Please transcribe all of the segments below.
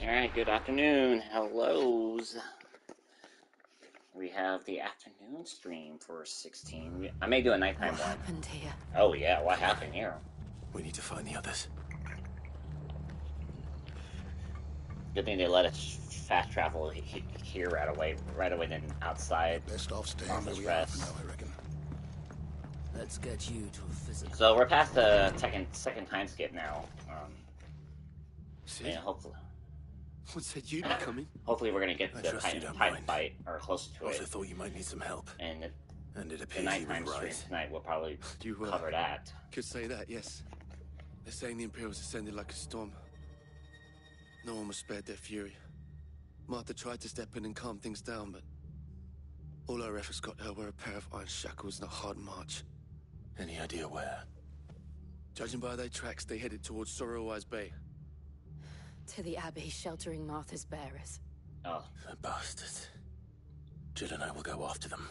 Alright, good afternoon. Hellos. We have the afternoon stream for 16. I may do a nighttime one. What happened here? Oh yeah, what happened here? We need to find the others. Good thing they let us fast travel here right away than outside. Best off staying where we are for now, I reckon. Let's get you to a physical. So we're past the second time skip now. See? Yeah, hopefully. What said you'd be coming? Hopefully we're gonna get to the Titan fight or close to Also it. thought you might need some help. And it the appears nighttime you were stream right. tonight will probably You cover that. could say that, yes. They're saying the Imperials ascended like a storm. No one was spared their fury. Martha tried to step in and calm things down, but all her efforts got her were a pair of iron shackles and a hard march. Any idea where? Judging by their tracks, they headed towards Sorrowwise Bay. To the Abbey sheltering Martha's bearers. Oh. The bastards. Jill and I will go after them.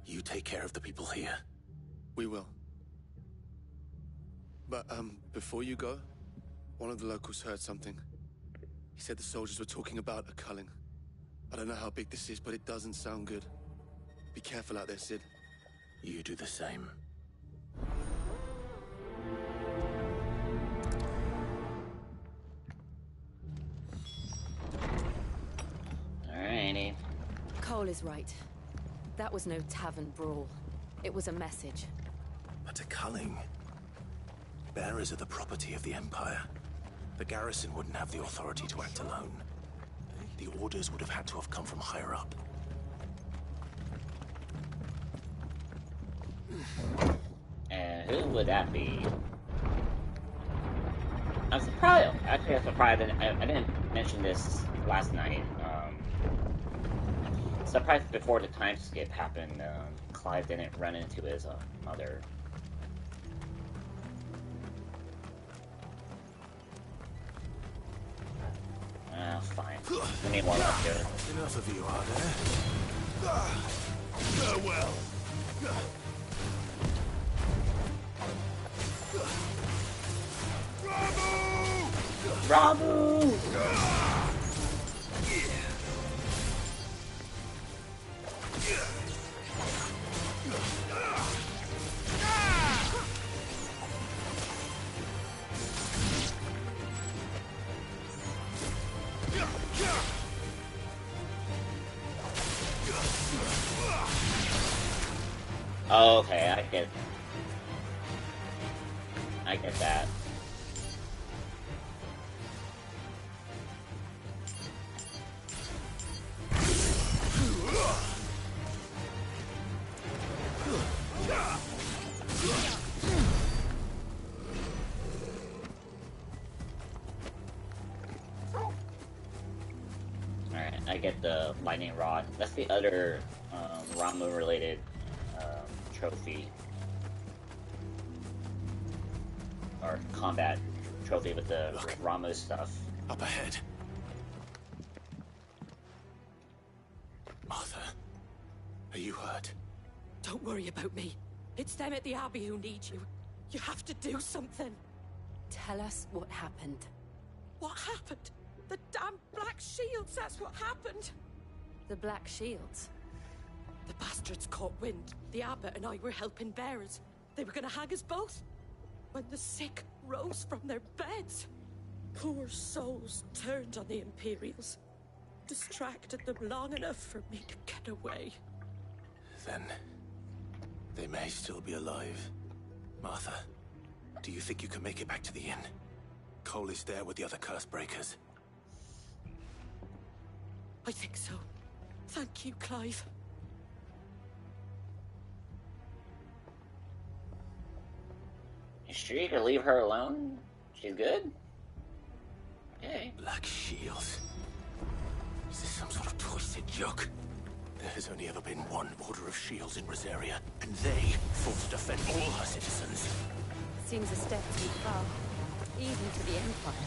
You take care of the people here. We will. But, before you go, one of the locals heard something. He said the soldiers were talking about a culling. I don't know how big this is, but it doesn't sound good. Be careful out there, Sid. You do the same. Alrighty. Cole is right. That was no tavern brawl. It was a message. But a culling. Bearers are the property of the Empire. The garrison wouldn't have the authority to act alone. The orders would have had to have come from higher up. And who would that be? I'm surprised. Actually, I'm surprised. I didn't mention this last night. Surprised before the time skip happened, Clive didn't run into his mother. Fine. We need one up here. Enough of you, are there? Farewell. Ramu! Oh, okay, I get that. Alright, I get the lightning rod. That's the other Ramu related trophy. Or combat trophy with the Ramu stuff. Up ahead. Martha, are you hurt? Don't worry about me. It's them at the Abbey who need you. You have to do something. Tell us what happened. What happened? The damn Black Shields, that's what happened. The Black Shields? The bastards caught wind. The abbot and I were helping bearers. They were gonna hang us both. When the sick rose from their beds, poor souls turned on the Imperials. Distracted them long enough for me to get away. Then they may still be alive. Martha, do you think you can make it back to the inn? Cole is there with the other curse breakers. I think so. Thank you, Clive. You sure you can leave her alone? She's good? Okay. Black Shields. Is this some sort of twisted joke? There has only ever been one Order of Shields in Rosaria, and they fought to defend all her citizens. Seems a step too far, even to the Empire.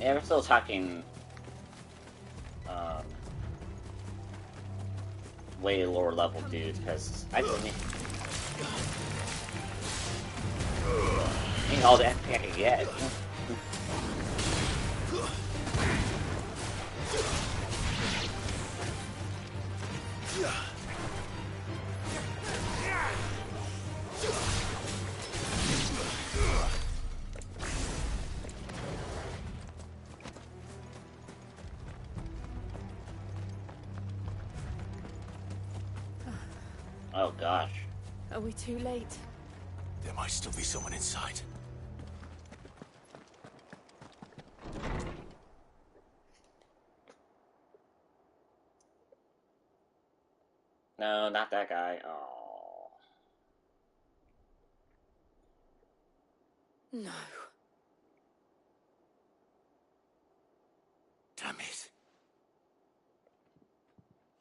Yeah, we're still talking way lower level dudes, because I just need all the FP I can get. Oh gosh. Are we too late? There might still be someone inside. No, not that guy. Oh. No. Damn it.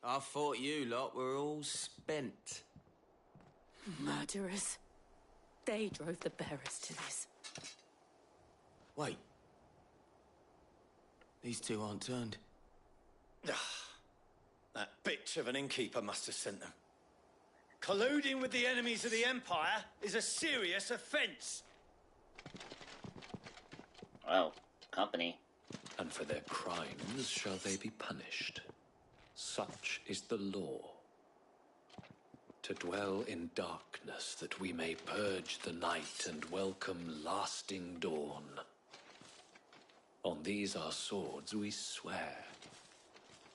I thought you lot were all spent. Murderers. They drove the bearers to this. Wait. These two aren't turned. That bitch of an innkeeper must have sent them. Colluding with the enemies of the Empire is a serious offense. Well, company. And for their crimes shall they be punished. Such is the law. To dwell in darkness that we may purge the night and welcome lasting dawn. On these our swords we swear.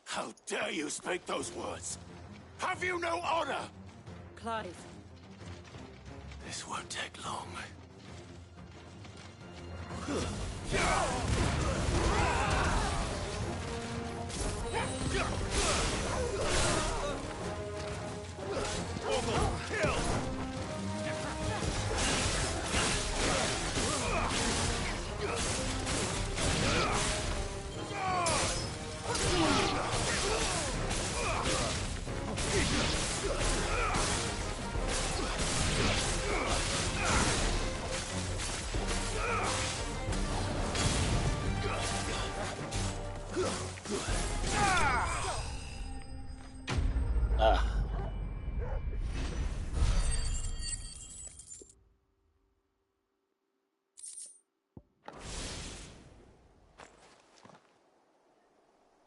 How dare you speak those words? Have you no honor? Clive. This won't take long.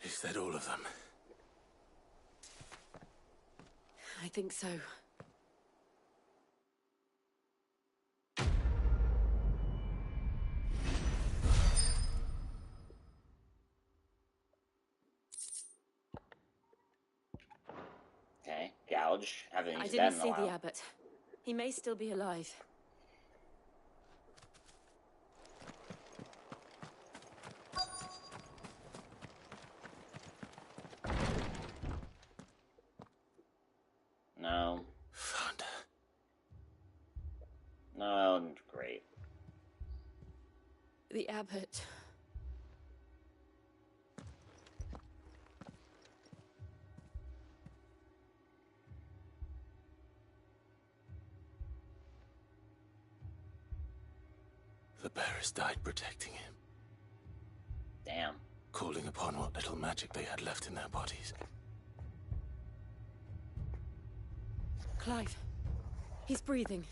Is that all of them? I think so. Okay, gouge. Haven't I used didn't that in a see while. the abbot. He may still be alive. No. Found her. No, great. The abbot. The bearers died protecting him, Damn. calling upon what little magic they had left in their bodies. Clive. He's breathing.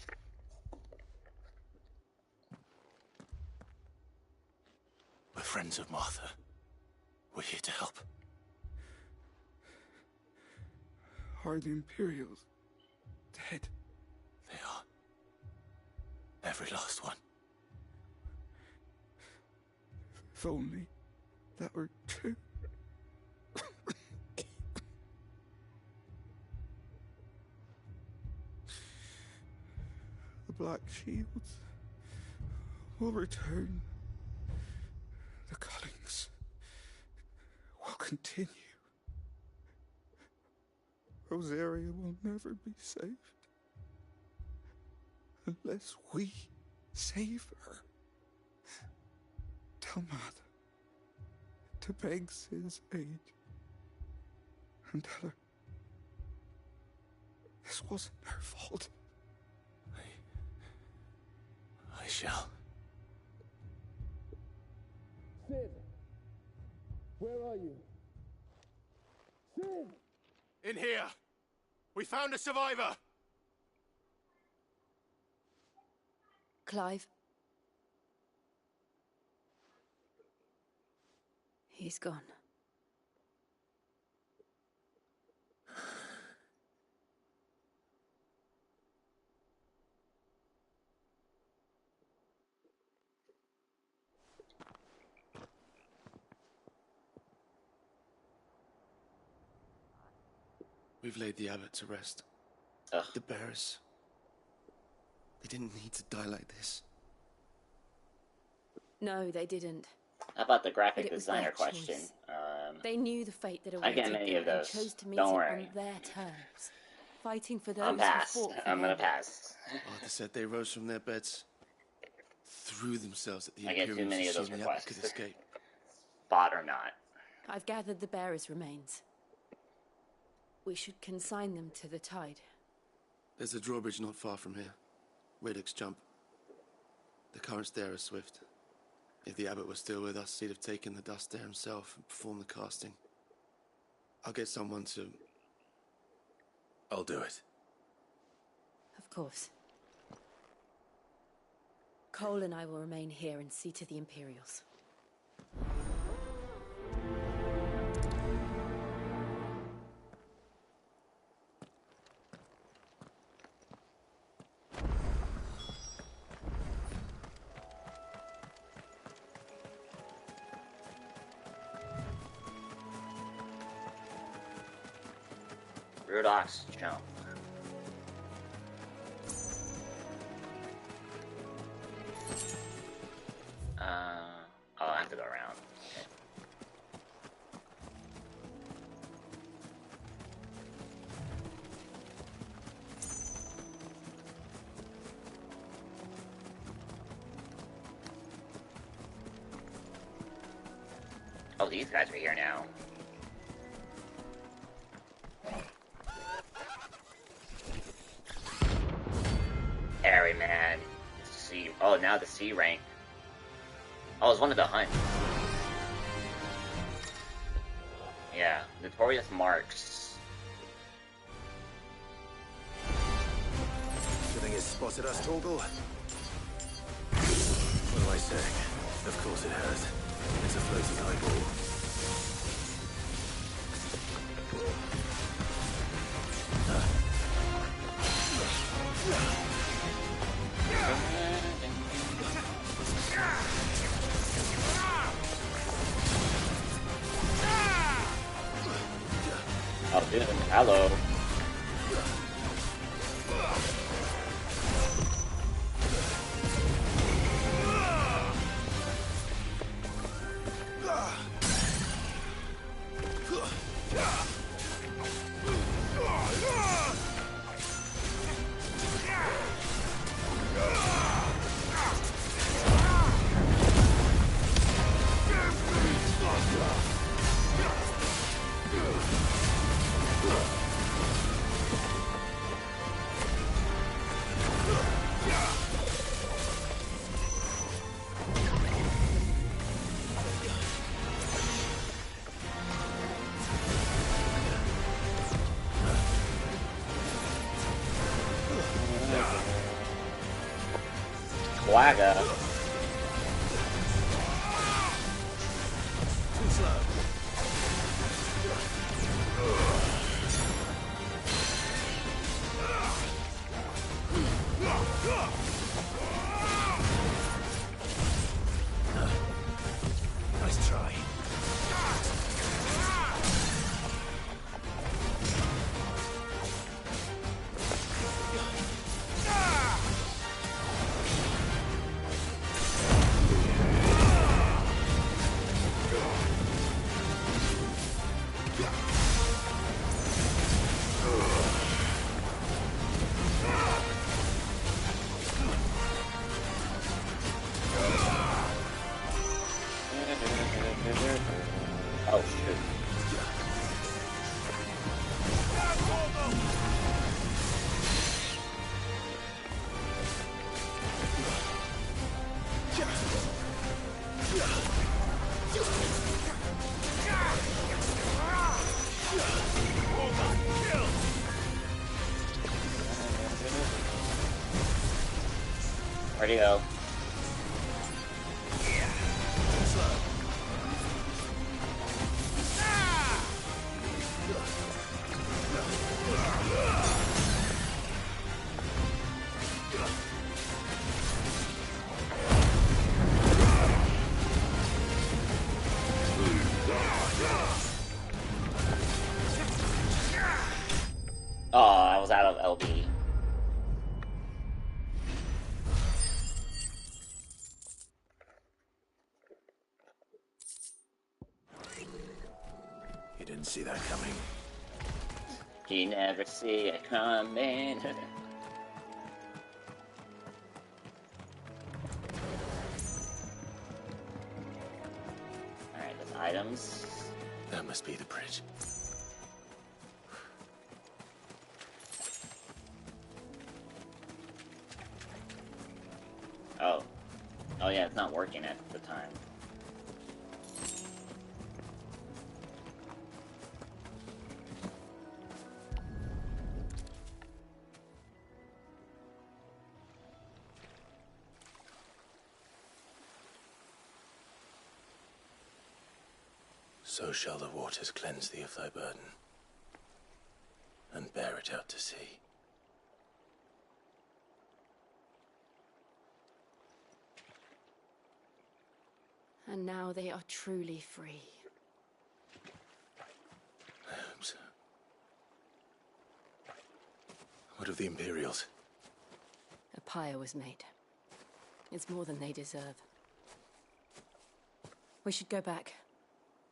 We're friends of Martha. We're here to help. Are the Imperials dead? They are. Every last one. If only that were true. The Black Shields will return. The cuttings will continue. Rosaria will never be saved unless we save her. Tell Mother to beg Sid's aid and tell her this wasn't her fault. I shall. Sid, Where are you? Sid! In here! We found a survivor! Clive. He's gone. We've laid the abbot to rest. Ugh. The bearers. They didn't need to die like this. No, they didn't. How about the But graphic it was designer their question? choice. They knew the fate that I awaited get many them of those. and chose to meet Don't it worry. on their terms, fighting for those I'm who past. fought for I'm gonna them. pass. Arthur said they rose from their beds, threw themselves at the I get too Imperials many of to those see the abbot requests. could escape. Bot or not. I've gathered the bearers' remains. We should consign them to the tide. There's a drawbridge not far from here. Radix jump. The currents there are swift. If the abbot was still with us, he'd have taken the dust there himself and performed the casting. I'll get someone to... I'll do it. Of course. Cole and I will remain here and see to the Imperials. Rudox jump. Oh, I have to go around. Okay. Oh, these guys are here now. Harry, man. C. Oh, now the C rank. Oh, it's one of the hunt. Yeah, notorious marks. You think it's spotted us, Torgal? What am I saying? Of course it has. It's a floating eyeball. Oh, dude, hello. Quagga. Too slow. Nice try. Where'd he go? Oh, I was out of LB. You didn't see that coming. You never see it coming. Alright, there's items. That must be the bridge. Oh. Oh yeah, it's not working at the time. So shall the waters cleanse thee of thy burden, and bear it out to sea. And now they are truly free. I hope so. What of the Imperials? A pyre was made. It's more than they deserve. We should go back.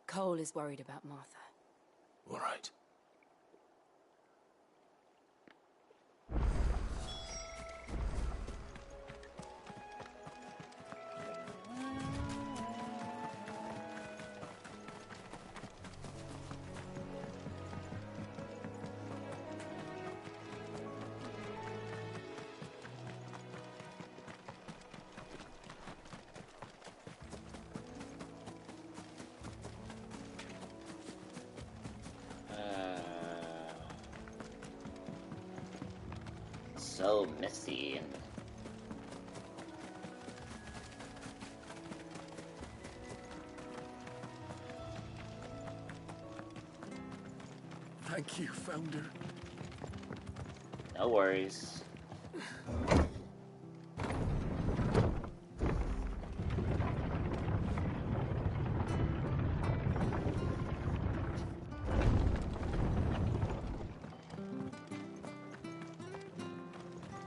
Cole is worried about Martha. All right. So misty and Thank you, Founder. no worries.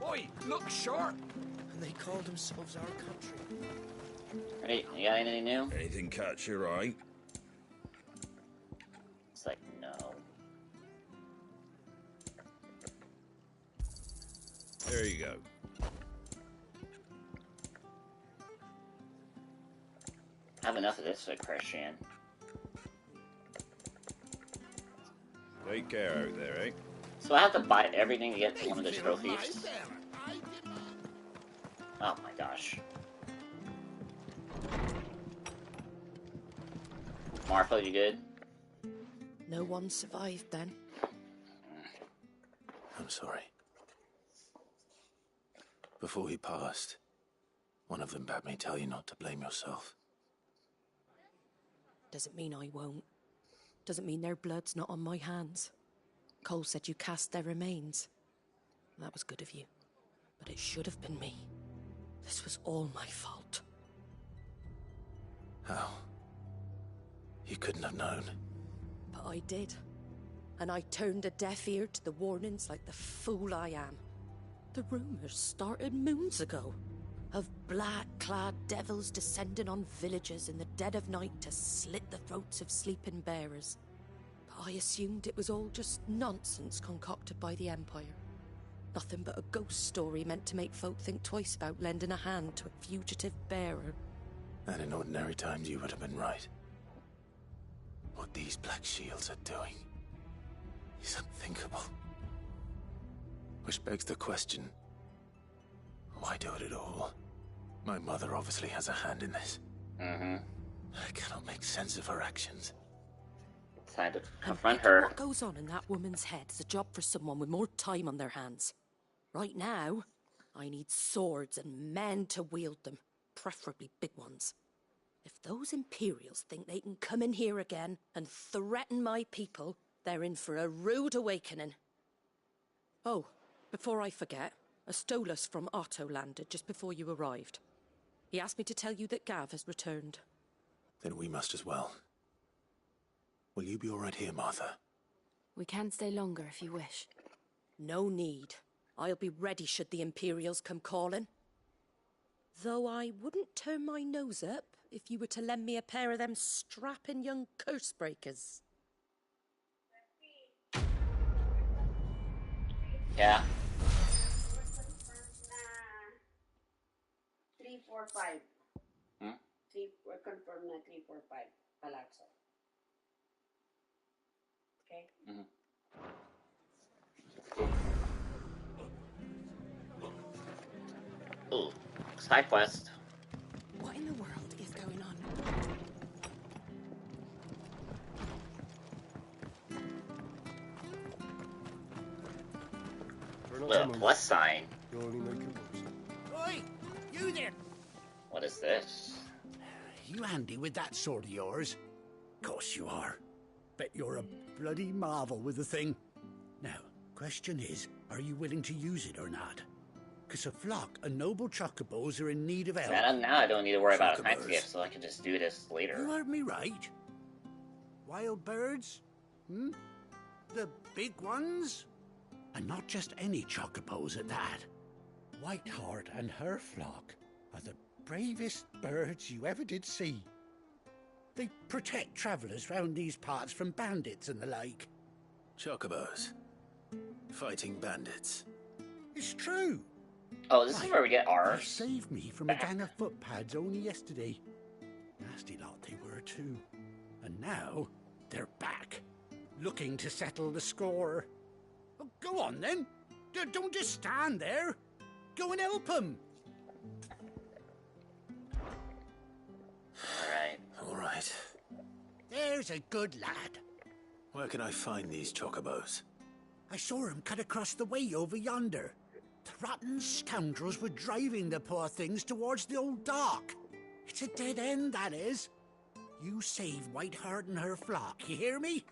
Oi, look sharp! And they call themselves our country. Hey, you got anything new? Anything catch your eye? It's like, no. There you go. Have enough of this for Christian. Take care out there, eh? So I have to buy everything to get to one of the trophies? Oh my gosh. Marfa, you good? No one survived then. I'm sorry. Before he passed, one of them bade me tell you not to blame yourself. Doesn't mean I won't. Doesn't mean their blood's not on my hands. Cole said you cast their remains. That was good of you. But it should have been me. This was all my fault. How? You couldn't have known. But I did. And I turned a deaf ear to the warnings like the fool I am. The rumors started moons ago. Of black-clad devils descending on villages in the dead of night to slit the throats of sleeping bearers. But I assumed it was all just nonsense concocted by the Empire. Nothing but a ghost story meant to make folk think twice about lending a hand to a fugitive bearer. And in ordinary times you would have been right. What these Black Shields are doing is unthinkable. Which begs the question, why do it at all? My mother obviously has a hand in this. I cannot make sense of her actions. Time to confront And her. what goes on in that woman's head is a job for someone with more time on their hands. Right now, I need swords and men to wield them, preferably big ones. If those Imperials think they can come in here again and threaten my people, they're in for a rude awakening. Oh, before I forget, a Stolas from Otto landed just before you arrived. He asked me to tell you that Gav has returned. Then we must as well. Will you be all right here, Martha? We can stay longer if you wish. No need. I'll be ready should the Imperials come calling. Though I wouldn't turn my nose up if you were to lend me a pair of them strapping young curse breakers. Yeah. 345. Hmm? We're confirmed na 345 Palazzo. Okay? Mm-hmm. Ooh, side quest. What in the world is going on? Little plus sign. Oi, you there! What is this? You handy with that sword of yours? Course you are. Bet you're a bloody marvel with the thing. Now, question is, are you willing to use it or not? 'Cause a flock of noble chocobos are in need of help. Now I don't need to worry about a time skip, so I can just do this later. You heard me right. Wild birds? Hmm? The big ones? And not just any chocobos at that. Whiteheart and her flock are the bravest birds you ever did see. They protect travellers round these parts from bandits and the like. Chocobos. Fighting bandits. It's true. Oh, this is where we get They ours. saved me from a gang of footpads only yesterday. Nasty lot they were too. And now they're back, looking to settle the score. Well, go on then. Don't just stand there. Go and help them. All right. There's a good lad. Where can I find these chocobos? I saw him cut across the way over yonder. The rotten scoundrels were driving the poor things towards the old dock. It's a dead end, that is. You save Whiteheart and her flock, you hear me?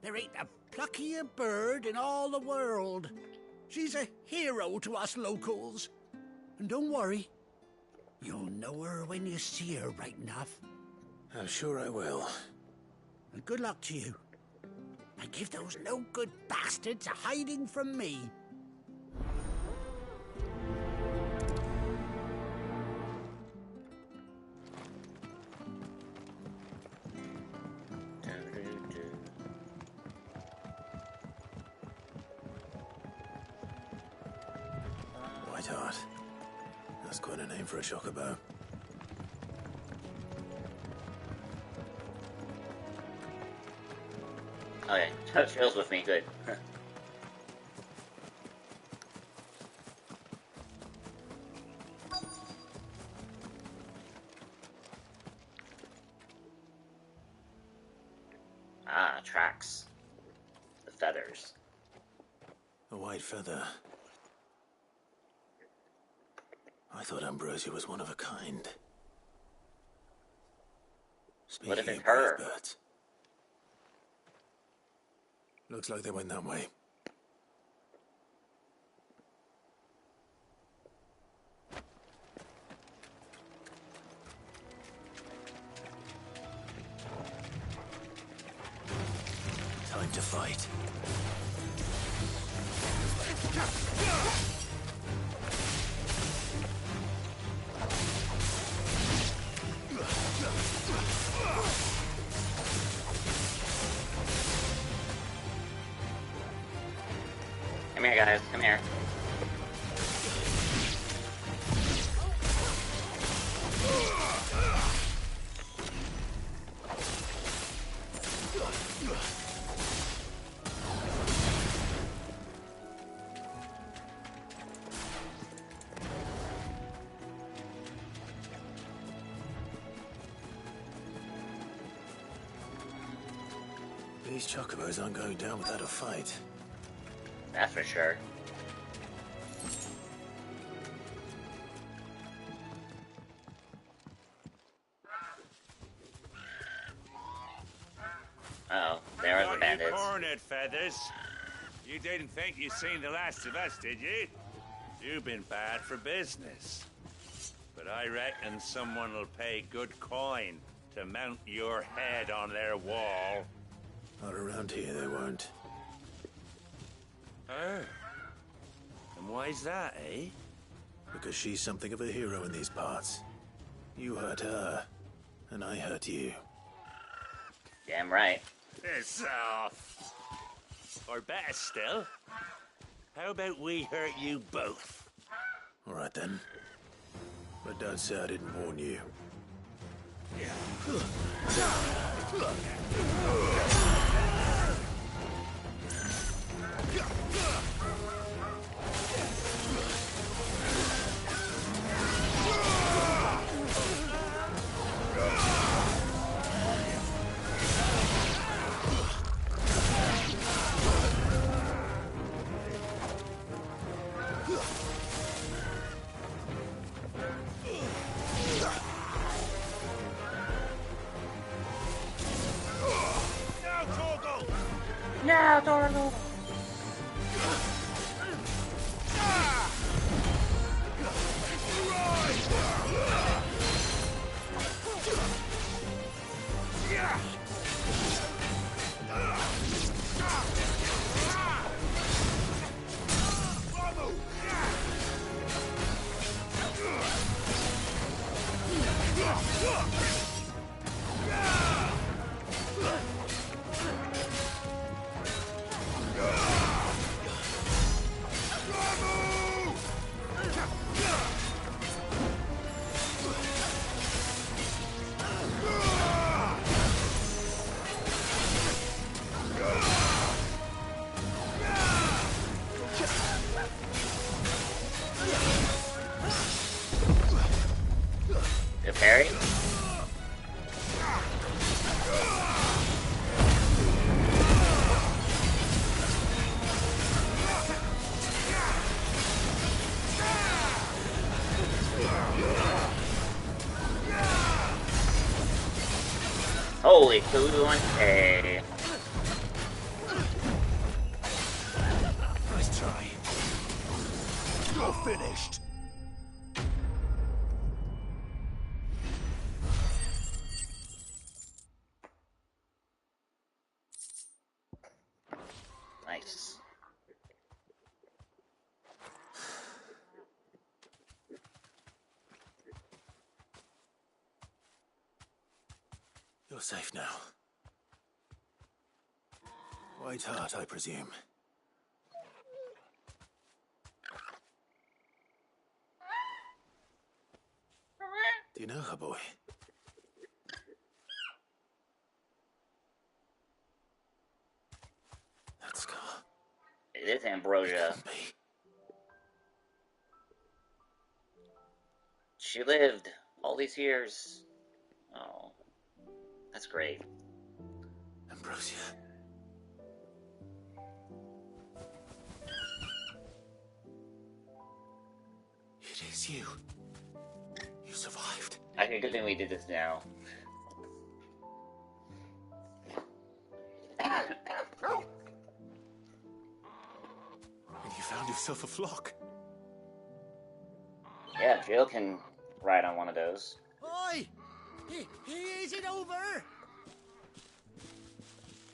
There ain't a pluckier bird in all the world. She's a hero to us locals. And don't worry, you'll know her when you see her right enough. I'm sure I will. And good luck to you. Now give those no-good bastards a hiding from me. Whiteheart. That's quite a name for a chocobo. Okay, Trail's with me, good. Ah, tracks. The feathers. A white feather. I thought Ambrosia was one of a kind. What if Speaking it's of her? brave birds. Looks like they went that way. Time to fight. Come here, guys. Come here. These chocobos aren't going down without a fight. That's for sure. Red Feathers. You didn't think you'd seen the last of us, did you? You've been bad for business. But I reckon someone will pay good coin to mount your head on their wall. Not around here, they won't. Oh. And why's that, eh? Because she's something of a hero in these parts. You hurt her, and I hurt you. Damn right. Piss off. Or better still, how about we hurt you both? All right then. But don't say I didn't warn you. No, Torgo! The parry? Holy Kuduante. Nice try. You're finished. Nice. You're safe now. White Heart, I presume. Do you know her, boy? That scar. It is Ambrosia. She lived all these years. Oh, that's great. Ambrosia. It is you. You survived. Okay, good thing we did this now. And you found yourself a flock. Yeah, Jill can ride on one of those. Oi! Is it over?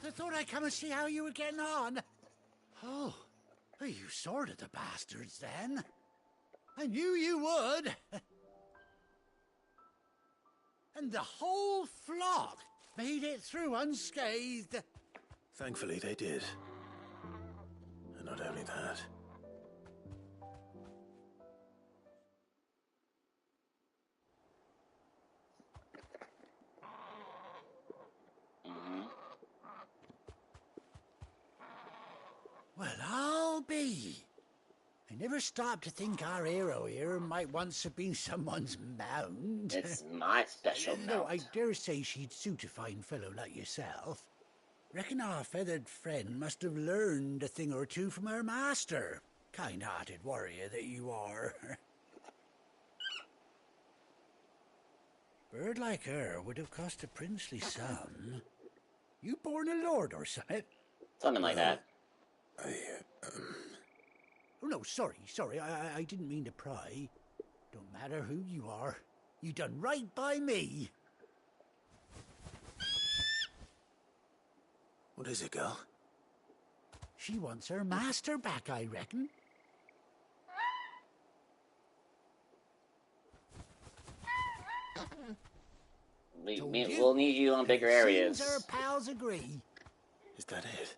I thought I'd come and see how you were getting on. Oh, you sorted the bastards then. I knew you would. And the whole flock made it through unscathed. Thankfully, they did. And not only that. Well, I'll be. I never stopped to think our hero here might once have been someone's mount. It's my special mount. Though I dare say she'd suit a fine fellow like yourself. Reckon our feathered friend must have learned a thing or two from her master. Kind-hearted warrior that you are. Bird like her would have cost a princely sum. You born a lord or something? Something like that. Oh, no, sorry. I didn't mean to pry. Don't matter who you are. You done right by me. What is it, girl? She wants her master back, I reckon. We'll need you on bigger areas. Seems our pals agree. Is that it?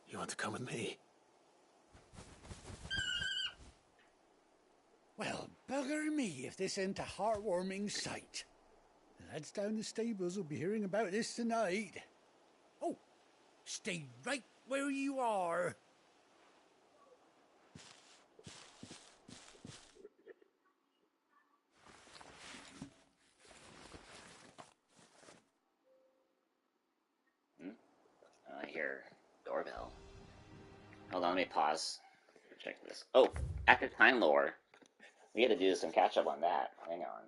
You want to come with me? Well, bugger me if this ain't a heartwarming sight. The lads down the stables will be hearing about this tonight. Oh, stay right where you are. I hear doorbell. Hold on, let me pause. Check this. Oh, active time lore. We had to do some catch up on that. Hang on.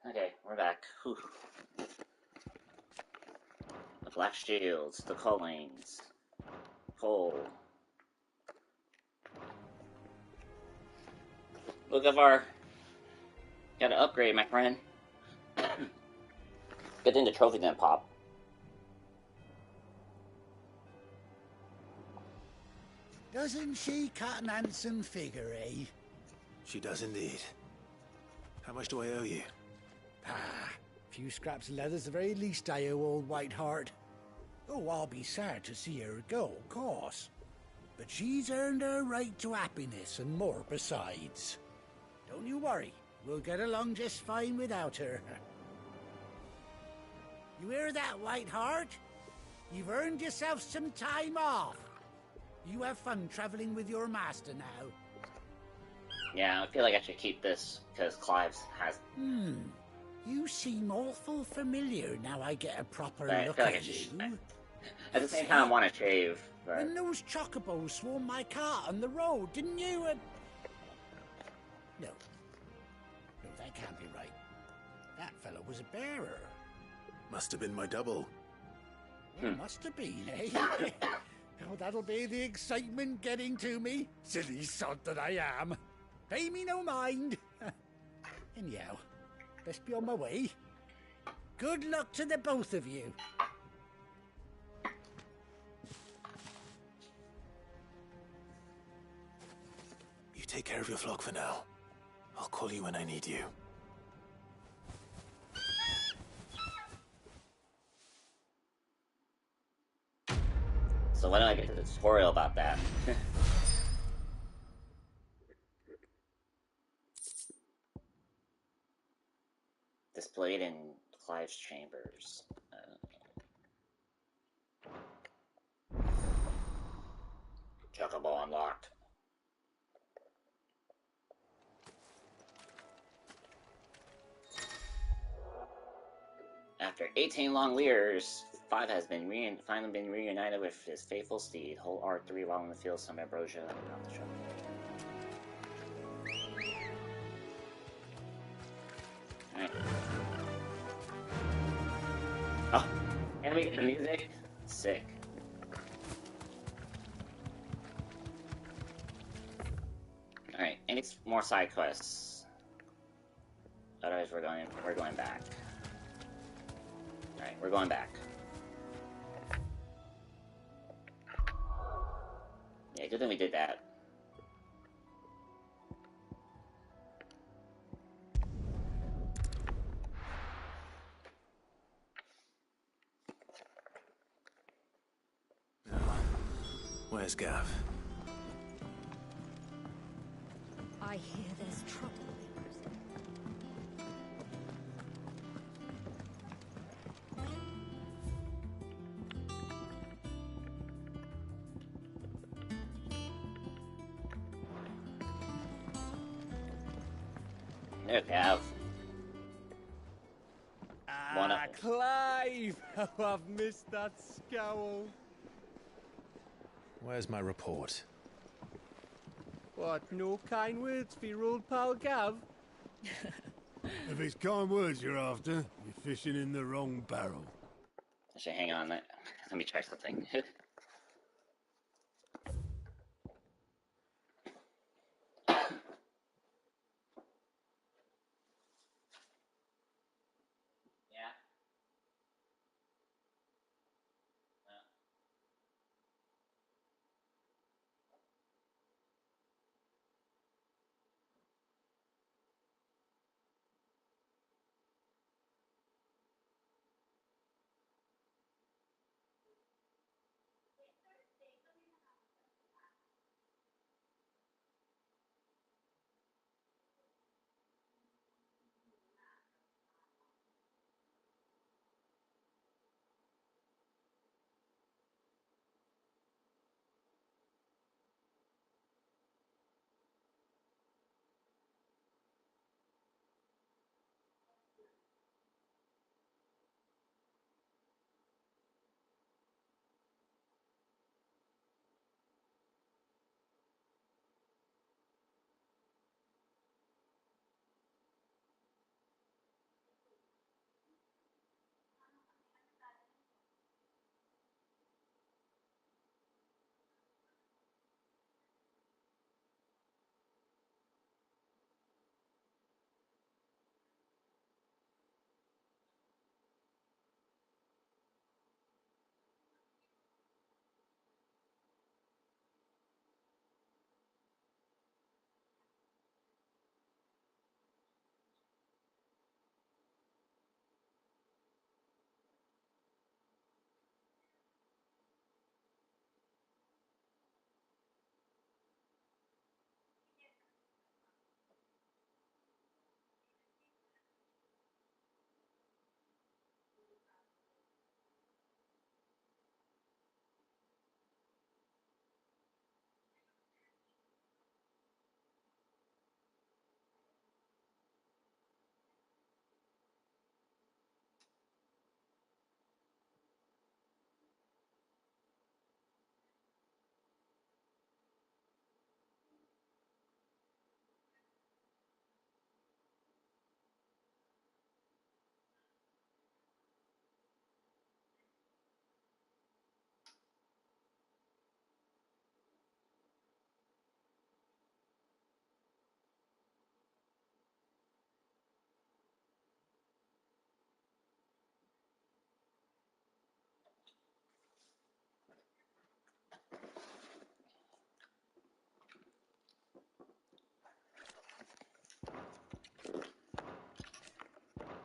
Okay, we're back. Whew. The black shields, the callings, coal. Look of our. Gotta upgrade, my friend. Good thing the trophy didn't pop. Doesn't she cut an handsome figure, eh? She does indeed. How much do I owe you? Ah, a few scraps of leather's the very least I owe old Whiteheart. Oh, I'll be sad to see her go, of course. But she's earned her right to happiness and more besides. Don't you worry, we'll get along just fine without her. You hear that, Whiteheart? You've earned yourself some time off. You have fun traveling with your master now. Yeah, I feel like I should keep this because Clive has. You seem awful familiar now I get a proper I look feel like at you. At the same time, I want to shave. But... When those chocobos swarmed my cart on the road, didn't you? No, that can't be right. That fellow was a bearer. Must have been my double. Well, must have been, eh? Oh, that'll be the excitement getting to me. Silly sod that I am. Pay me no mind. Anyhow, best be on my way. Good luck to the both of you. You take care of your flock for now. I'll call you when I need you. So why don't I get to the tutorial about that? displayed in Clive's chambers. Chocobo unlocked. After 18 long years, Clive has been finally been reunited with his faithful steed. Hold R3 while in the field, some ambrosia around the shop. Alright. Oh, and we get the music? Sick. Alright, any more side quests? Otherwise we're going back. Alright, we're going back. Yeah, good thing we did that. Where's Gav? I hear there's trouble. There, Gav. Clive! How I've missed that scowl. Where's my report? What, no kind words for your old pal Gav? If it's kind words you're after, you're fishing in the wrong barrel. Actually, hang on. Let me try something.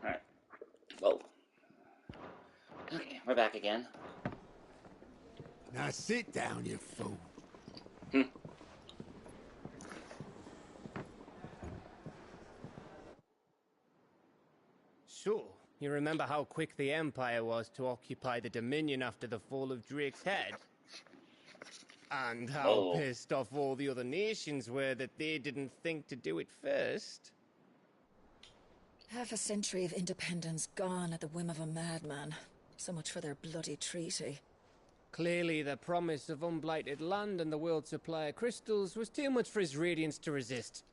Alright. Whoa. Okay, we're back again. Now sit down, you fool. So, You remember how quick the Empire was to occupy the Dominion after the fall of Drake's head? And how pissed off all the other nations were that they didn't think to do it first? Half a century of independence gone at the whim of a madman. So much for their bloody treaty. Clearly, the promise of unblighted land and the world's supply of crystals was too much for his radiance to resist.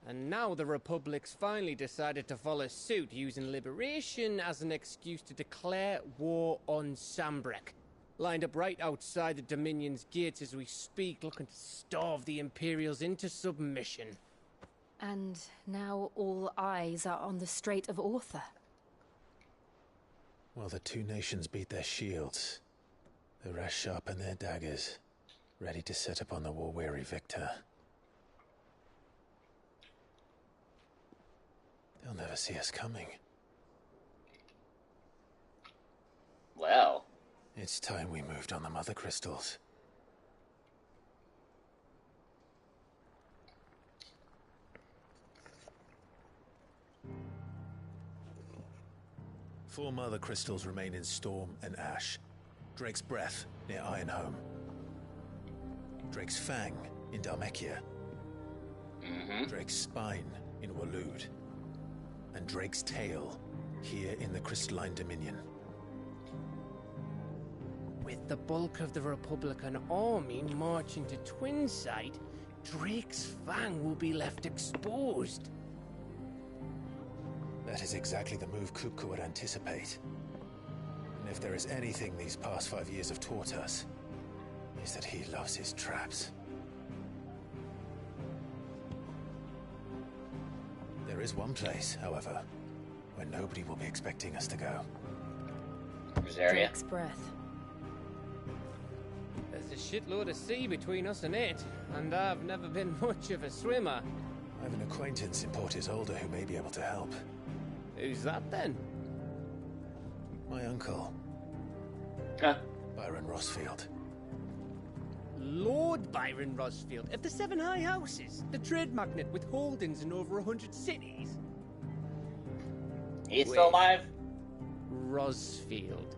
And now the Republic's finally decided to follow suit, using liberation as an excuse to declare war on Sambrek. Lined up right outside the Dominion's gates as we speak, looking to starve the Imperials into submission. And now all eyes are on the Strait of Author. While the two nations beat their shields, the rest sharpen their daggers, ready to set upon the war-weary victor. They'll never see us coming. Well. It's time we moved on the Mothercrystals. Four Mothercrystals remain in Storm and Ash. Drake's Breath near Ironhome. Drake's Fang in Dhalmekia. Drake's Spine in Waloed. And Drake's Tail here in the Crystalline Dominion. With the bulk of the Republican army marching to Twinside, Drake's Fang will be left exposed. That is exactly the move Kupka would anticipate. And if there is anything these past 5 years have taught us, is that he loves his traps. There is one place, however, where nobody will be expecting us to go. Drake's Breath. There's a shitload of sea between us and it, and I've never been much of a swimmer. I have an acquaintance in Port Isolde who may be able to help. Who's that then? My uncle. Byron Rosfield. Lord Byron Rosfield of the Seven High Houses, the trade magnate with holdings in over 100 cities. He's still alive? Rosfield.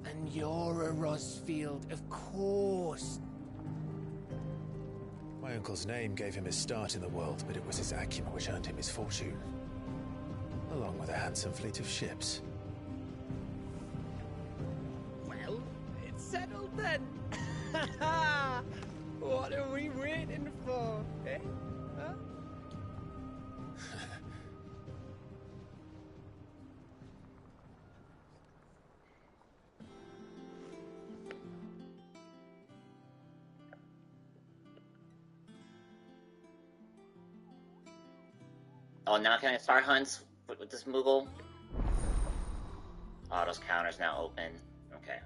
And you're a Rosfield, of course. My uncle's name gave him his start in the world, but it was his acumen which earned him his fortune. Along with a handsome fleet of ships. Well, it's settled then. What are we waiting for, eh? Huh? Oh, now can I start hunts with this Moogle? Oh, those counters now open. Okay.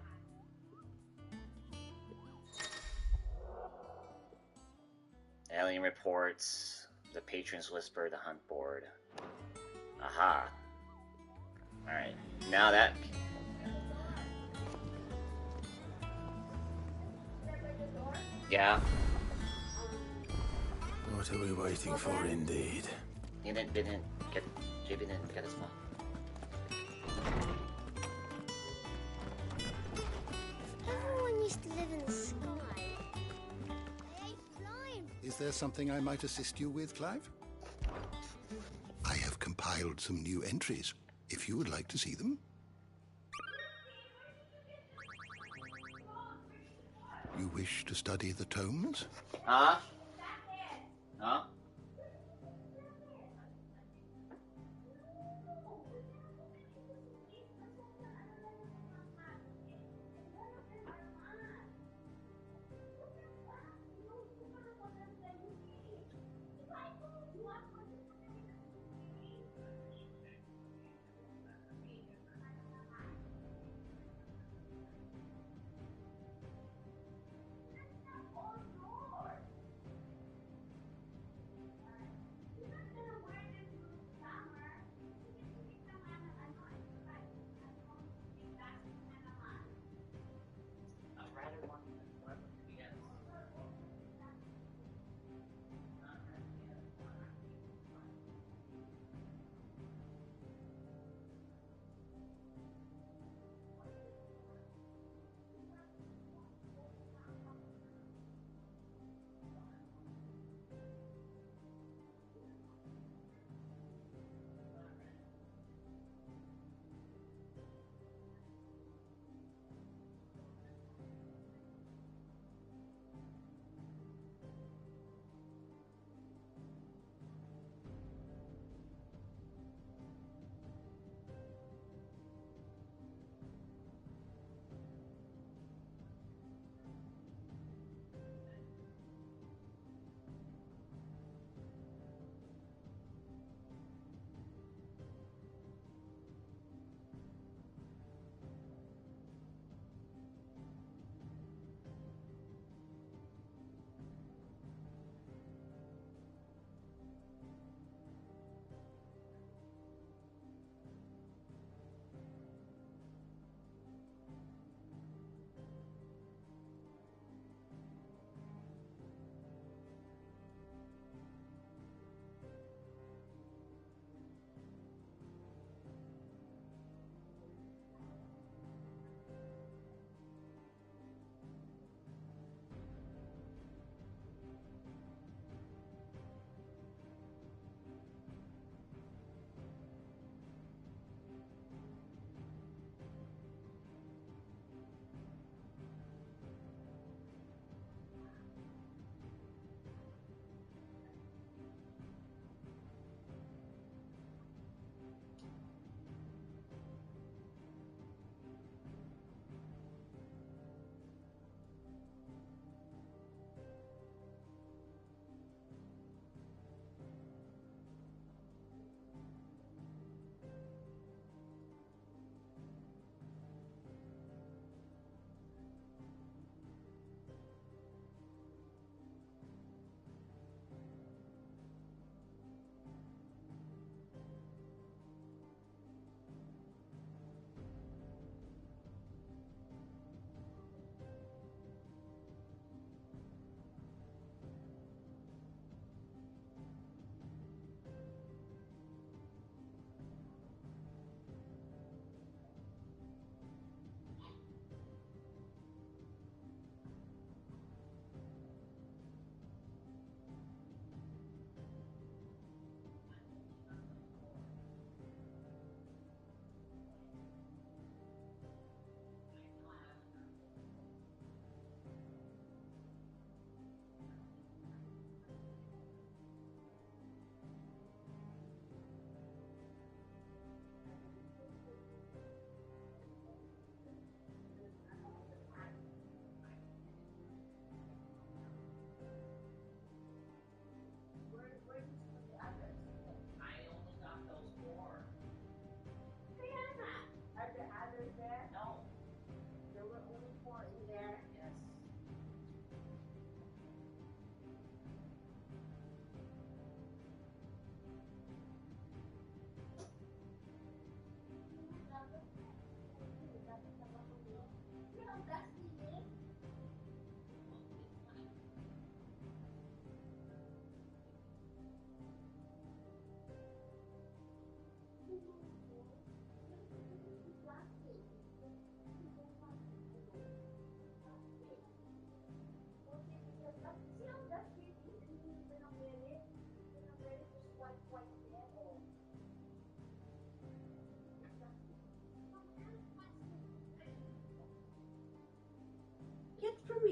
Alien reports, the Patron's Whisper, the hunt board. Aha. Alright, now that... Yeah. What are we waiting for, indeed? JB didn't get his phone. Everyone used to live in the sky. They ain't flying. Is there something I might assist you with, Clive? I have compiled some new entries, if you would like to see them. You wish to study the tomes? Huh? Huh?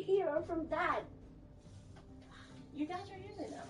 here or from Dad? Your dads are using them.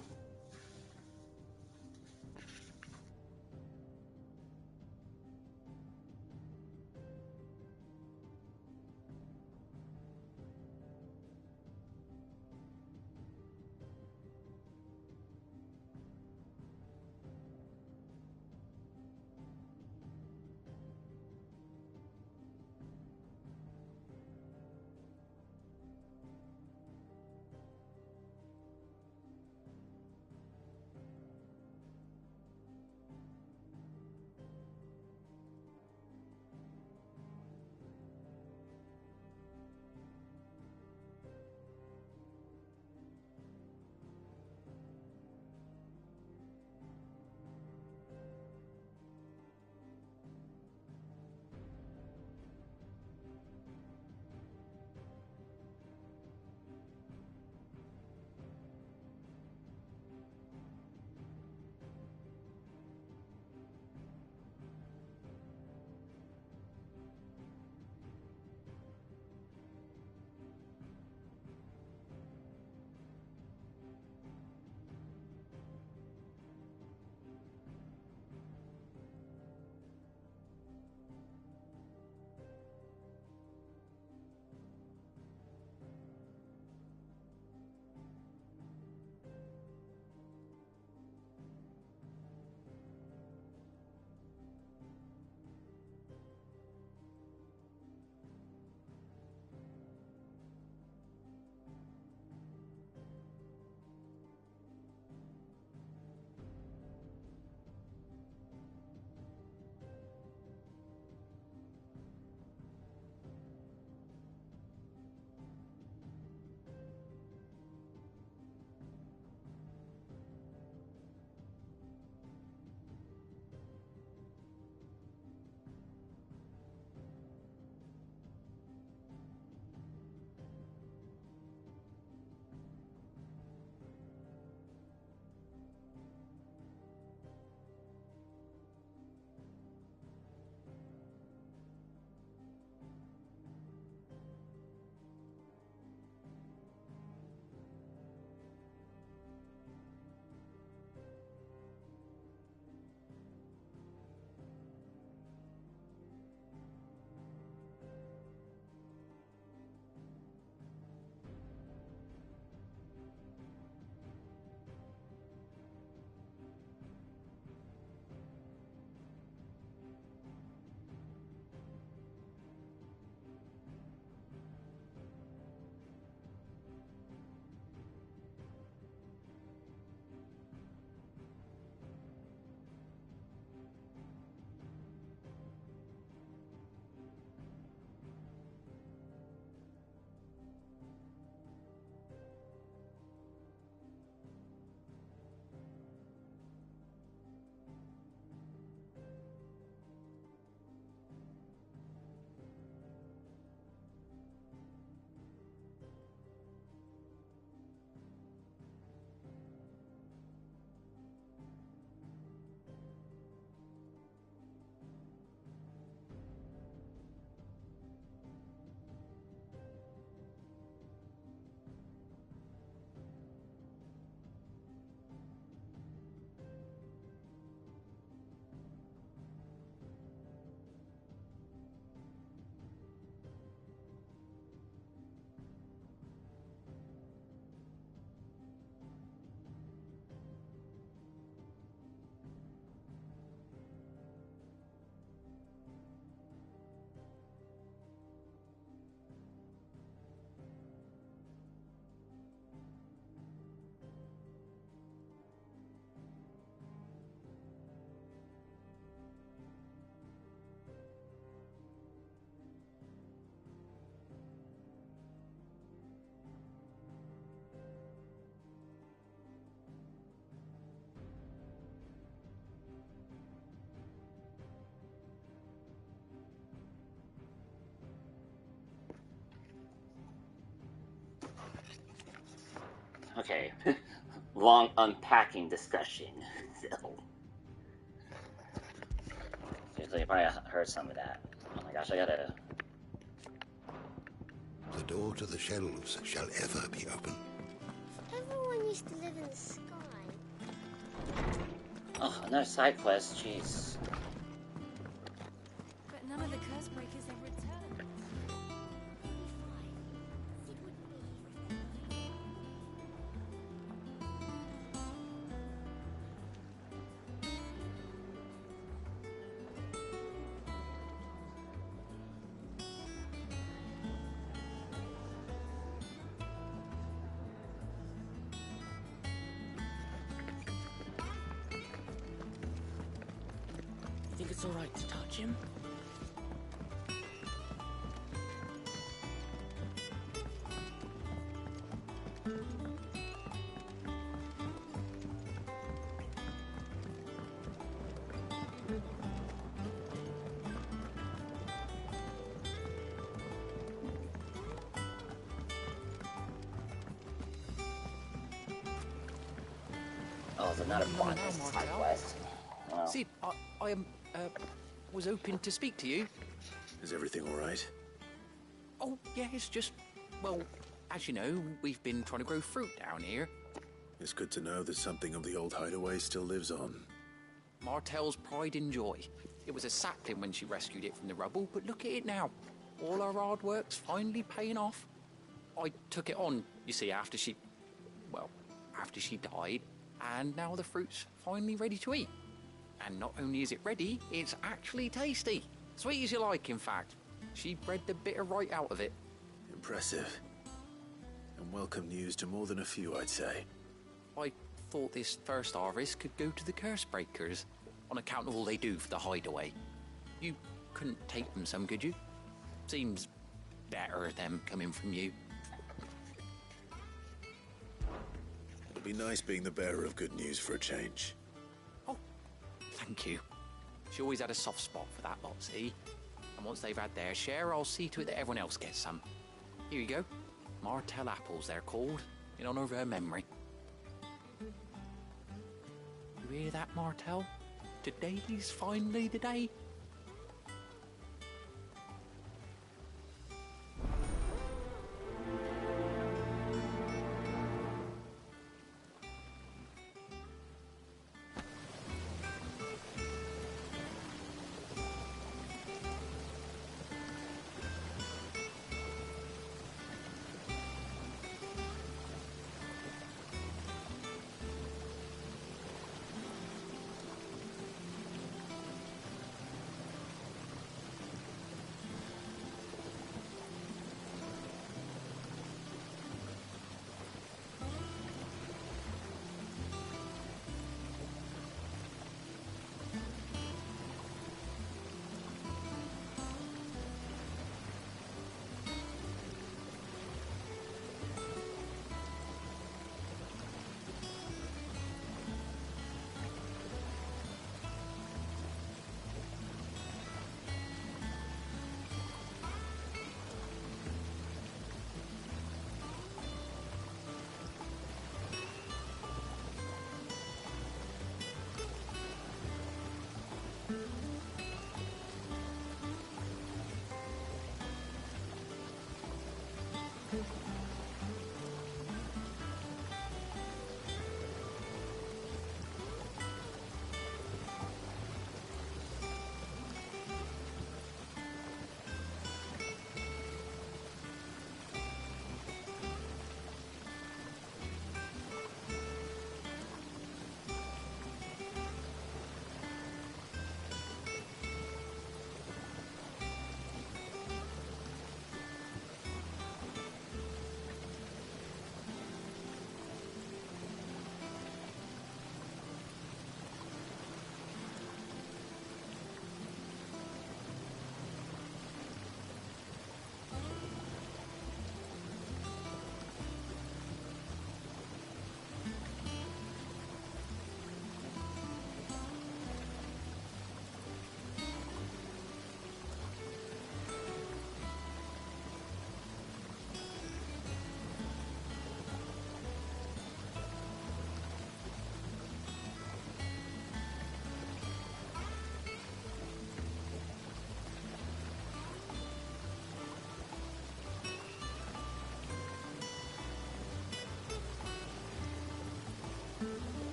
Okay. Long unpacking discussion. So. Seriously, you probably heard some of that. Oh my gosh, I gotta... The door to the shelves shall ever be open. Everyone used to live in the sky. Oh, another side quest, jeez. But none of the curse breakers have returned. You think it's alright to touch him? Oh, it's another pointless side quest. Wow. See, I was hoping to speak to you. Is everything all right? Oh, yeah, it's just, well, as you know, we've been trying to grow fruit down here. It's good to know that something of the old hideaway still lives on. Martel's pride and joy. It was a sapling when she rescued it from the rubble, but look at it now. All our hard work's finally paying off. I took it on, you see, after she died, and now the fruit's finally ready to eat. And not only is it ready, it's actually tasty. Sweet as you like, in fact. She bred the bitter right out of it. Impressive. And welcome news to more than a few, I'd say. I thought this first harvest could go to the curse breakers, on account of all they do for the hideaway. You couldn't take them some, could you? Seems better them coming from you. It'll be nice being the bearer of good news for a change. Thank you. She always had a soft spot for that lot, see? And once they've had their share, I'll see to it that everyone else gets some. Here you go. Martel apples, they're called, in honour of her memory. You hear that, Martel? Today's finally the day.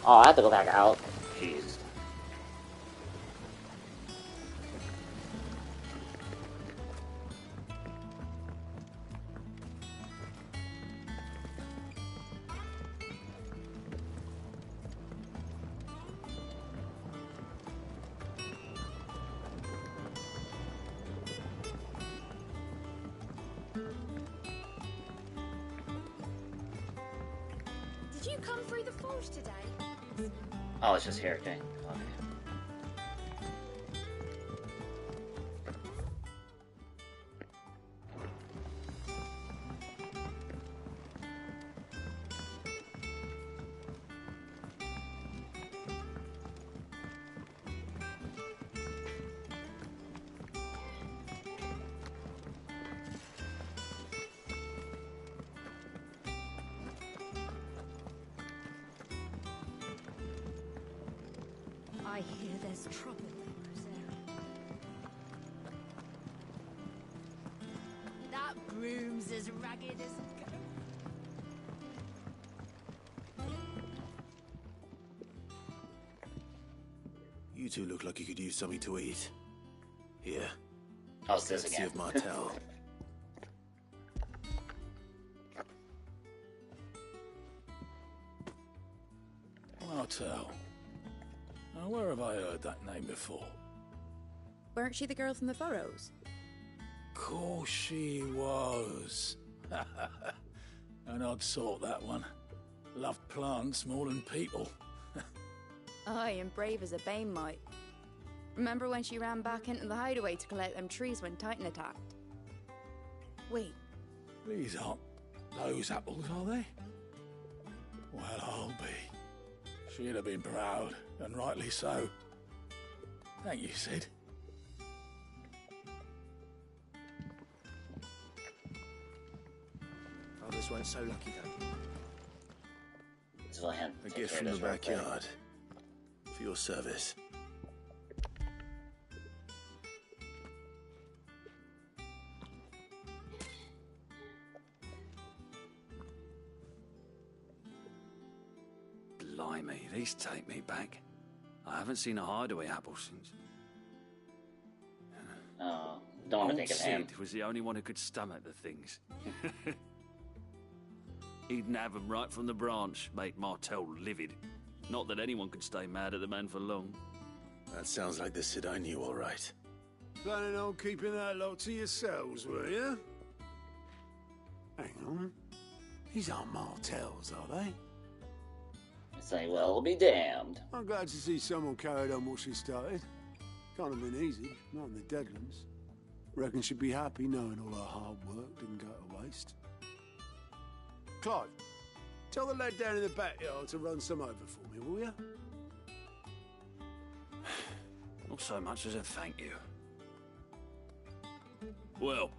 Oh, I have to go back out. Jeez. Did you come through the forge today? Oh, it's just here, okay. Okay. I hear there's trouble. That broom's as ragged as a goat. You two look like you could use something to eat. Here. Oh, it's this Courtesy again. of Martel. Martel. Now, where have I heard that name before? Weren't she the girl from the Furrows? Course she was. An odd sort, that one. Loved plants more than people. Aye, and brave as a bane might. Remember when she ran back into the hideaway to collect them trees when Titan attacked? Wait, These aren't those apples, are they? Well, I'll be. She'd have been proud, and rightly so. Thank you, Sid. Others weren't so lucky, though. A Take gift care from of the this real quick. backyard. For your service. Blimey, these take me back. I haven't seen a hideaway apple since. Oh, don't want to think of him. Sid was the only one who could stomach the things. He'd nab them right from the branch, made Martel livid. Not that anyone could stay mad at the man for long. That sounds like the Sid I knew, all right. Planning on keeping that lot to yourselves, were you? Hang on. These aren't Martels, are they? Say, well, be damned. I'm glad to see someone carried on what she started. Can't have been easy, not in the Deadlands. Reckon she'd be happy knowing all her hard work didn't go to waste. Clive, tell the lad down in the backyard to run some over for me, will you? Not so much as a thank you. Well,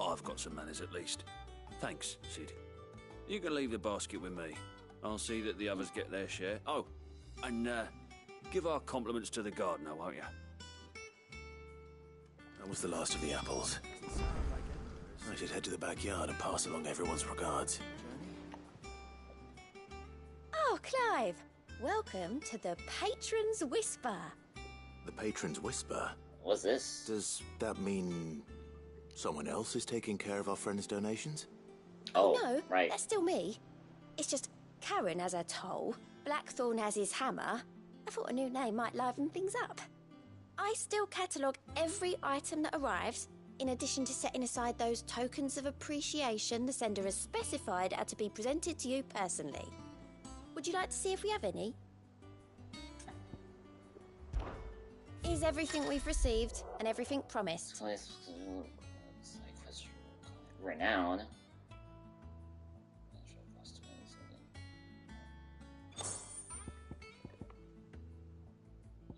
I've got some manners at least. Thanks, Sid. You can leave the basket with me. I'll see that the others get their share. Oh, and give our compliments to the gardener, won't you? That was the last of the apples. I should head to the backyard and pass along everyone's regards. Oh, Clive! Welcome to the Patron's Whisper. The Patron's Whisper? What's this? Does that mean someone else is taking care of our friend's donations? Oh, no, right. that's still me. It's just Karen has her toll, Blackthorn has his hammer. I thought a new name might liven things up. I still catalogue every item that arrives, in addition to setting aside those tokens of appreciation the sender has specified are to be presented to you personally. Would you like to see if we have any? Is everything we've received and everything promised? Renown.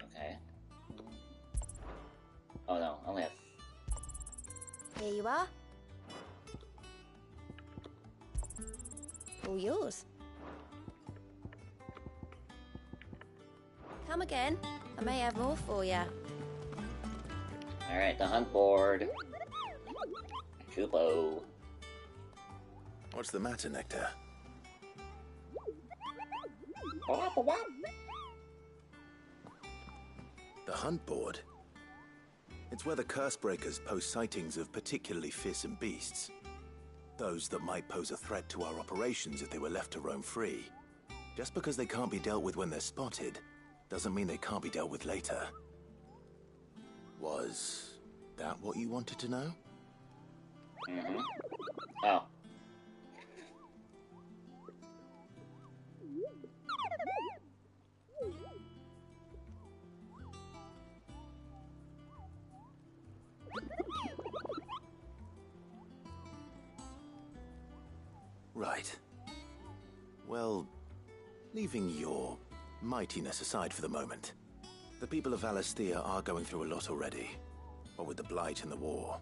Okay. Oh no, I only have. Here you are. All yours. Come again. I may have more for you. Alright, the hunt board. Chupo. What's the matter, Nectar? The hunt board? It's where the curse breakers post sightings of particularly fearsome beasts. Those that might pose a threat to our operations if they were left to roam free. Just because they can't be dealt with when they're spotted, doesn't mean they can't be dealt with later. Was that what you wanted to know? Mm-hmm. Oh. Right. Well, leaving your mightiness aside for the moment, the people of Valisthea are going through a lot already. What with the Blight and the war.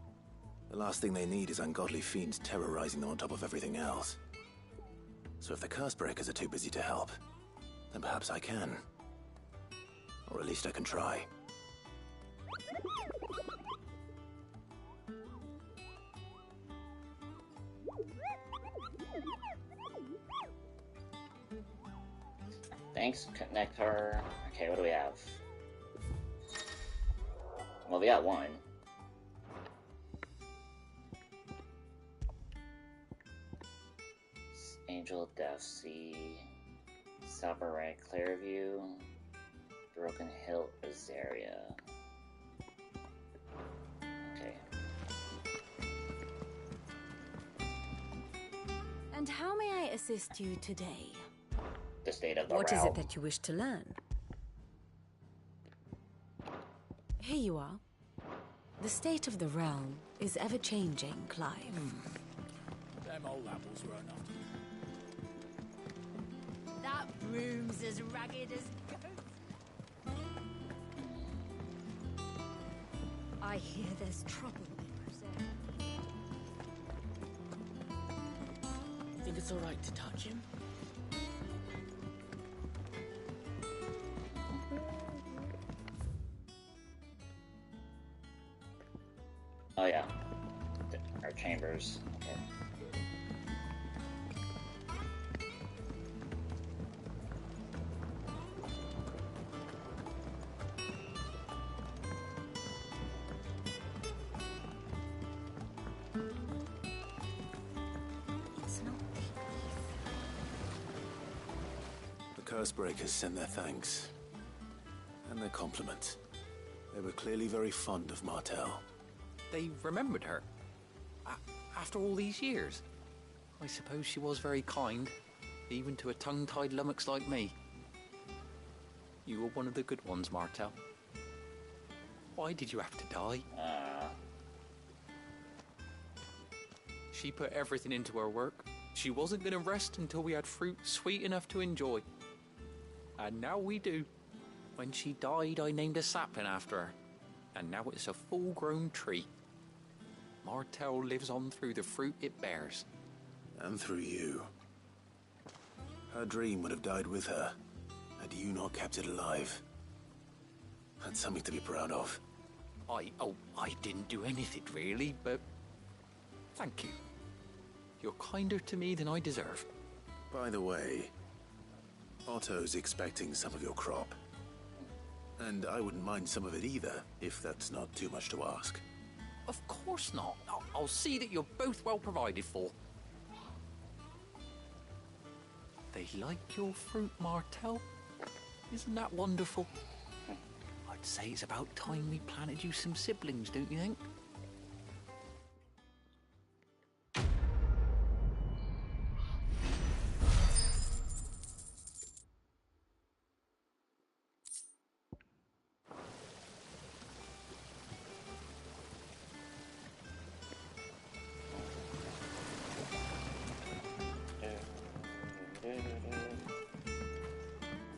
The last thing they need is ungodly fiends terrorizing them on top of everything else. So if the Cursebreakers are too busy to help, then perhaps I can. Or at least I can try. Thanks, Nectar. Okay, what do we have? Well, we got one. Angel of Death, see Samurai Clearview, Broken Hill, Azaria. Okay. And how may I assist you today? The state of the What is realm. it that you wish to learn? Here you are. The state of the realm is ever-changing, Clive. Them old apples were enough. That broom's as ragged as goats. I hear there's trouble in You think it's alright to touch him? Oh yeah, our chambers. Okay. It's not The Cursebreakers send their thanks. And their compliments. They were clearly very fond of Martel. They remembered her. After all these years. I suppose she was very kind, even to a tongue-tied lummox like me. You were one of the good ones, Martel. Why did you have to die? She put everything into her work. She wasn't going to rest until we had fruit sweet enough to enjoy. And now we do. When she died, I named a sapling after her. And now it's a full-grown tree. Martel lives on through the fruit it bears. And through you. Her dream would have died with her, had you not kept it alive. That's something to be proud of. I didn't do anything really, but thank you. You're kinder to me than I deserve. By the way, Otto's expecting some of your crop. And I wouldn't mind some of it either, if that's not too much to ask. Of course not. I'll see that you're both well provided for. They like your fruit, Martel. Isn't that wonderful? I'd say it's about time we planted you some siblings, don't you think?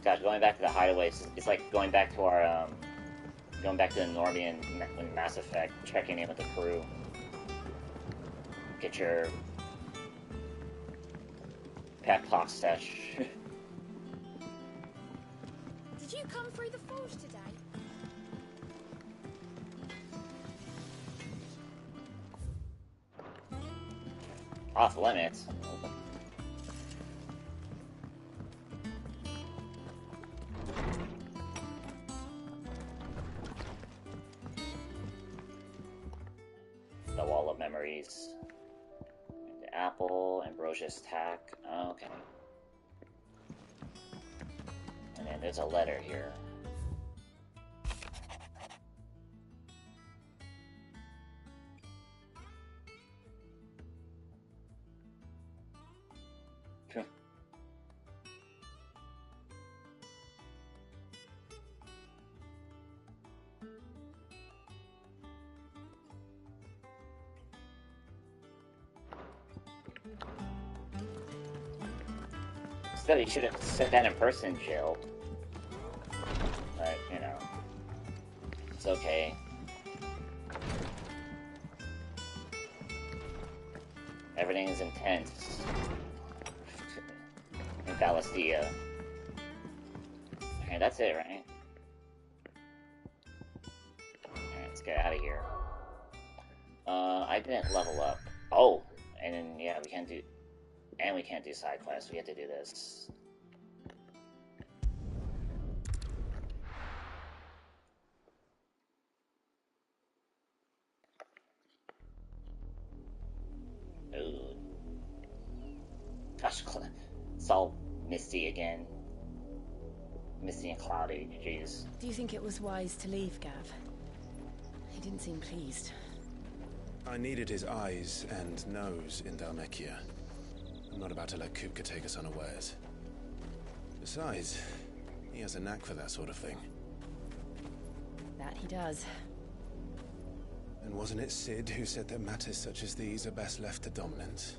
God, going back to the hideaways, it's like going back to our, going back to the Normandy in Mass Effect, checking in with the crew. Get your pep talk sesh. Did you come through the forge today? Off limits. these. The apple, Ambrosius tack. Okay. And then there's a letter here. Still, you should have said that in person, Jill. But, you know. It's okay. Everything is intense. In Valistia. Okay, that's it, right? Alright, let's get out of here. I didn't level up. Oh! And then, yeah, we can't do... And we can't do side quests, we have to do this. Ooh. Gosh, it's all misty again. Misty and cloudy, jeez. Do you think it was wise to leave, Gav? He didn't seem pleased. I needed his eyes and nose in Dhalmekia. I'm not about to let Kupka take us unawares. Besides, he has a knack for that sort of thing. That he does. And wasn't it Sid who said that matters such as these are best left to dominance?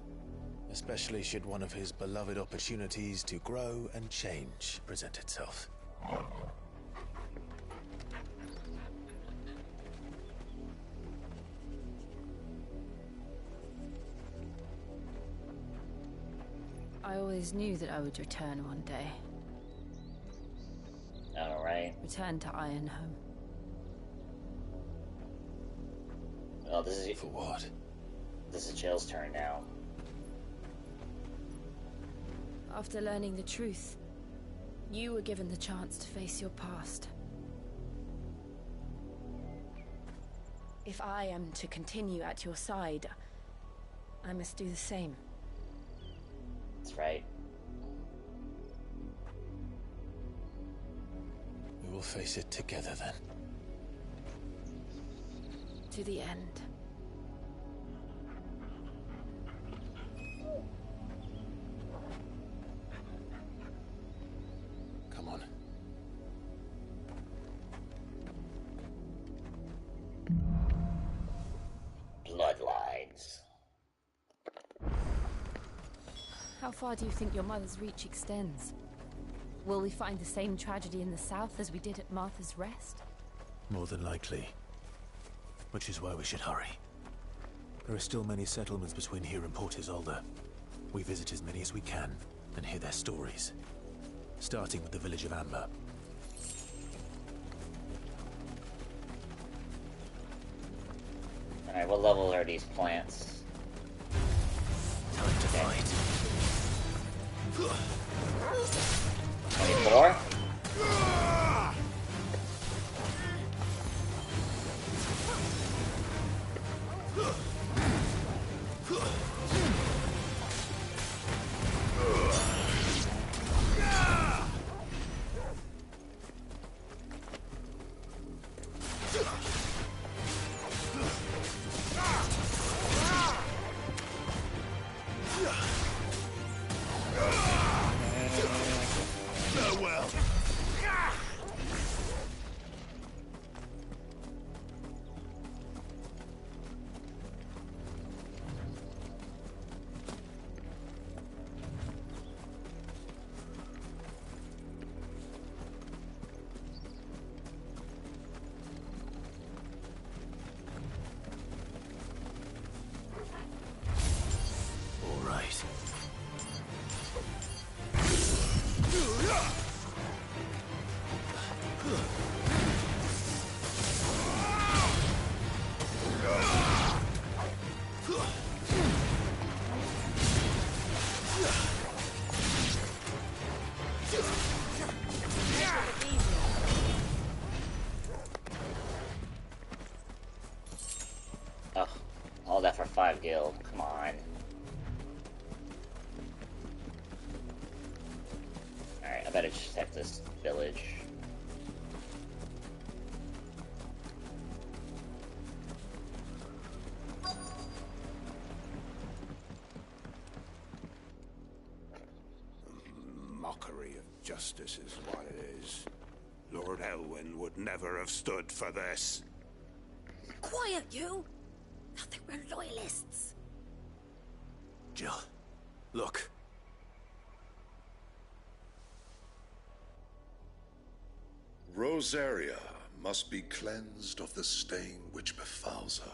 Especially should one of his beloved opportunities to grow and change present itself. I always knew that I would return one day. Alright. Return to Ironhome. Well, this is... For what? This is Jill's turn now. After learning the truth, you were given the chance to face your past. If I am to continue at your side, I must do the same. That's right. We will face it together then. To the end. Come on. Bloodlines. How far do you think your mother's reach extends? Will we find the same tragedy in the south as we did at Martha's Rest? More than likely. Which is why we should hurry. There are still many settlements between here and Port Isolde. We visit as many as we can and hear their stories. Starting with the village of Amber. Alright, what level are these plants? Time to fight. 24? All that for 5 gil. Oh, come on. Alright, I better check this village. Mockery of justice is what it is. Lord Elwyn would never have stood for this. Quiet, you! Thought they were loyalists. Jill, look. Rosaria must be cleansed of the stain which befouls her,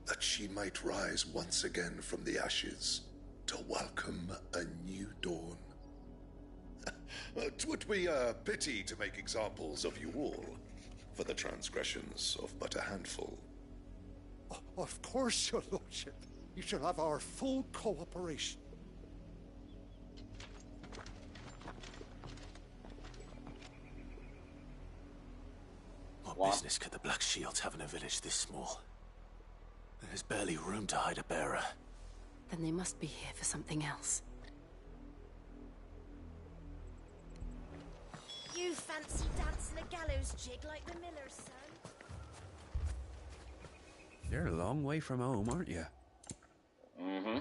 that she might rise once again from the ashes to welcome a new dawn. 'Twould be a pity to make examples of you all, for the transgressions of but a handful. Of course, your lordship. You shall have our full cooperation. What business could the Black Shields have in a village this small? There's barely room to hide a bearer. Then they must be here for something else. You fancy dancing a gallows jig like the miller's son? You're a long way from home, aren't you? Mm-hmm.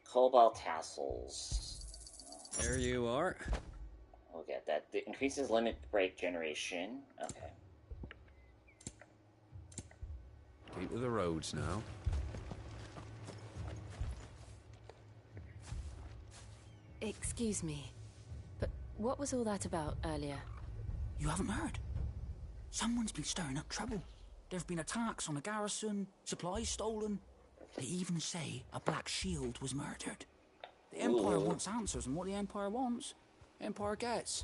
Cobalt tassels. There you are. We'll get that. It increases limit break generation. Okay. Keep to the roads now. Excuse me, but what was all that about earlier? You haven't heard? Someone's been stirring up trouble. There've been attacks on the garrison, supplies stolen. They even say a Black Shield was murdered. The Empire wants answers, and what the Empire wants, Empire gets.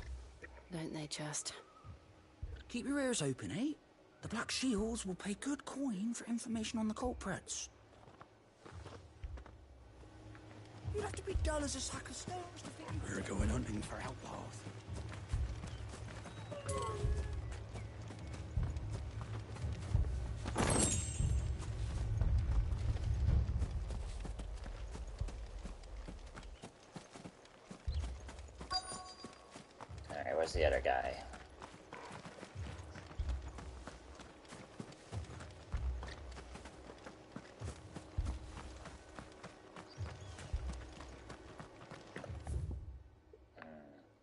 Don't they just? Keep your ears open, eh? The Black Shields will pay good coin for information on the culprits. You'd have to be dull as a sack of stones to think we're going hunting for outlaws. Alright, where's the other guy?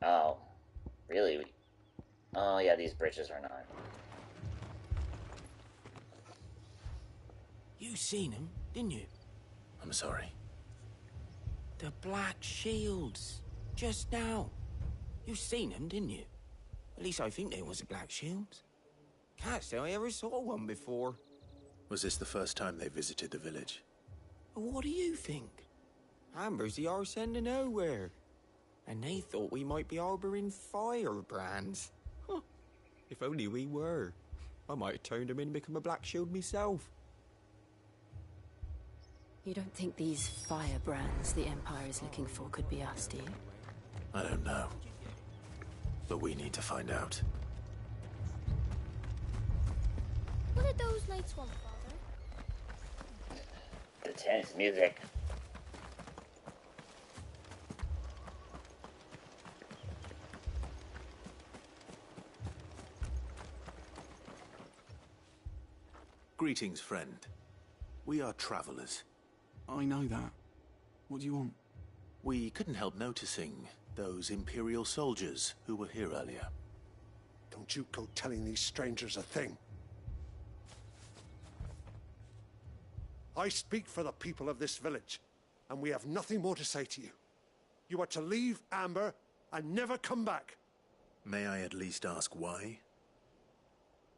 Oh, really? Oh, yeah, these bridges are not. You seen him, didn't you? I'm sorry. The Black Shields. Just now. You seen them, didn't you? At least I think they was the Black Shields. Can't say I ever saw one before. Was this the first time they visited the village? What do you think? Amber's the arse end of nowhere. And they thought we might be harbouring firebrands. Huh. If only we were. I might have turned them in and become a Black Shield myself. You don't think these firebrands the Empire is looking for could be us, do you? I don't know. But we need to find out. What did those knights want, Father? The tense music. Greetings, friend. We are travelers. I know that. What do you want? We couldn't help noticing those Imperial soldiers who were here earlier. Don't you go telling these strangers a thing. I speak for the people of this village, and we have nothing more to say to you. You are to leave Amber and never come back. May I at least ask why?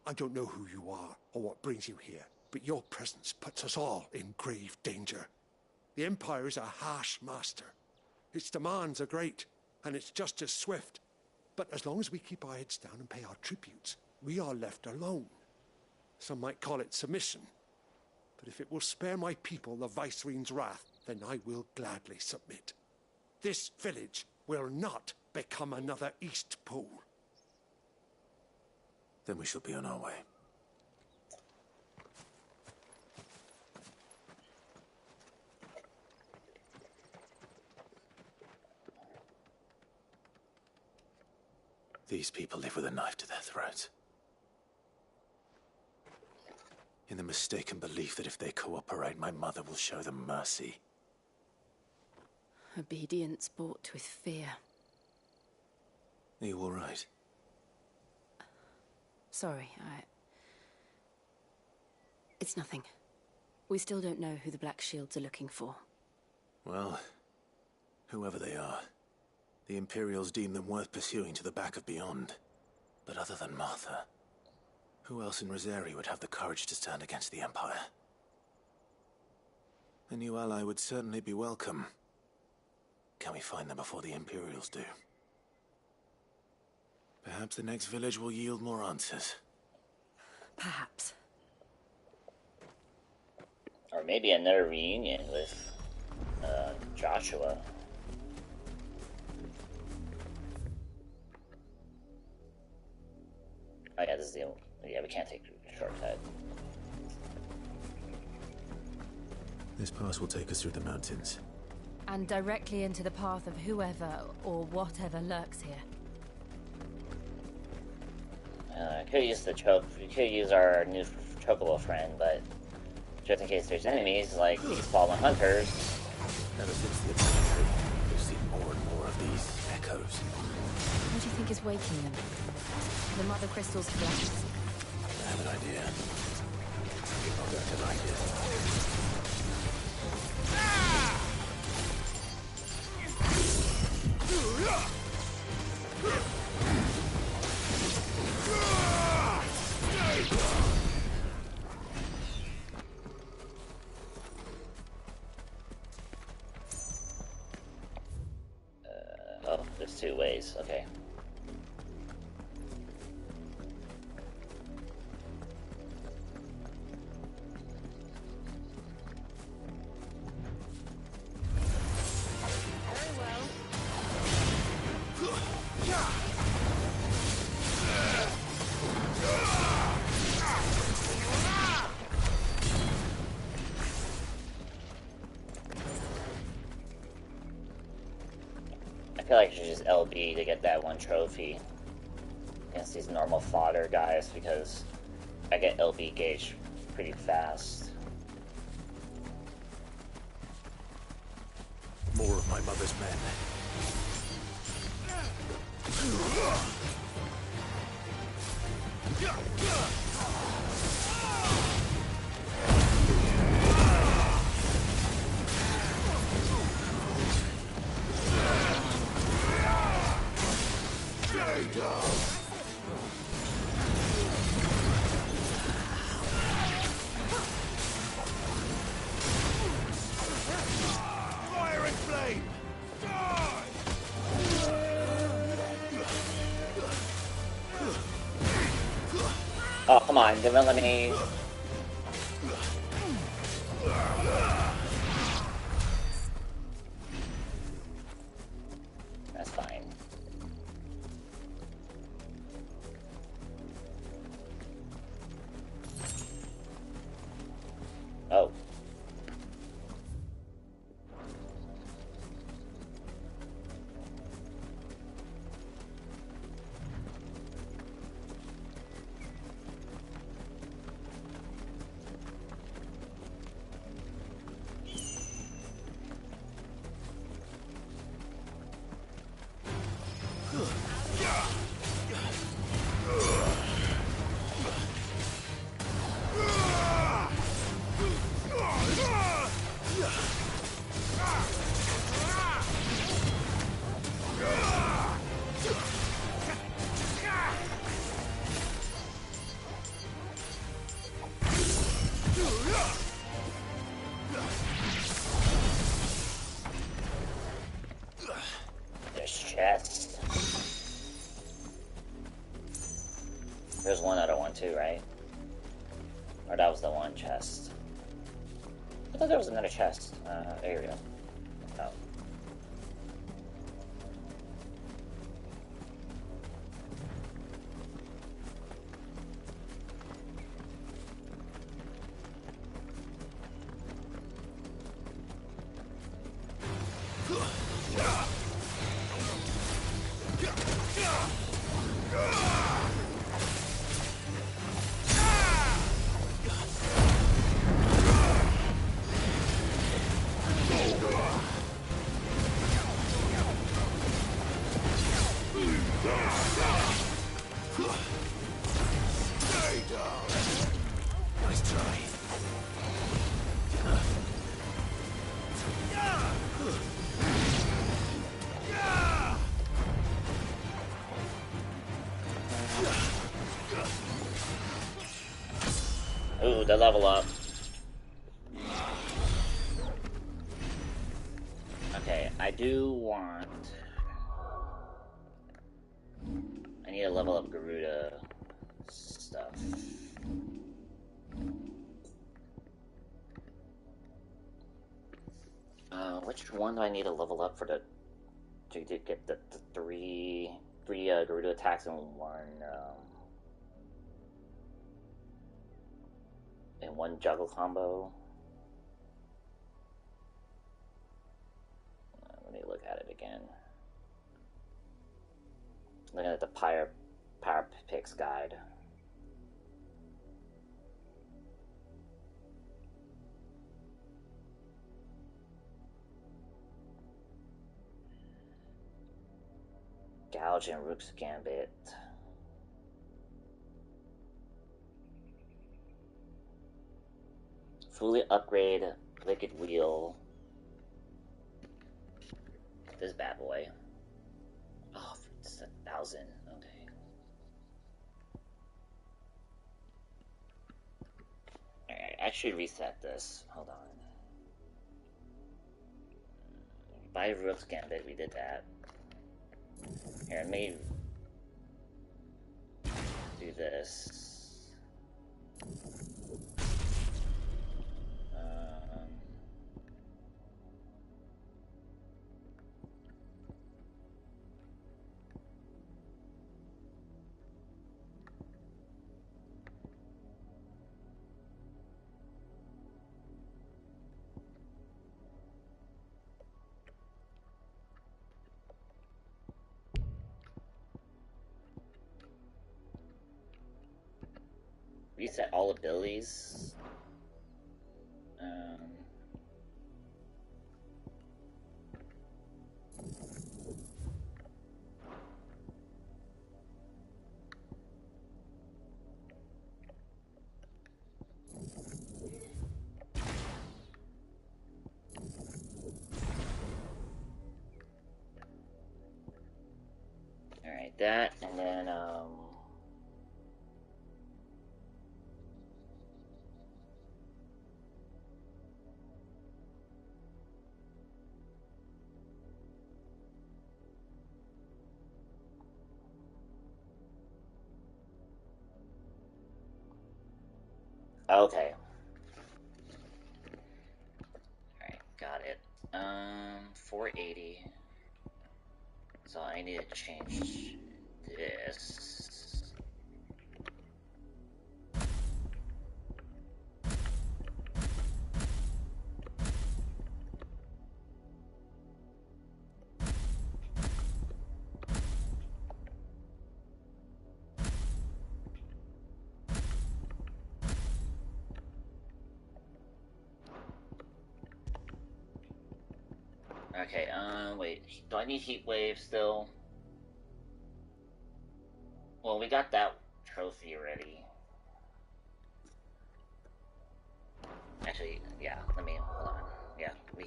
I don't know who you are or what brings you here, but your presence puts us all in grave danger. The Empire is a harsh master. Its demands are great, and its justice swift. But as long as we keep our heads down and pay our tributes, we are left alone. Some might call it submission. But if it will spare my people the Viceroy's wrath, then I will gladly submit. This village will not become another Eastpool. Then we shall be on our way. These people live with a knife to their throats. In the mistaken belief that if they cooperate, my mother will show them mercy. Obedience bought with fear. Are you all right? Sorry, It's nothing. We still don't know who the Black Shields are looking for. Well, whoever they are, the Imperials deem them worth pursuing to the back of beyond. But other than Martha, who else in Rosari would have the courage to stand against the Empire? A new ally would certainly be welcome. Can we find them before the Imperials do? Perhaps the next village will yield more answers. Perhaps. Or maybe another reunion with Joshua. Oh yeah, this is the only... Yeah, we can't take a shortcut. This pass will take us through the mountains. And directly into the path of whoever or whatever lurks here. Could use the trope. We could use our new Chocobo friend, but just in case there's enemies like these fallen hunters. Ever since the Observatory, we've seen more and more of these echoes. What do you think is waking them? The Mothercrystal's collapse. I have an idea. You're going to like it. Oh, there's two ways. Okay. I feel like I should just LB to get that one trophy against these normal fodder guys because I get LB gauge pretty fast. More of my mother's men. Fire and flame! Oh, come on, don't let me... That's fine. Oh. There's chests. There's one other one too, right? Or that was the one chest. I thought there was another chest. There we go. Oh. Nice try. Ooh, the level up. Okay, I do want... I need to level up Garuda stuff. Which one do I need to level up for the... to get the three Garuda attacks in one juggle combo? Let me look at it again. Looking at the Power Picks guide. Gouge and Rook's Gambit. Fully upgrade Wicked Wheel. This bad boy. Oh, it's 1,000. Okay. Alright, I should reset this. Hold on. Buy Rook's Gambit, we did that. Here, I may do this. Reset all abilities. Alright, that, and then, okay. Alright, got it. 480. So I need to change this. Okay, wait, do I need Heat Wave still? Well, we got that trophy already. Actually, yeah, hold on. Yeah, we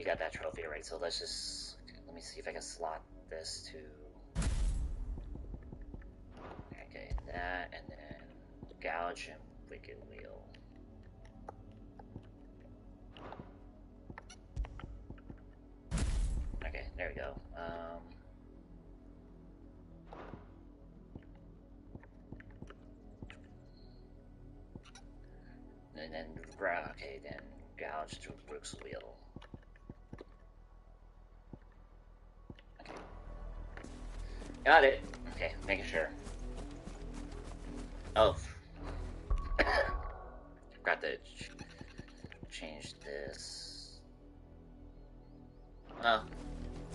got that trophy already, so let's just, let me see if I can slot this to, okay, that, and then Gouge and Wicked Wheel. Okay, there we go. And then, okay, then Gouge through Rook's Wheel. Okay. Got it. Okay, making sure. Oh. Forgot to change this. Oh,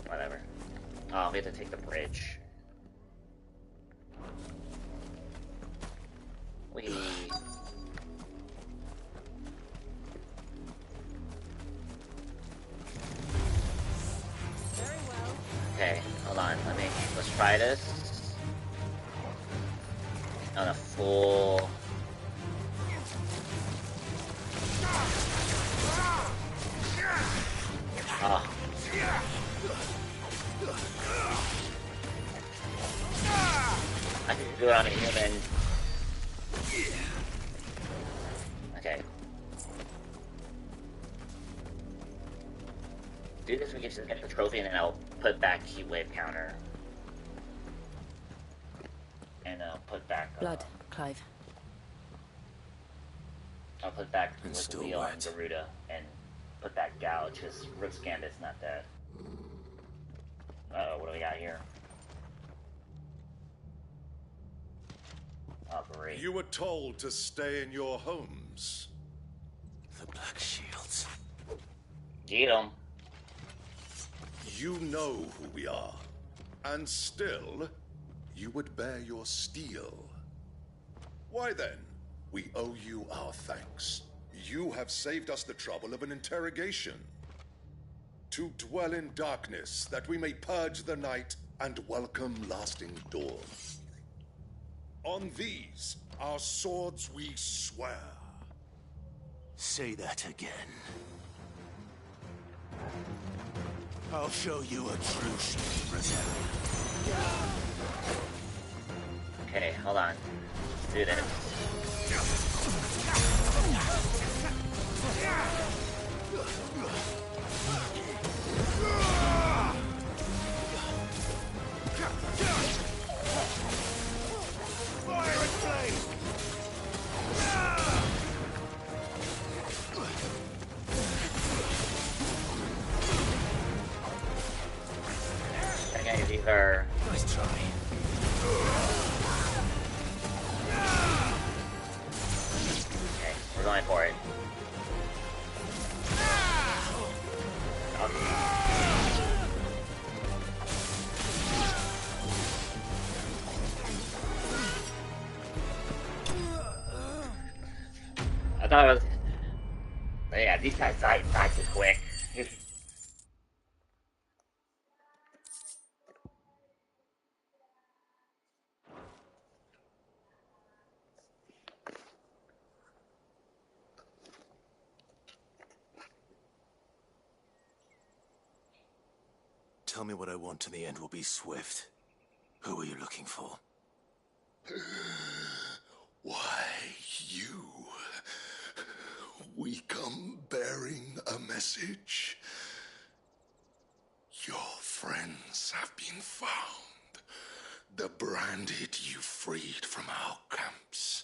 whatever. Oh, we have to take the bridge. let's try this. On a full... Oh. I can do it on a human. Okay. Do this, we can just get the trophy, and then I'll put back heat wave counter. And I'll put back... Blood, Clive. I'll put back It's with still Leo wet. and Garuda, and put back Gouge, because Rook's Gambit's not dead. Uh-oh, what do we got here? Oh, great. You were told to stay in your homes. The Black Shields. Get 'em. You know who we are. And still, you would bear your steel. Why then, we owe you our thanks. You have saved us the trouble of an interrogation. To dwell in darkness, that we may purge the night and welcome lasting dawn. On these, our swords we swear. Say that again. I'll show you a true Brazil. Okay, hold on. Let's do this. Fire and flame! Okay, these are... Nice try. Okay, we're going for it. I thought it was... Yeah, these guys die too quick. Tell me what I want and the end will be swift. Who are you looking for? Why, you. We come bearing a message. Your friends have been found. The branded you freed from our camps.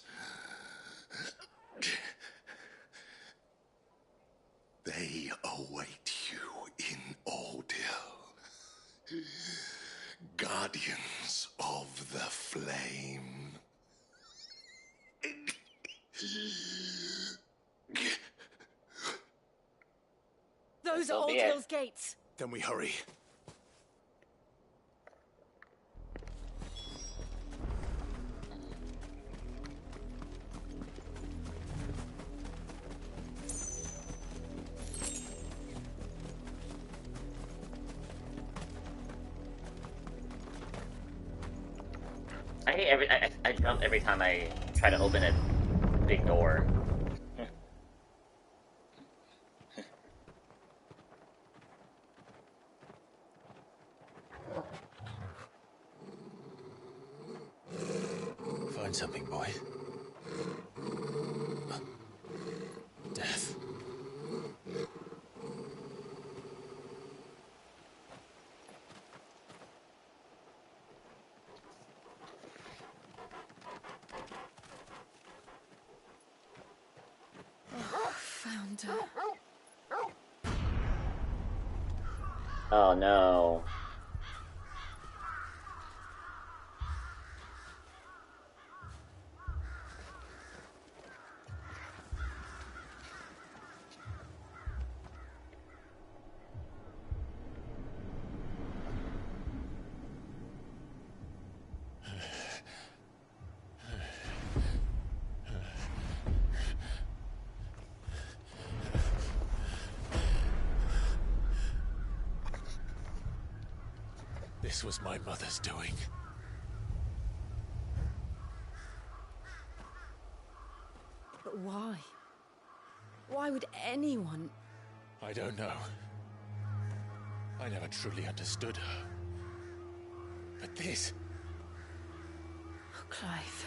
They await you in Ordeal. Guardians of the Flame. Those are Old Hill's gates. Then we hurry. I hate I jump every time I try to open a big door. Find something, boy. Death. Found her. Oh no. This was my mother's doing. But why? Why would anyone? I don't know. I never truly understood her. But this... Oh, Clive.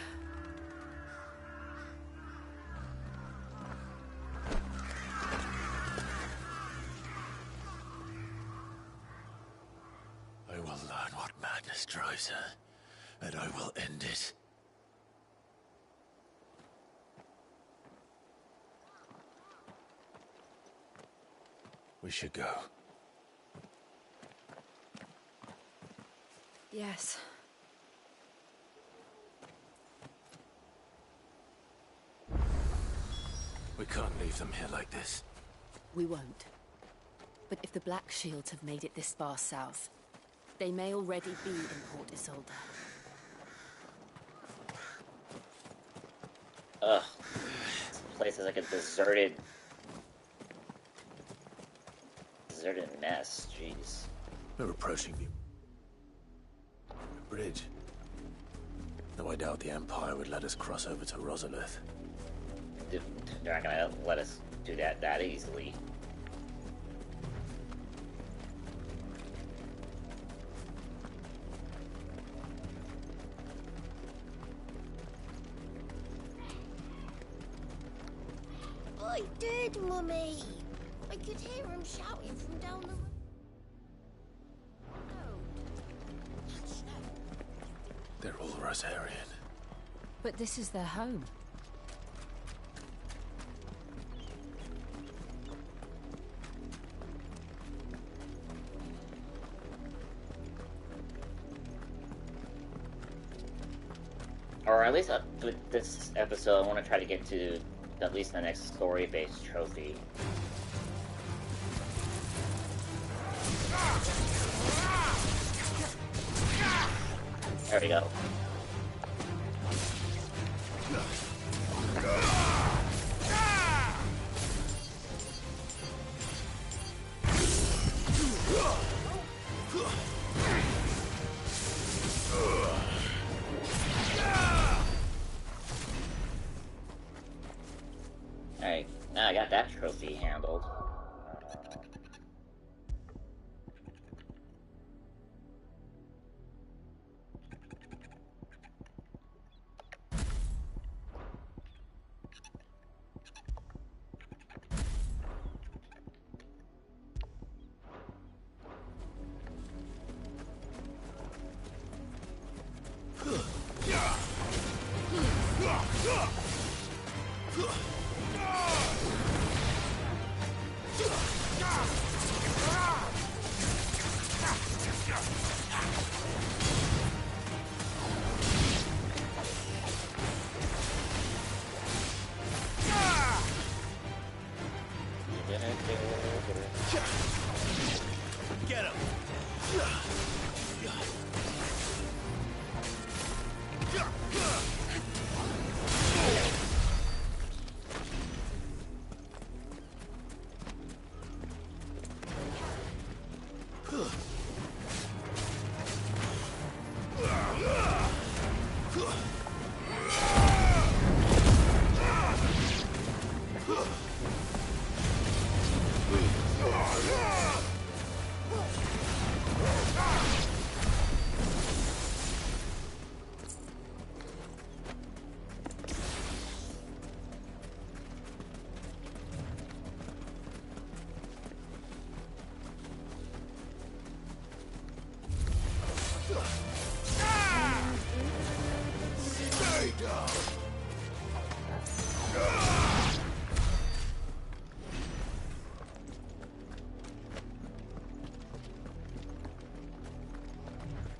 I will learn what madness drives her, and I will end it. We should go. Yes. We can't leave them here like this. We won't. But if the Black Shields have made it this far south, they may already be in Port Isolde. Ugh. This place is like a deserted mess. Jeez. We're approaching the bridge. Though I doubt the Empire would let us cross over to Rosalith. They're not gonna let us do that easily. I did, Mummy. I could hear him shouting from down the road. They're all Rosarian. But this is their home. Or at least with this episode, I want to try to get to at least the next story-based trophy. There we go. Alright, now I got that trophy handled. Get him!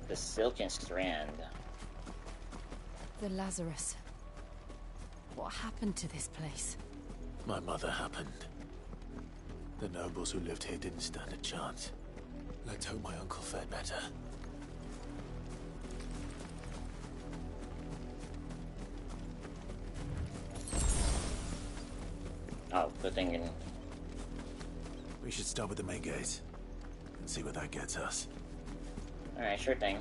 The Silken Strand. The Lazarus. What happened to this place? My mother happened. The nobles who lived here didn't stand a chance. Let's hope my uncle fared better. Oh, good thing. We should start with the main gate and see where that gets us. Alright, sure thing.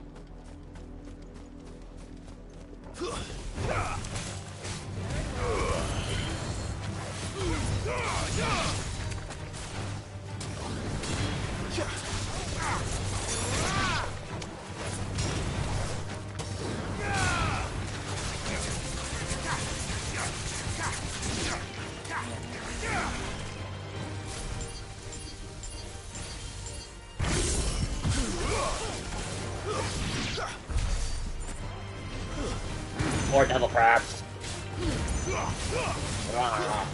More devil crabs. Ah.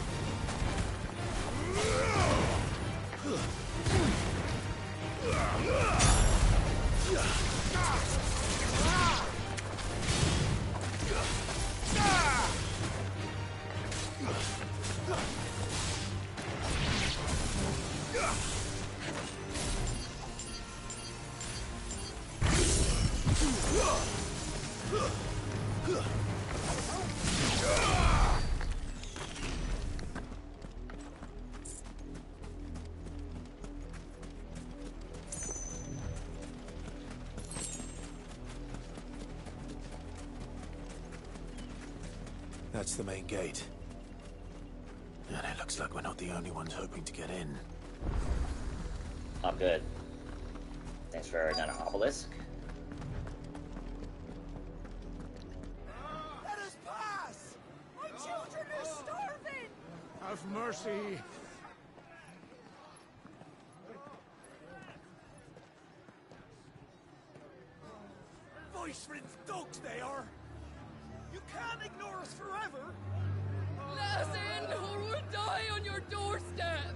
That's the main gate. And it looks like we're not the only ones hoping to get in. Oh, good. Thanks for another obelisk. Let us pass! My children are starving! Have mercy. Voice-rinsed dogs they are! You can't ignore us forever! Let us in, or we'll die on your doorstep!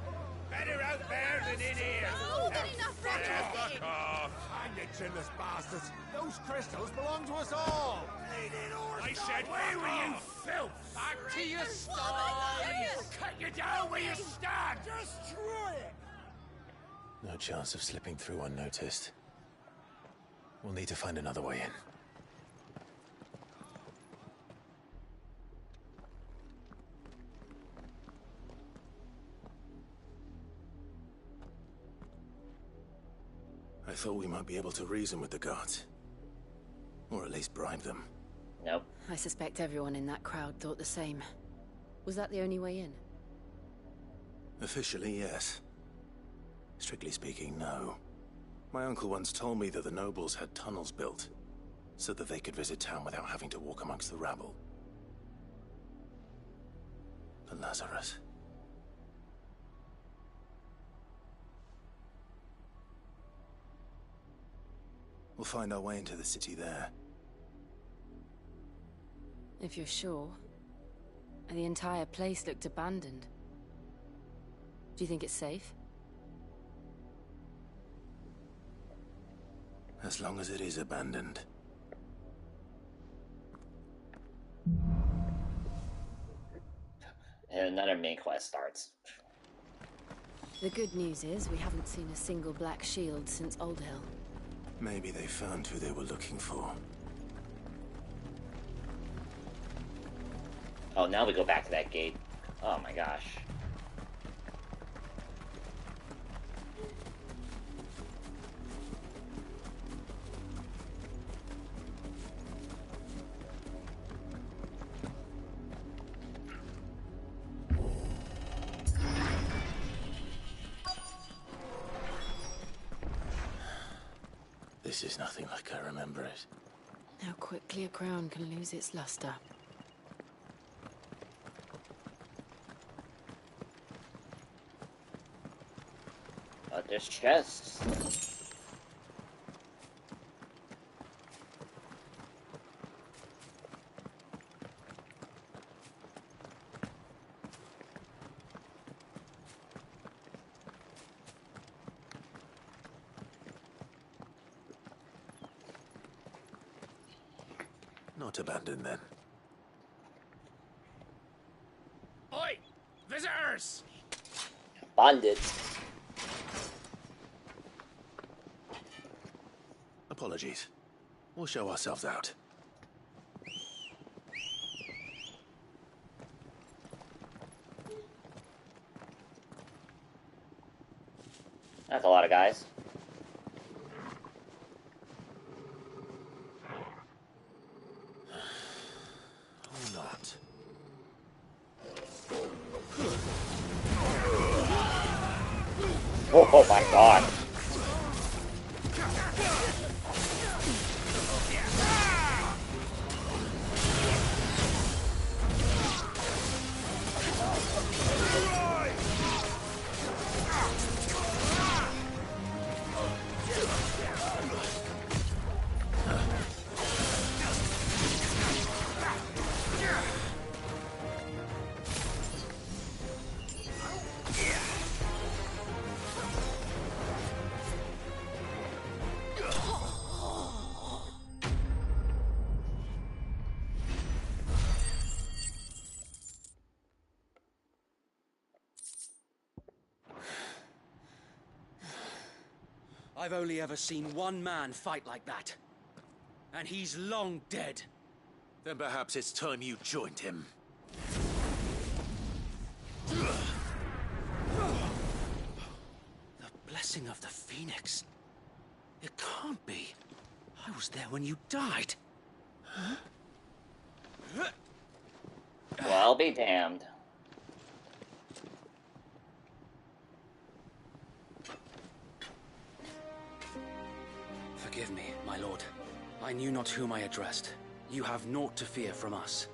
Better out there than in here! Oh, get enough Fuck off! Hang you chinless bastards! Those crystals belong to us all! I said, where were you, filth? Back to your sties! Cut you down where you stand! Destroy it! No chance of slipping through unnoticed. We'll need to find another way in. I thought we might be able to reason with the guards. Or at least bribe them. Nope. I suspect everyone in that crowd thought the same. Was that the only way in? Officially, yes. Strictly speaking, no. My uncle once told me that the nobles had tunnels built, so that they could visit town without having to walk amongst the rabble. But Lazarus... We'll find our way into the city there. If you're sure. The entire place looked abandoned. Do you think it's safe? As long as it is abandoned. And another main quest starts. The good news is we haven't seen a single black shield since Old Hill. Maybe they found who they were looking for. Oh, now we go back to that gate. Oh my gosh. This is nothing like I remember it. How quickly a crown can lose its luster. Oh, there's chests. Not abandoned then. Oi! Visitors! Bonded. Apologies. We'll show ourselves out. That's a lot of guys. Oh my god. I've only ever seen one man fight like that. And he's long dead. Then perhaps it's time you joined him. The blessing of the Phoenix. It can't be. I was there when you died. Well, I'll be damned. Forgive me, my lord. I knew not whom I addressed. You have naught to fear from us.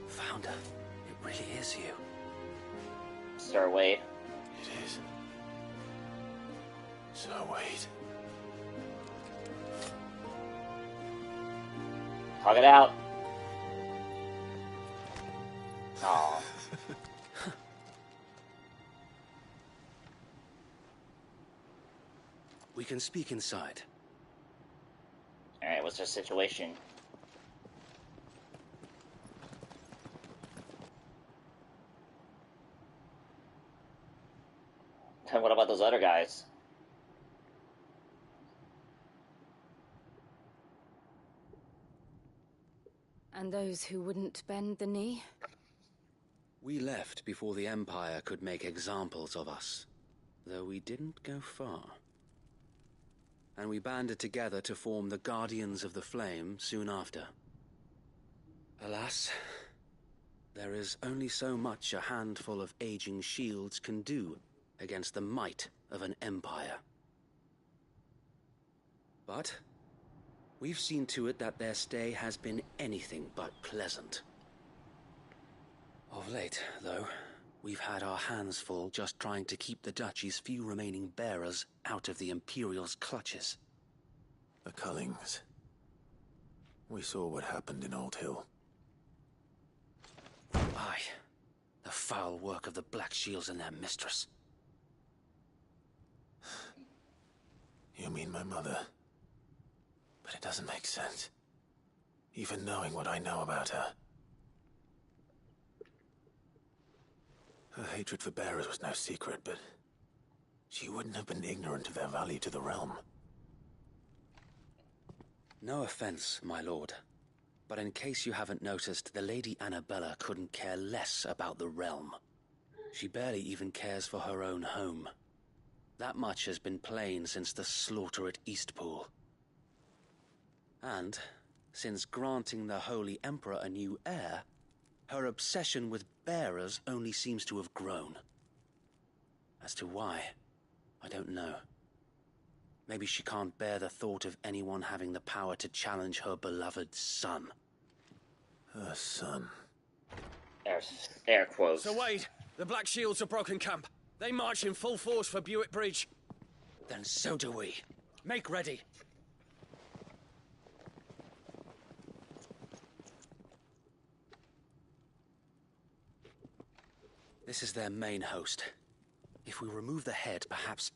Founder, it really is you. Sir Wade. It is. Sir Wade. Hug it out. Aww. We can speak inside. Alright, what's our situation? And what about those other guys? And those who wouldn't bend the knee? We left before the Empire could make examples of us, though we didn't go far. And we banded together to form the Guardians of the Flame soon after. Alas, there is only so much a handful of aging shields can do against the might of an empire. But we've seen to it that their stay has been anything but pleasant. Of late, though, we've had our hands full just trying to keep the Duchy's few remaining bearers out of the Imperial's clutches. The Cullings. We saw what happened in Old Hill. Aye. The foul work of the Black Shields and their mistress. You mean my mother? But it doesn't make sense. Even knowing what I know about her. Her hatred for bearers was no secret, but she wouldn't have been ignorant of their value to the realm. No offense, my lord, but in case you haven't noticed, the Lady Annabella couldn't care less about the realm. She barely even cares for her own home. That much has been plain since the slaughter at Eastpool. And, since granting the Holy Emperor a new heir, her obsession with bearers only seems to have grown. As to why, I don't know. Maybe she can't bear the thought of anyone having the power to challenge her beloved son. Her son. Air quotes. Sir Wade, the Black Shields have broken camp. They march in full force for Buick Bridge. Then so do we. Make ready. This is their main host. If we remove the head, perhaps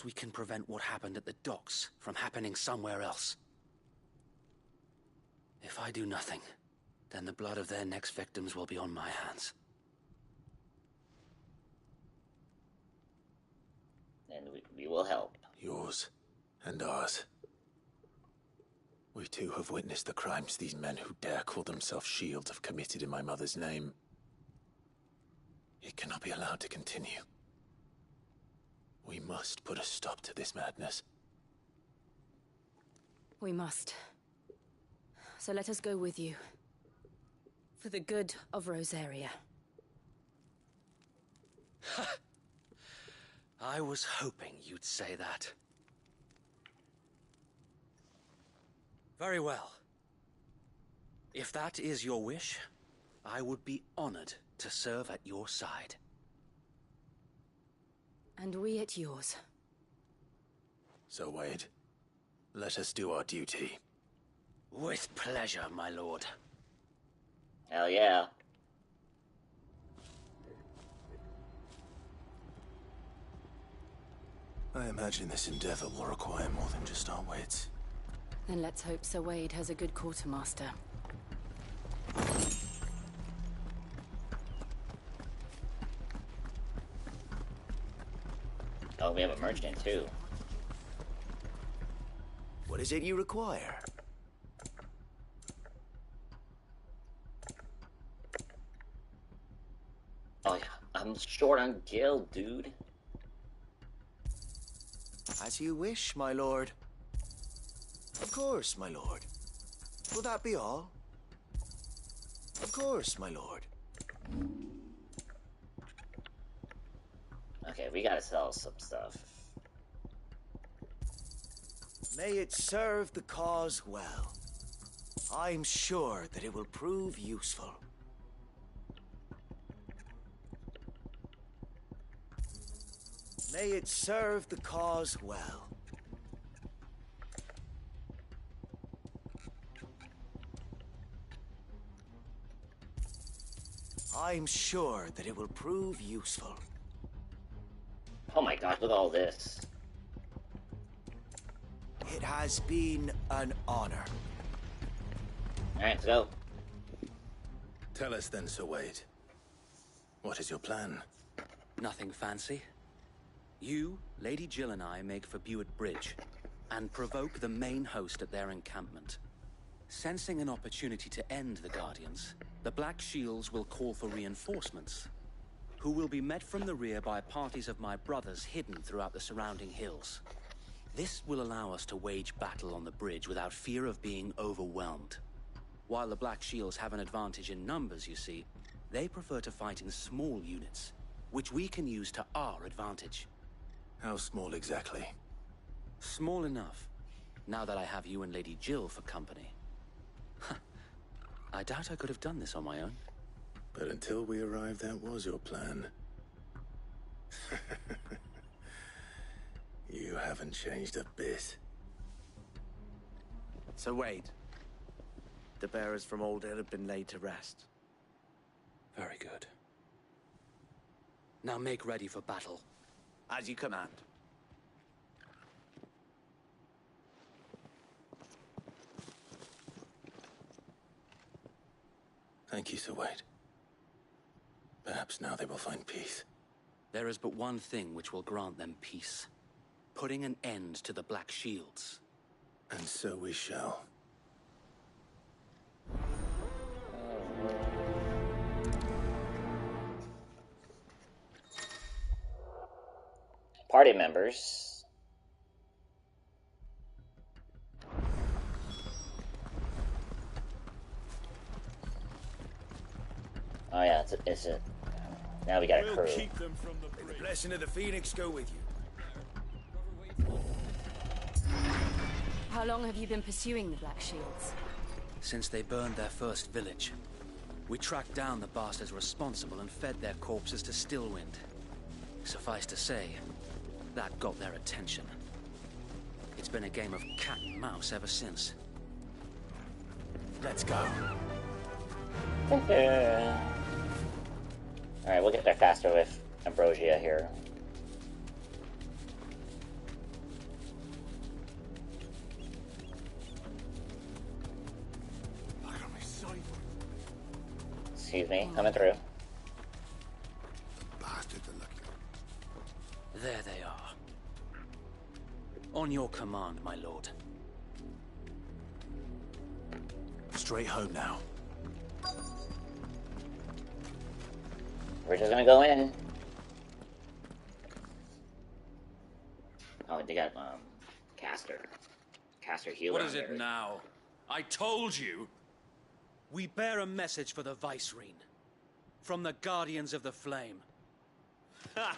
we can prevent what happened at the docks from happening somewhere else. If I do nothing, then the blood of their next victims will be on my hands. And we will help. Yours and ours. We too have witnessed the crimes these men who dare call themselves shields have committed in my mother's name. It cannot be allowed to continue. We must put a stop to this madness. We must. So let us go with you. For the good of Rosaria. I was hoping you'd say that. Very well. If that is your wish, I would be honored to serve at your side. And we at yours. So, Wade, let us do our duty. With pleasure, my lord. Hell yeah. I imagine this endeavor will require more than just our wits. Then let's hope Sir Wade has a good quartermaster. Oh, we have a merchant too. What is it you require? Oh yeah, I'm short on gil, dude. As you wish, my lord. Of course, my lord. Will that be all? Of course, my lord. Okay, we gotta sell some stuff. May it serve the cause well. I'm sure that it will prove useful. May it serve the cause well. I'm sure that it will prove useful. Oh my gosh, look at all this. It has been an honor. Alright, let's go. Tell us then, Sir Wade. What is your plan? Nothing fancy. You, Lady Jill and I make for Buett Bridge, and provoke the main host at their encampment. Sensing an opportunity to end the Guardians, the Black Shields will call for reinforcements, who will be met from the rear by parties of my brothers hidden throughout the surrounding hills. This will allow us to wage battle on the bridge without fear of being overwhelmed. While the Black Shields have an advantage in numbers, you see, they prefer to fight in small units, which we can use to our advantage. How small exactly? Small enough, now that I have you and Lady Jill for company. I doubt I could have done this on my own. But until we arrived, that was your plan. You haven't changed a bit. So Wade, the bearers from Old Hill have been laid to rest. Very good. Now make ready for battle. As you command. Thank you, Sir Wade. Perhaps now they will find peace. There is but one thing which will grant them peace. Putting an end to the Black Shields. And so we shall. Party members. Oh yeah, it's a now we got a crew. Keep them from the bridge. The blessing of the Phoenix go with you. How long have you been pursuing the Black Shields? Since they burned their first village. We tracked down the bastards responsible and fed their corpses to Stillwind. Suffice to say, that got their attention. It's been a game of cat and mouse ever since. Let's go. Alright, we'll get there faster with Ambrosia here. Excuse me, coming through. Bastards are lucky. There they are. On your command, my lord. Straight home now. We're just gonna go in. Oh, they got caster healer. What is it now? I told you. We bear a message for the Vicereine. From the Guardians of the Flame. Ha!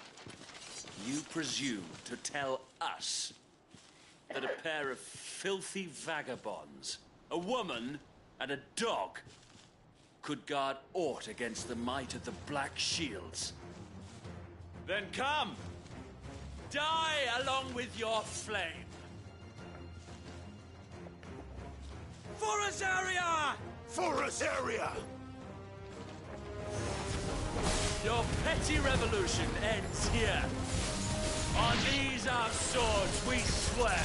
You presume to tell us that a pair of filthy vagabonds, a woman and a dog, could guard aught against the might of the Black Shields? Then come! Die along with your flame! For Azaria! For Azaria! Your petty revolution ends here. On these our swords we swear.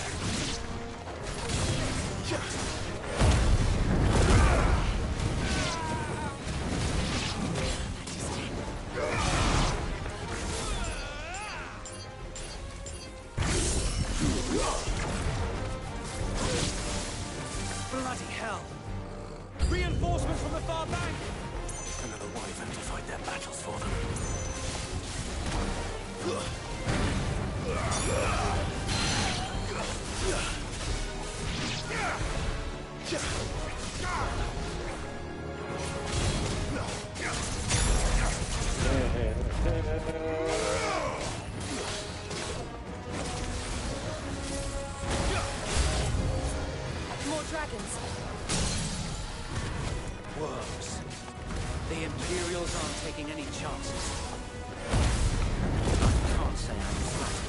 Bloody hell! Reinforcements from the far bank! Another wyvern to fight their battles for them. More dragons. Worms. The Imperials aren't taking any chances. I can't say I'm flattered.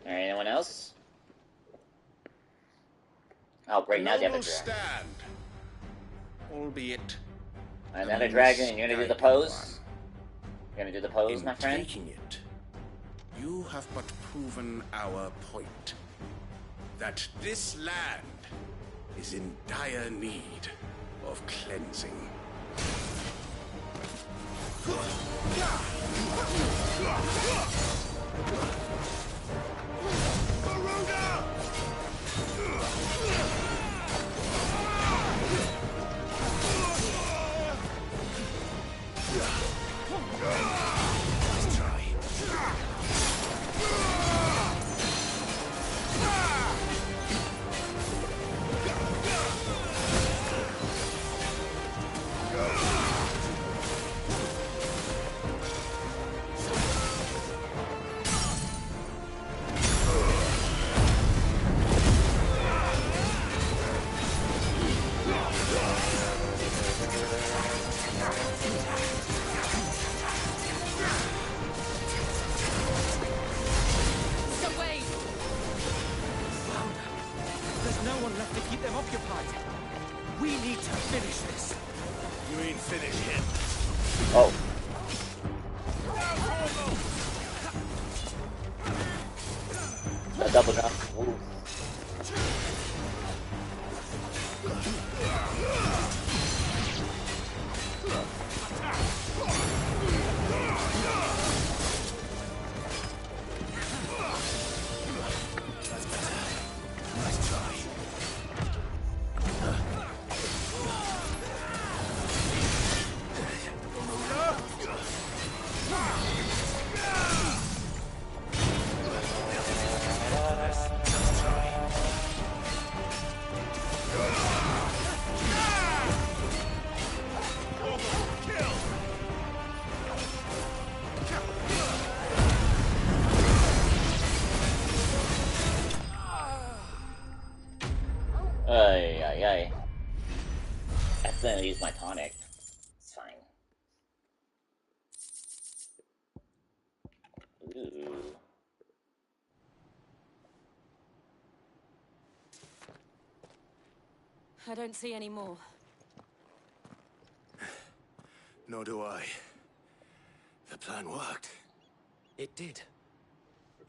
Alright, anyone else? Oh, great, now they have a dragon. Stand. Albeit Another dragon, and you're gonna do the pose? You're gonna do the pose, my friend? taking it, you have but proven our point. That this land is in dire need of cleansing. Nice try. There's no one left to keep them occupied. We need to finish this. You mean finish him? Oh. A double jump. Ooh. Nice try. Ay, ay, ay. I accidentally used my tonic. It's fine. Ooh. I don't see any more. Nor do I. The plan worked. It did.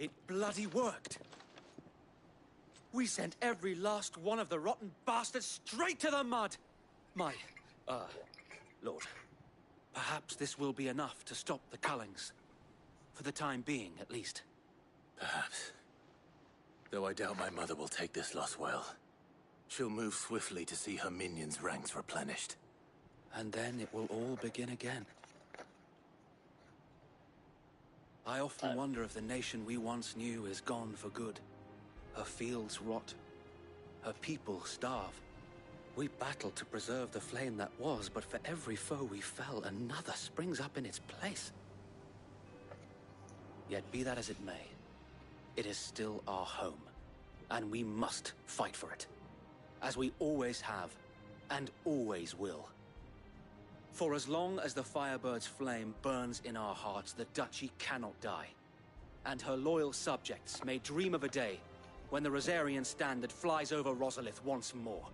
It bloody worked. We sent every last one of the rotten bastards straight to the mud. My, Lord, perhaps this will be enough to stop the Cullings. For the time being, at least. Perhaps. Though I doubt my mother will take this loss well. She'll move swiftly to see her minions' ranks replenished. And then it will all begin again. I often wonder if the nation we once knew is gone for good. Her fields rot. Her people starve. We battled to preserve the flame that was, but for every foe we fell, another springs up in its place. Yet be that as it may, it is still our home, and we must fight for it, as we always have, and always will. For as long as the Firebird's flame burns in our hearts, the Duchy cannot die, and her loyal subjects may dream of a day when the Rosarian standard flies over Rosalith once more.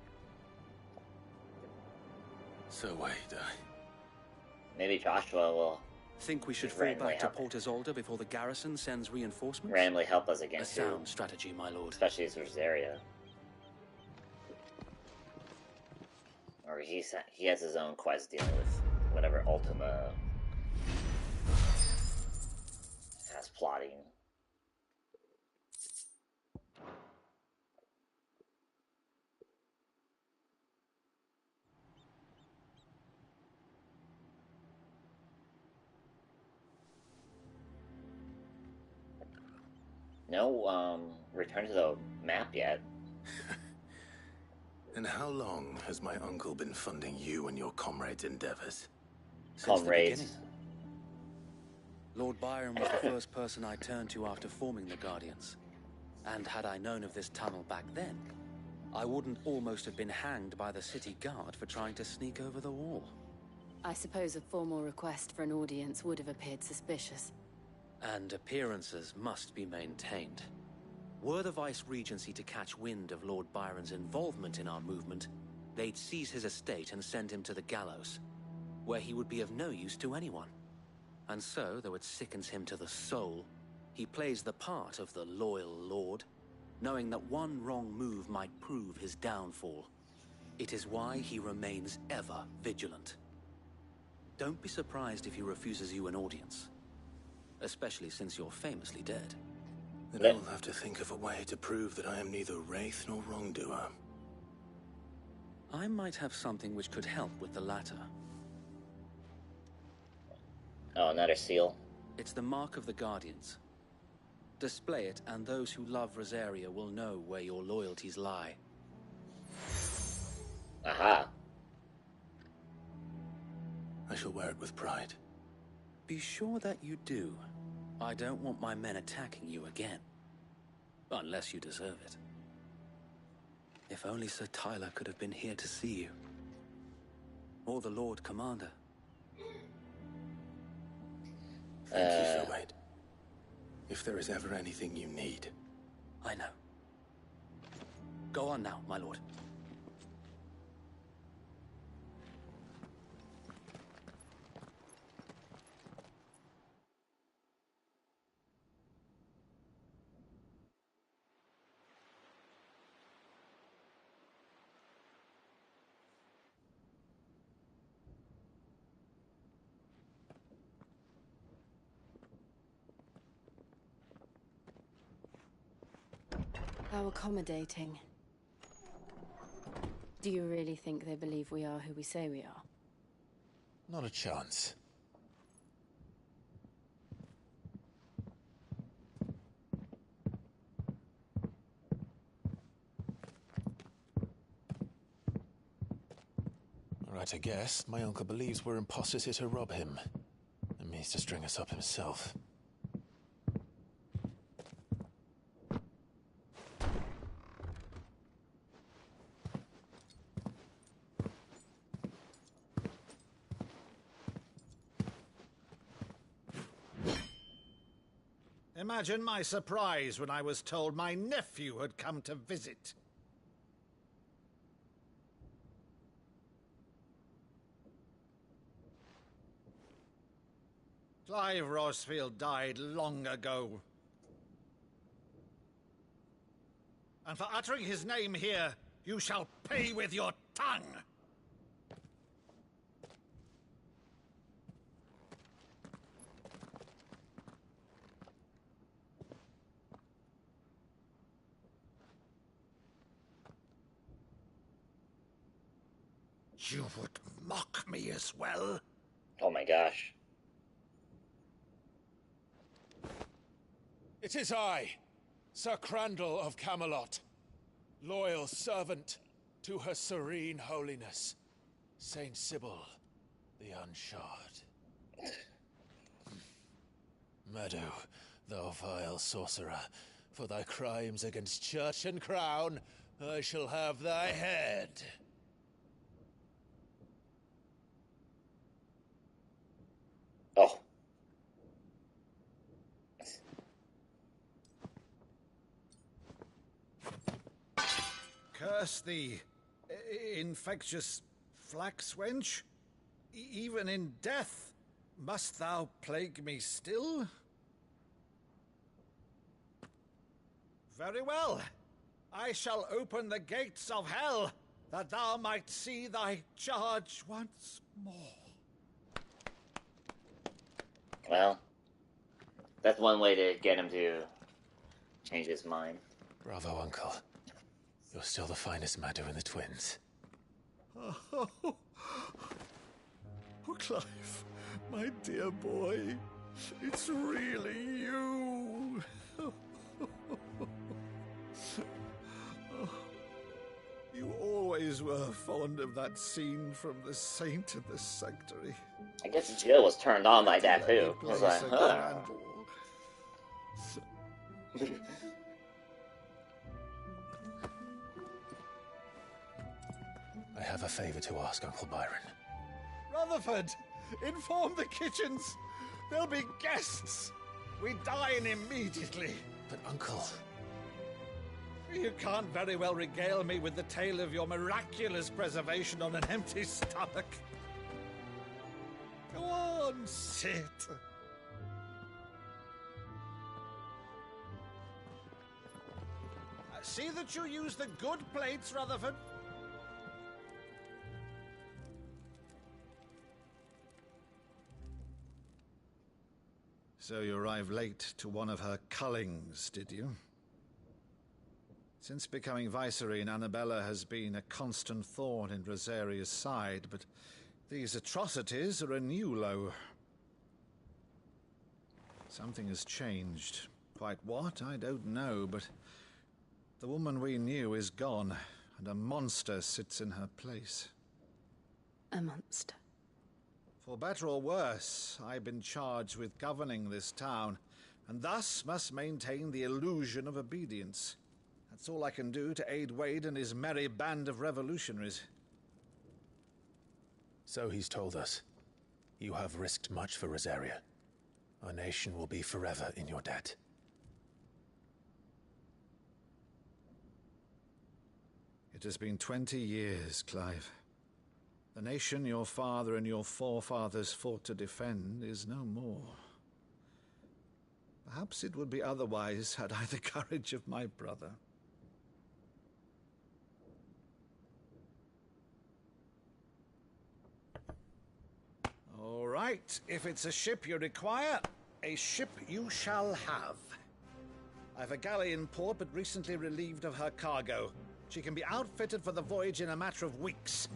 So wait, maybe Joshua will think we should fall back to Port Isolde before the garrison sends reinforcements? randomly help us again A too. sound strategy, my lord. Especially as Rosaria. Or he has his own quest dealing with whatever Ultima has plotting. No, return to the map yet. And how long has my uncle been funding you and your comrades' endeavors? Since the beginning. Lord Byron was the first person I turned to after forming the Guardians. And had I known of this tunnel back then, I wouldn't almost have been hanged by the city guard for trying to sneak over the wall. I suppose a formal request for an audience would have appeared suspicious. And appearances must be maintained. Were the Vice-Regency to catch wind of Lord Byron's involvement in our movement, they'd seize his estate and send him to the gallows, where he would be of no use to anyone. And so, though it sickens him to the soul, he plays the part of the loyal lord, knowing that one wrong move might prove his downfall. It is why he remains ever vigilant. Don't be surprised if he refuses you an audience, especially since you're famously dead. Then I'll have to think of a way to prove that I am neither wraith nor wrongdoer. I might have something which could help with the latter. Oh, another seal. It's the mark of the Guardians. Display it, and those who love Rosaria will know where your loyalties lie. Aha. I shall wear it with pride. Be sure that you do. I don't want my men attacking you again. Unless you deserve it. If only Sir Tyler could have been here to see you. Or the Lord Commander. Thank you, Sir Wade. If there is ever anything you need. I know. Go on now, my lord. How accommodating. Do you really think they believe we are who we say we are? Not a chance. Right, I guess. My uncle believes we're imposters here to rob him. And means to string us up himself. Imagine my surprise when I was told my nephew had come to visit. Clive Rosfield died long ago. And for uttering his name here, you shall pay with your tongue! You would mock me as well? Oh my gosh. It is I, Sir Crandall of Camelot, loyal servant to her serene holiness, Saint Sybil the Unshod. Meadow, thou vile sorcerer, for thy crimes against church and crown, I shall have thy head. Oh. Curse thee, infectious flax wench. Even in death, must thou plague me still? Very well. I shall open the gates of hell, that thou might see thy charge once more. Well, that's one way to get him to change his mind. Bravo, Uncle. You're still the finest Meadow in the twins. Oh, Clive, my dear boy, it's really you. You always were fond of that scene from The Saint of the Sanctuary. I guess Jill was turned on by that too. I was like, huh. I have a favor to ask, Uncle Byron. Rutherford, inform the kitchens. There'll be guests. We dine immediately. But, Uncle... You can't very well regale me with the tale of your miraculous preservation on an empty stomach. Go on, sit. See that you use the good plates, Rutherford. So you arrived late to one of her cullings, did you? Since becoming Vicereine, Annabella has been a constant thorn in Rosaria's side, but these atrocities are a new low. Something has changed. Quite what, I don't know, but the woman we knew is gone, and a monster sits in her place. A monster? For better or worse, I've been charged with governing this town, and thus must maintain the illusion of obedience. That's all I can do to aid Wade and his merry band of revolutionaries. So he's told us. You have risked much for Rosaria. Our nation will be forever in your debt. It has been 20 years, Clive. The nation your father and your forefathers fought to defend is no more. Perhaps it would be otherwise had I the courage of my brother. All right, if it's a ship you require, a ship you shall have. I've a galley in port, but recently relieved of her cargo. She can be outfitted for the voyage in a matter of weeks.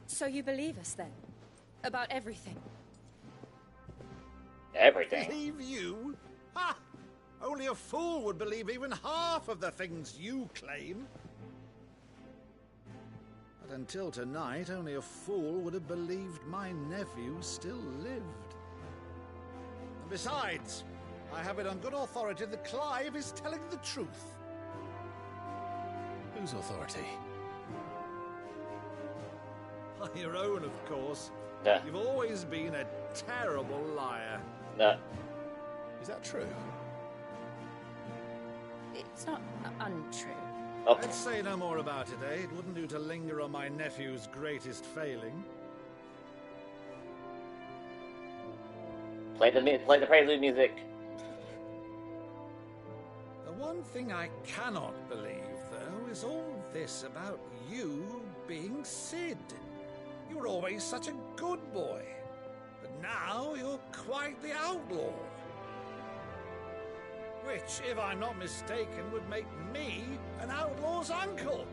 So you believe us then? About everything? Everything? Believe you? Ha! Only a fool would believe even half of the things you claim. But until tonight, only a fool would have believed my nephew still lived. And besides, I have it on good authority that Clive is telling the truth. Whose authority? Your own, of course. Yeah. You've always been a terrible liar. No. Is that true? It's not untrue. Oh. Let's say no more about it, eh? It wouldn't do to linger on my nephew's greatest failing. Play the prelude music. The one thing I cannot believe, though, is all this about you being Sid. You were always such a good boy, but now you're quite the outlaw. Which, if I'm not mistaken, would make me an outlaw's uncle.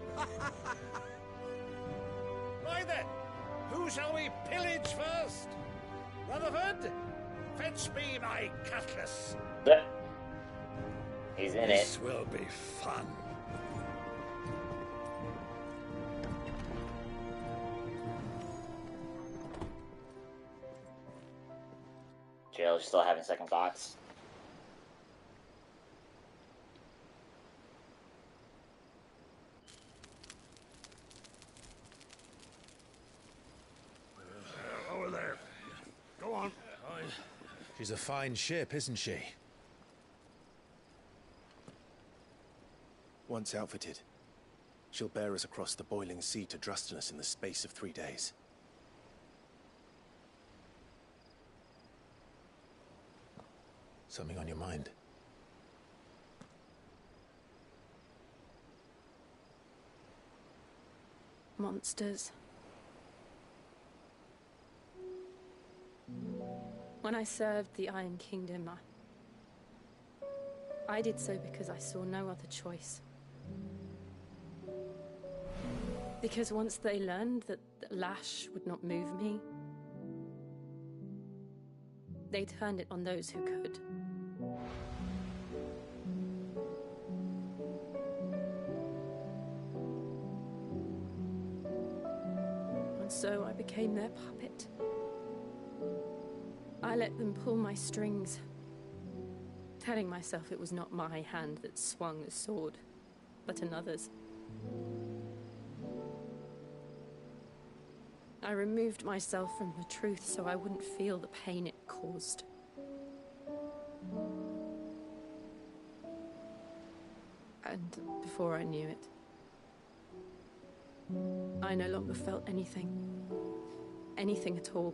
Right then, Who shall we pillage first? Rutherford, fetch me my cutlass. He's in This it. will be fun. Jill's still having second thoughts. Over there. Go on. She's a fine ship, isn't she? Once outfitted, she'll bear us across the boiling sea to Drustinus in the space of 3 days. Something on your mind? Monsters. When I served the Iron Kingdom, I did so because I saw no other choice. Because once they learned that the lash would not move me, they turned it on those who could. And so I became their puppet. I let them pull my strings, telling myself it was not my hand that swung the sword, but another's. I removed myself from the truth so I wouldn't feel the pain it caused. And before I knew it, I no longer felt anything. Anything at all.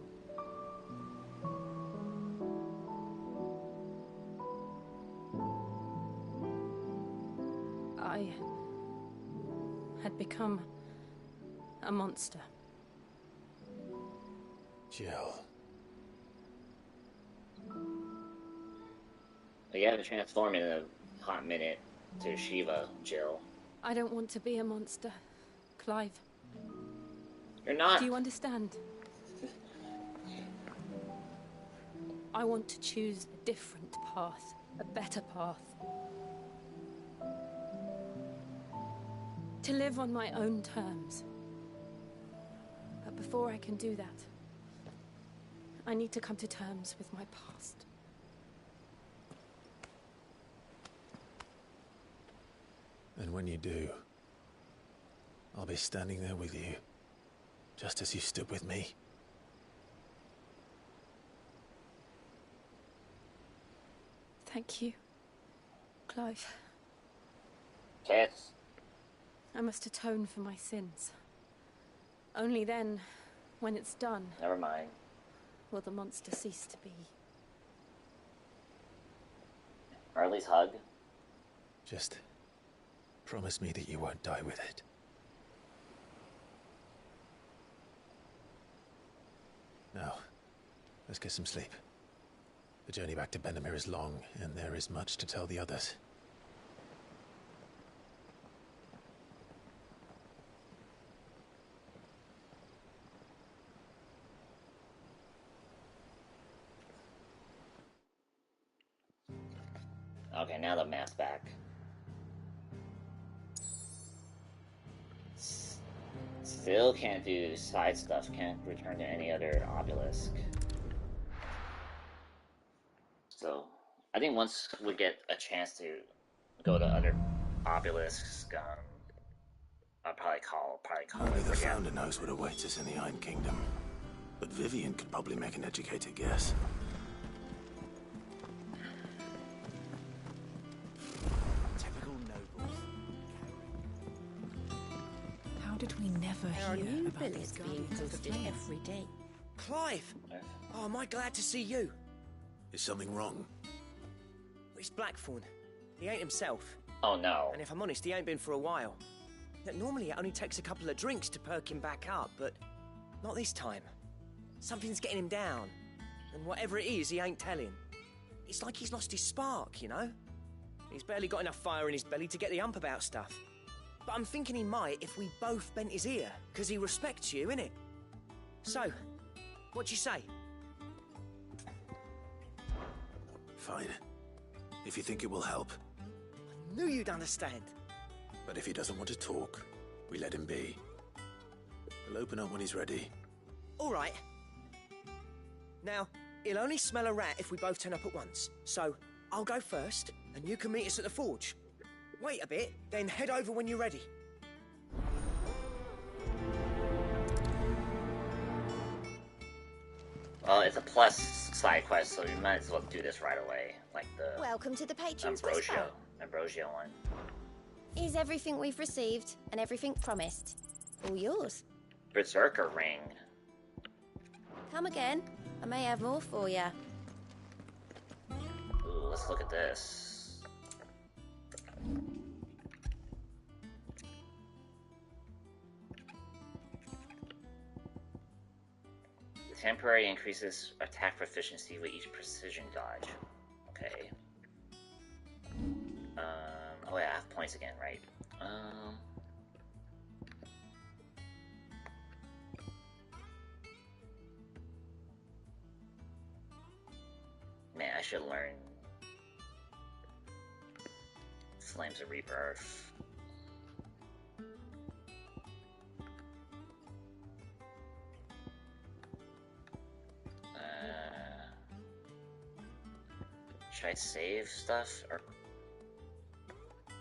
I had become a monster. Jill. You haven't transformed in a hot minute to Shiva, Jill. I don't want to be a monster, Clive. You're not. Do you understand? I want to choose a different path, a better path. To live on my own terms. But before I can do that, I need to come to terms with my past. And when you do, I'll be standing there with you, just as you stood with me. Thank you, Clive. Kiss. I must atone for my sins. Only then, when it's done... Never mind. Will the monster cease to be. Or at least hug. Just promise me that you won't die with it. Now, let's get some sleep. The journey back to Benamir is long, and there is much to tell the others. Okay, now the map's back. Still can't do side stuff, can't return to any other obelisk. So, I think once we get a chance to go to other obelisks, I'll probably call Only it the again. Founder knows what awaits us in the Iron Kingdom. But Vivian could probably make an educated guess. Typical nobles. How did we never There are hear new about billets these being Guardians of the posted Flame? every day. Clive! Oh, am I glad to see you? Is something wrong? It's Blackthorn. He ain't himself. Oh no. And if I'm honest, he ain't been for a while. Now, normally it only takes a couple of drinks to perk him back up, but not this time. Something's getting him down. And whatever it is, he ain't telling. It's like he's lost his spark, you know? He's barely got enough fire in his belly to get the ump about stuff. But I'm thinking he might if we both bent his ear, because he respects you, innit? So, what do you say? Fine. If you think it will help. I knew you'd understand. But if he doesn't want to talk, we let him be. We'll open up when he's ready. All right. Now, he'll only smell a rat if we both turn up at once. So, I'll go first, and you can meet us at the forge. Wait a bit, then head over when you're ready. Well, it's a plus side quest, so we might as well do this right away. Like the Welcome to the Patrons Whisper. Ambrosio one. Is everything we've received and everything promised all yours? Berserker ring. Come again. I may have more for you. Ooh, let's look at this. The temporary increases attack proficiency with each precision dodge. Okay. Oh yeah, I have points again, right? Man, I should learn Flames of Rebirth. Should I save stuff or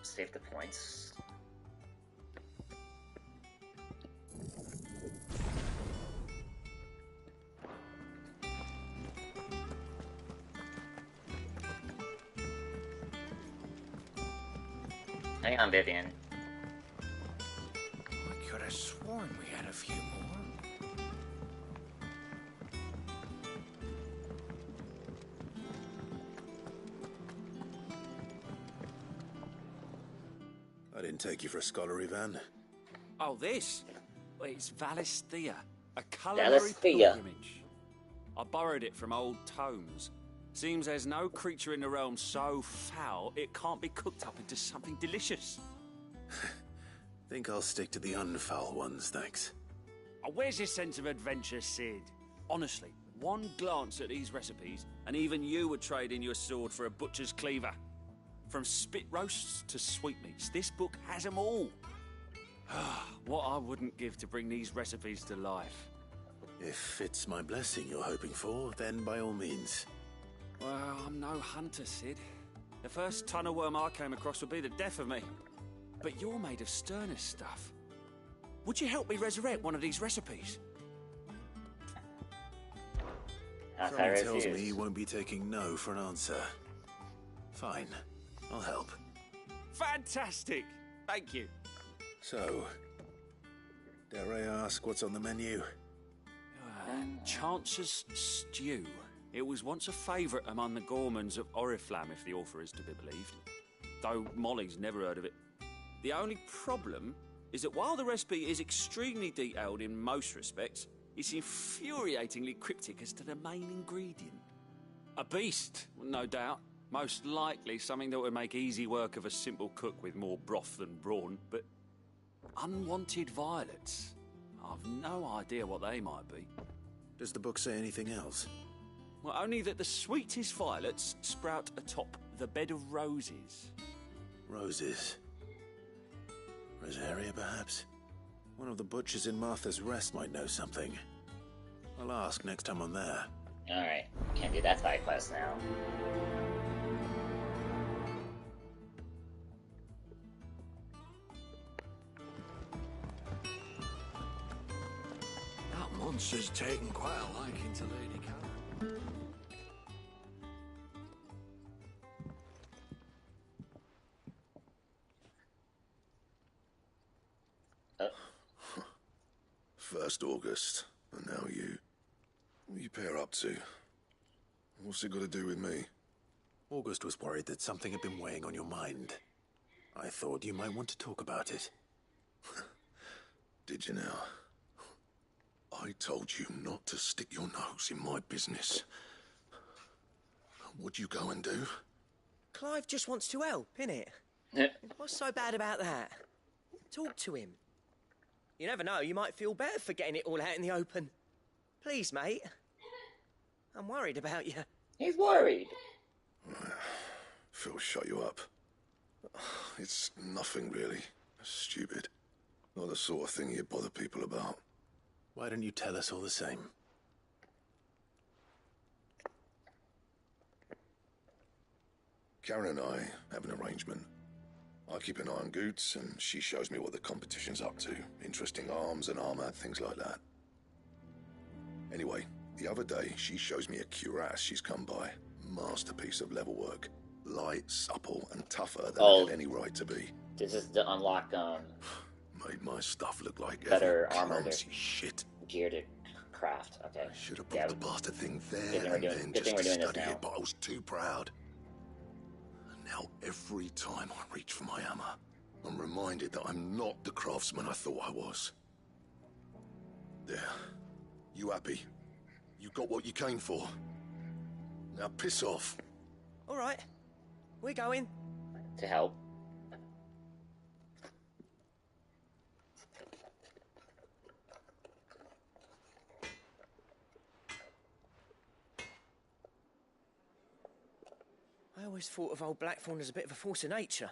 save the points? Hang on, Vivian. I could have sworn we had a few more. I didn't take you for a scholarly van. Oh, this? Well, it's Valisthea, a culinary pilgrimage. I borrowed it from old tomes. Seems there's no creature in the realm so foul it can't be cooked up into something delicious. Think I'll stick to the unfoul ones, thanks. Oh, where's your sense of adventure, Sid? Honestly, one glance at these recipes, and even you would trade in your sword for a butcher's cleaver. From spit roasts to sweetmeats, this book has them all. What I wouldn't give to bring these recipes to life. If it's my blessing you're hoping for, then by all means. Well, I'm no hunter, Sid. The first ton of worm I came across would be the death of me. But you're made of sterner stuff. Would you help me resurrect one of these recipes? Something tells me he won't be taking no for an answer. Fine, I'll help. Fantastic! Thank you. So, dare I ask what's on the menu? Chance's Stew. It was once a favourite among the gourmands of Oriflamme, if the author is to be believed. Though Molly's never heard of it. The only problem is that while the recipe is extremely detailed in most respects, it's infuriatingly cryptic as to the main ingredient. A beast, no doubt. Most likely something that would make easy work of a simple cook with more broth than brawn, but unwanted violets. I've no idea what they might be. Does the book say anything else? Well, only that the sweetest violets sprout atop the bed of roses. Roses. Rosaria, perhaps? One of the butchers in Martha's Rest might know something. I'll ask next time I'm there. Alright, can't do that side quest now. That monster's taken quite a liking to Lady Karen. First August, and now you. What are you pair up to? What's it got to do with me? August was worried that something had been weighing on your mind. I thought you might want to talk about it. Did you now? I told you not to stick your nose in my business. What'd you go and do? Clive just wants to help, innit? What's so bad about that? Talk to him. You never know, you might feel better for getting it all out in the open. Please, mate. I'm worried about you. He's worried. Phil shut you up. It's nothing really. Stupid. Not the sort of thing you bother people about. Why don't you tell us all the same? Karen and I have an arrangement. I keep an eye on Goots, and she shows me what the competition's up to. Interesting arms and armor, things like that. Anyway, the other day, she shows me a cuirass she's come by. Masterpiece of level work. Light, supple, and tougher than it had any right to be. This is to unlock, Made my stuff look like better armor clumsy shit. gear to craft. Okay. I should have brought the bastard thing there good and then thing just we're to doing this study now. it, but I was too proud. And now every time I reach for my hammer, I'm reminded that I'm not the craftsman I thought I was. There. You happy? You got what you came for. Now piss off. All right. We're going. To help. I always thought of old Blackthorn as a bit of a force of nature.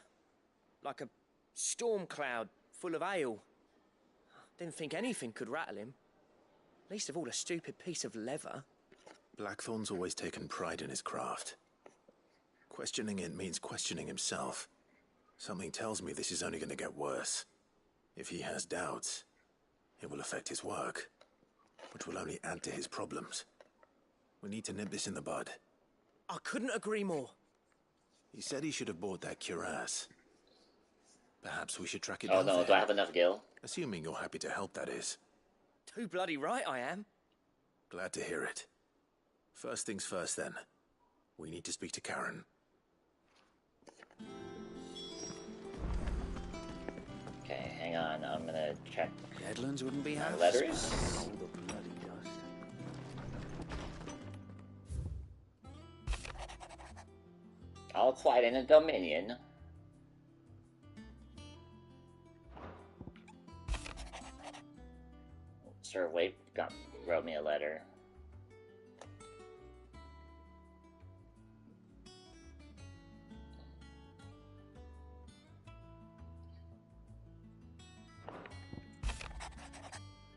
Like a storm cloud full of ale. Didn't think anything could rattle him. Least of all a stupid piece of leather. Blackthorn's always taken pride in his craft. Questioning it means questioning himself. Something tells me this is only going to get worse. If he has doubts, it will affect his work, which will only add to his problems. We need to nip this in the bud. I couldn't agree more. He said he should have bought that cuirass. Perhaps we should track it Oh down no, there. do I have enough gil? Assuming you're happy to help, that is. Too bloody right I am. Glad to hear it. First things first, then. We need to speak to Karen. Okay, hang on. I'm gonna check Deadlands wouldn't be my half. letters. All the bloody dust. All quiet in the Dominion. Sir Waite wrote me a letter.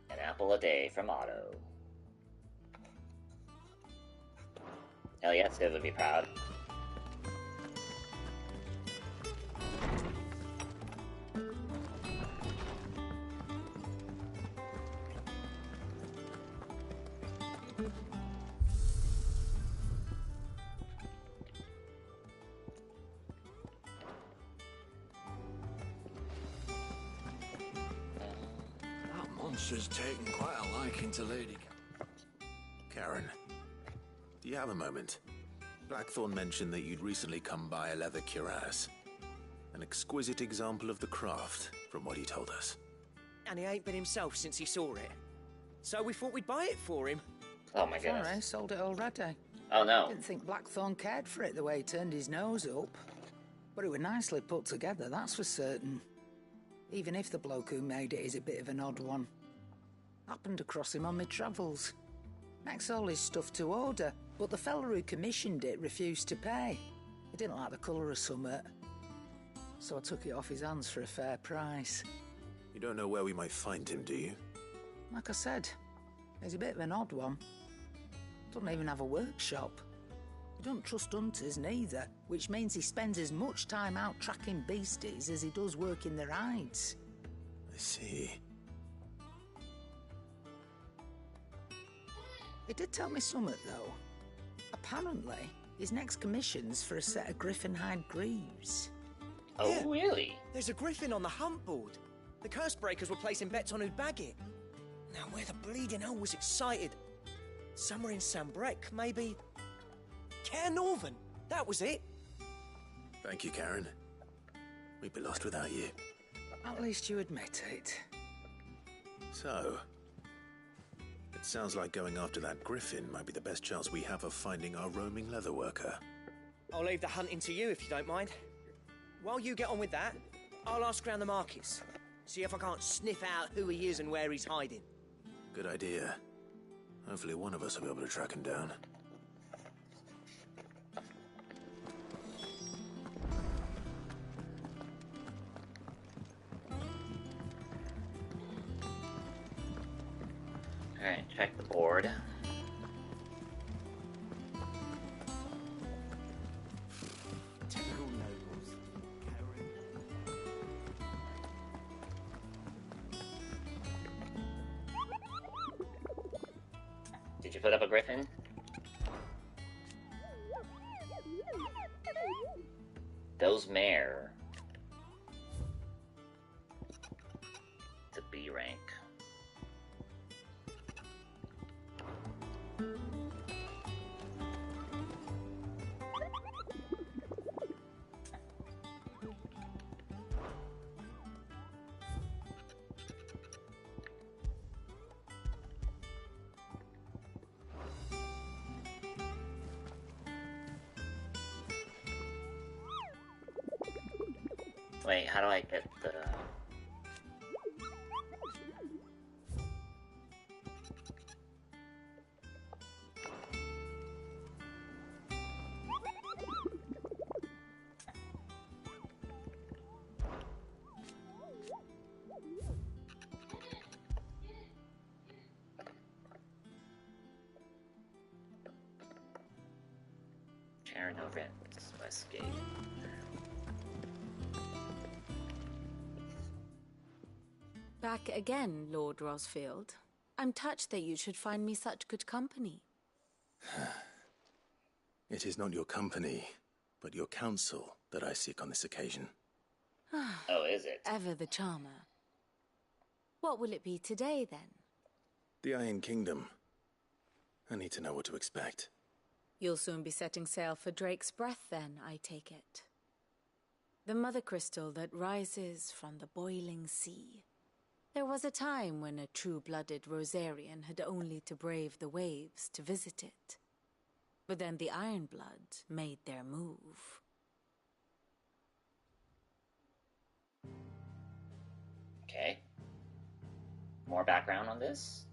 An apple a day from Otto. Hell yes, Sid would be proud. Monster's taken quite a liking to Lady Karen, do you have a moment? Blackthorn mentioned that you'd recently come by a leather cuirass. An exquisite example of the craft, from what he told us. And he ain't been himself since he saw it. So we thought we'd buy it for him. Oh my goodness. Sorry, sold it already. Oh no. Didn't think Blackthorn cared for it the way he turned his nose up. But it was nicely put together, that's for certain. Even if the bloke who made it is a bit of an odd one. Happened across him on my travels. Makes all his stuff to order, but the fella who commissioned it refused to pay. He didn't like the colour of summit. So I took it off his hands for a fair price. You don't know where we might find him, do you? Like I said, he's a bit of an odd one. Doesn't even have a workshop. He don't trust hunters neither, which means he spends as much time out tracking beasties as he does working their hides. I see. He did tell me something, though. Apparently, his next commission's for a set of griffin hide greaves. Oh, Yeah. really? There's a griffin on the hunt board. The curse breakers were placing bets on who'd bag it. Now, where the bleeding hell was excited? Somewhere in Sambrec, maybe? Care Northern, that was it. Thank you, Karen. We'd be lost without you. At least you admit it. So, it sounds like going after that griffin might be the best chance we have of finding our roaming leatherworker. I'll leave the hunting to you if you don't mind. While you get on with that, I'll ask around the markets. See if I can't sniff out who he is and where he's hiding. Good idea. Hopefully one of us will be able to track him down. Alright, check the board. Typical nobles. Did you put up a griffin? Those mare. It's a B rank. Wait, how do I get the... Sharon over Westgate. Back again, Lord Rosfield. I'm touched that you should find me such good company. It is not your company, but your counsel that I seek on this occasion. Oh, is it? Ever the charmer. What will it be today, then? The Iron Kingdom. I need to know what to expect. You'll soon be setting sail for Drake's Breath, then, I take it. The Mothercrystal that rises from the boiling sea. There was a time when a true-blooded Rosarian had only to brave the waves to visit it. But then the Ironblood made their move. Okay. More background on this?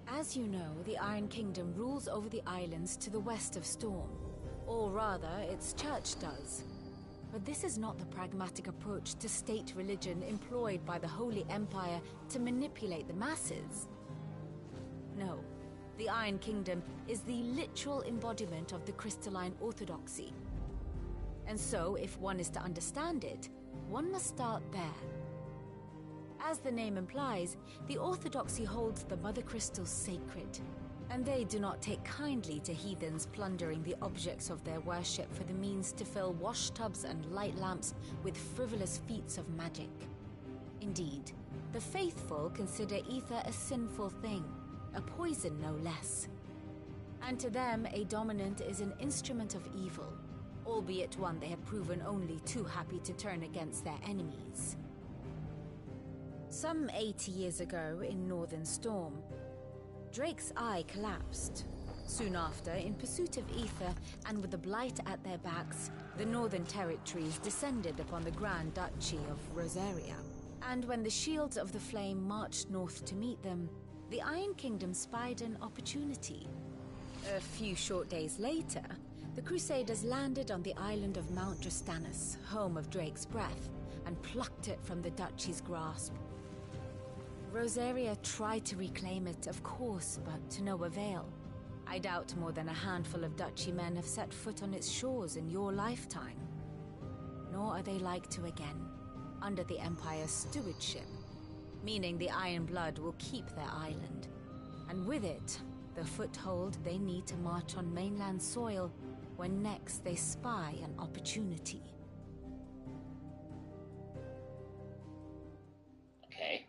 As you know, the Iron Kingdom rules over the islands to the west of Storm. Or rather, its church does. But this is not the pragmatic approach to state religion employed by the Holy Empire to manipulate the masses. No, the Iron Kingdom is the literal embodiment of the crystalline orthodoxy. And so, if one is to understand it, one must start there. As the name implies, the orthodoxy holds the Mothercrystal sacred, and they do not take kindly to heathens plundering the objects of their worship for the means to fill washtubs and light lamps with frivolous feats of magic. Indeed, the faithful consider ether a sinful thing, a poison no less. And to them, a dominant is an instrument of evil, albeit one they have proven only too happy to turn against their enemies. Some 80 years ago in Northern Storm, Drake's Eye collapsed. Soon after, in pursuit of ether and with the Blight at their backs, the Northern Territories descended upon the Grand Duchy of Rosaria. And when the Shields of the Flame marched north to meet them, the Iron Kingdom spied an opportunity. A few short days later, the Crusaders landed on the island of Mount Drastanus, home of Drake's Breath, and plucked it from the Duchy's grasp. Rosaria tried to reclaim it, of course, but to no avail. I doubt more than a handful of Duchy men have set foot on its shores in your lifetime. Nor are they like to again, under the Empire's stewardship, meaning the Iron Blood will keep their island, and with it, the foothold they need to march on mainland soil when next they spy an opportunity. Okay.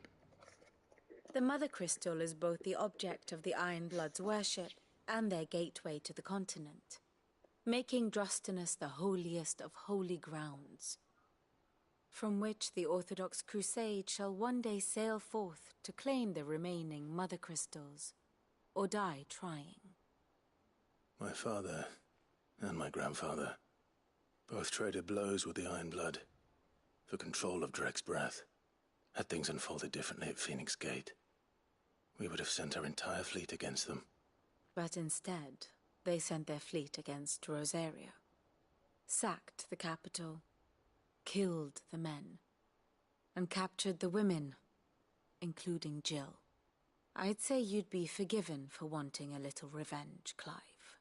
The Mothercrystal is both the object of the Iron Blood's worship and their gateway to the continent, making Drastanus the holiest of holy grounds, from which the Orthodox Crusade shall one day sail forth to claim the remaining Mothercrystals, or die trying. My father and my grandfather both traded blows with the Iron Blood for control of Drake's Breath. Had things unfolded differently at Phoenix Gate, we would have sent our entire fleet against them. But instead, they sent their fleet against Rosario. Sacked the capital, killed the men, and captured the women, including Jill. I'd say you'd be forgiven for wanting a little revenge, Clive.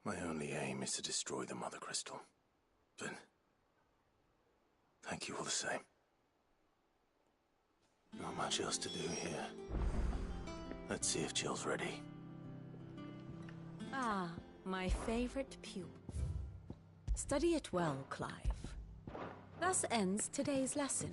My only aim is to destroy the Mothercrystal. But thank you all the same. Not much else to do here. Let's see if Jill's ready. Ah, my favorite pupil. Study it well, Clive. Thus ends today's lesson.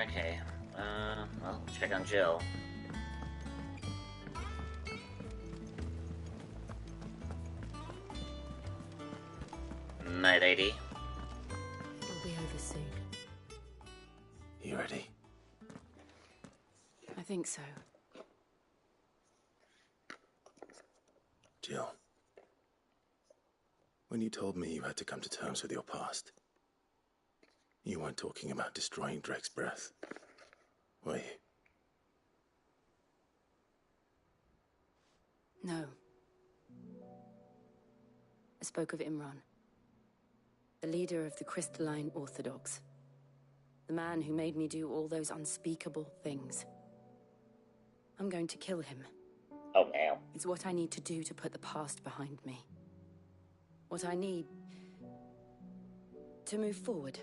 Okay, well, check on Jill. My lady. We'll be over soon. You ready? I think so. Jill. When you told me you had to come to terms with your past, you weren't talking about destroying Drake's breath, were you? No. I spoke of Imran, the leader of the Crystalline Orthodox. The man who made me do all those unspeakable things. I'm going to kill him. Oh, man. It's what I need to do to put the past behind me. What I need to move forward.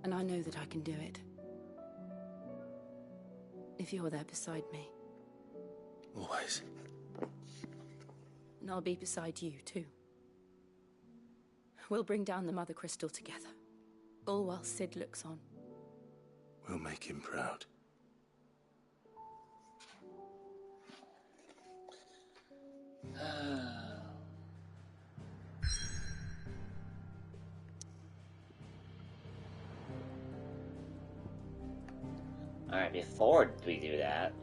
And I know that I can do it. If you're there beside me. Always. And I'll be beside you, too. We'll bring down the Mothercrystal together. All while Sid looks on. We'll make him proud. Alright, before we do that,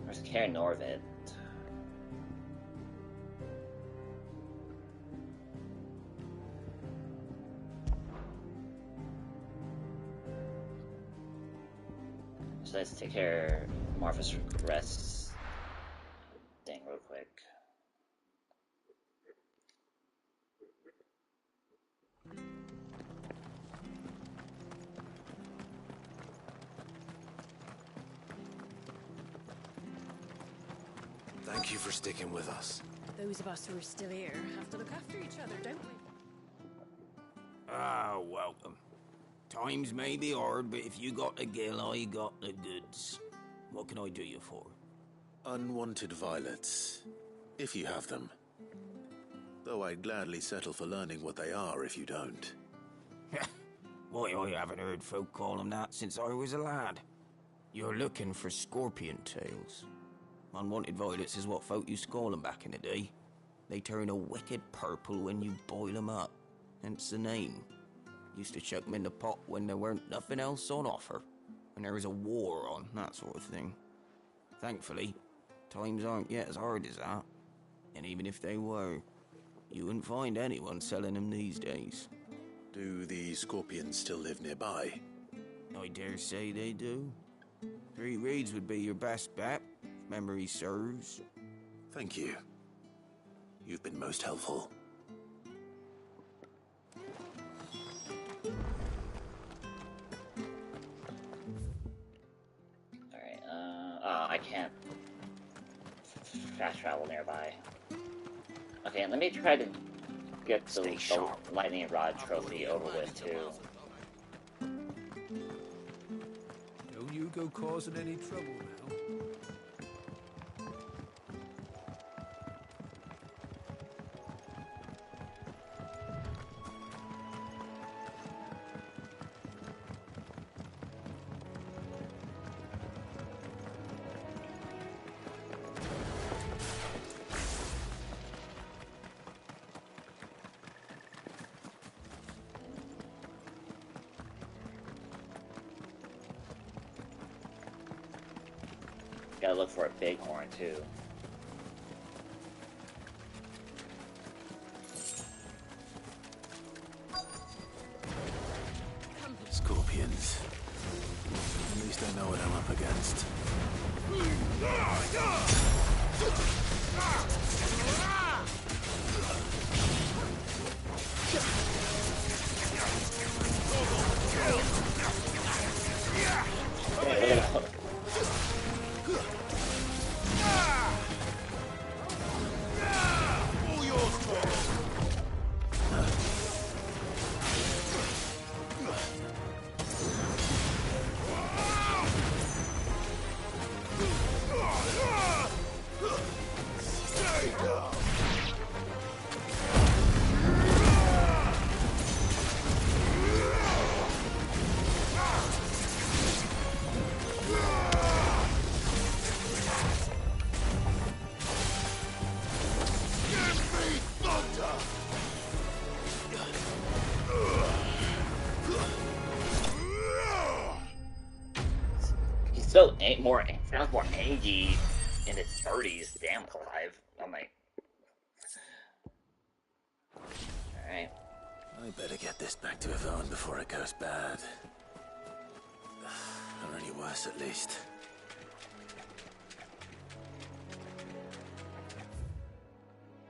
where's Karen Norvid? So let's take care of Martha's rest thing real quick. Thank you for sticking with us. Those of us who are still here have to look after each other, don't we? Ah, welcome. Times may be hard, but if you got the gill, I got the goods. What can I do you for? Unwanted violets, if you have them. Though I'd gladly settle for learning what they are if you don't. Why, I haven't heard folk call them that since I was a lad. You're looking for scorpion tails. Unwanted violets is what folk used to call them back in the day. They turn a wicked purple when you boil them up. Hence the name. Used to chuck them in the pot when there weren't nothing else on offer. When there was a war on, that sort of thing. Thankfully, times aren't yet as hard as that. And even if they were, you wouldn't find anyone selling them these days. Do the scorpions still live nearby? I dare say they do. 3 Reeds would be your best bet, if memory serves. Thank you. You've been most helpful. Alright, I can't fast travel nearby. Okay, let me try to get the lightning rod trophy over with, too. Don't you go causing any trouble now. Gotta look for a bighorn too. Scorpions. At least I know what I'm up against. Sounds more angry in his 30s. Damn, Clive. I'm like, alright. I better get this back to Yvonne before it goes bad. Or any worse, at least.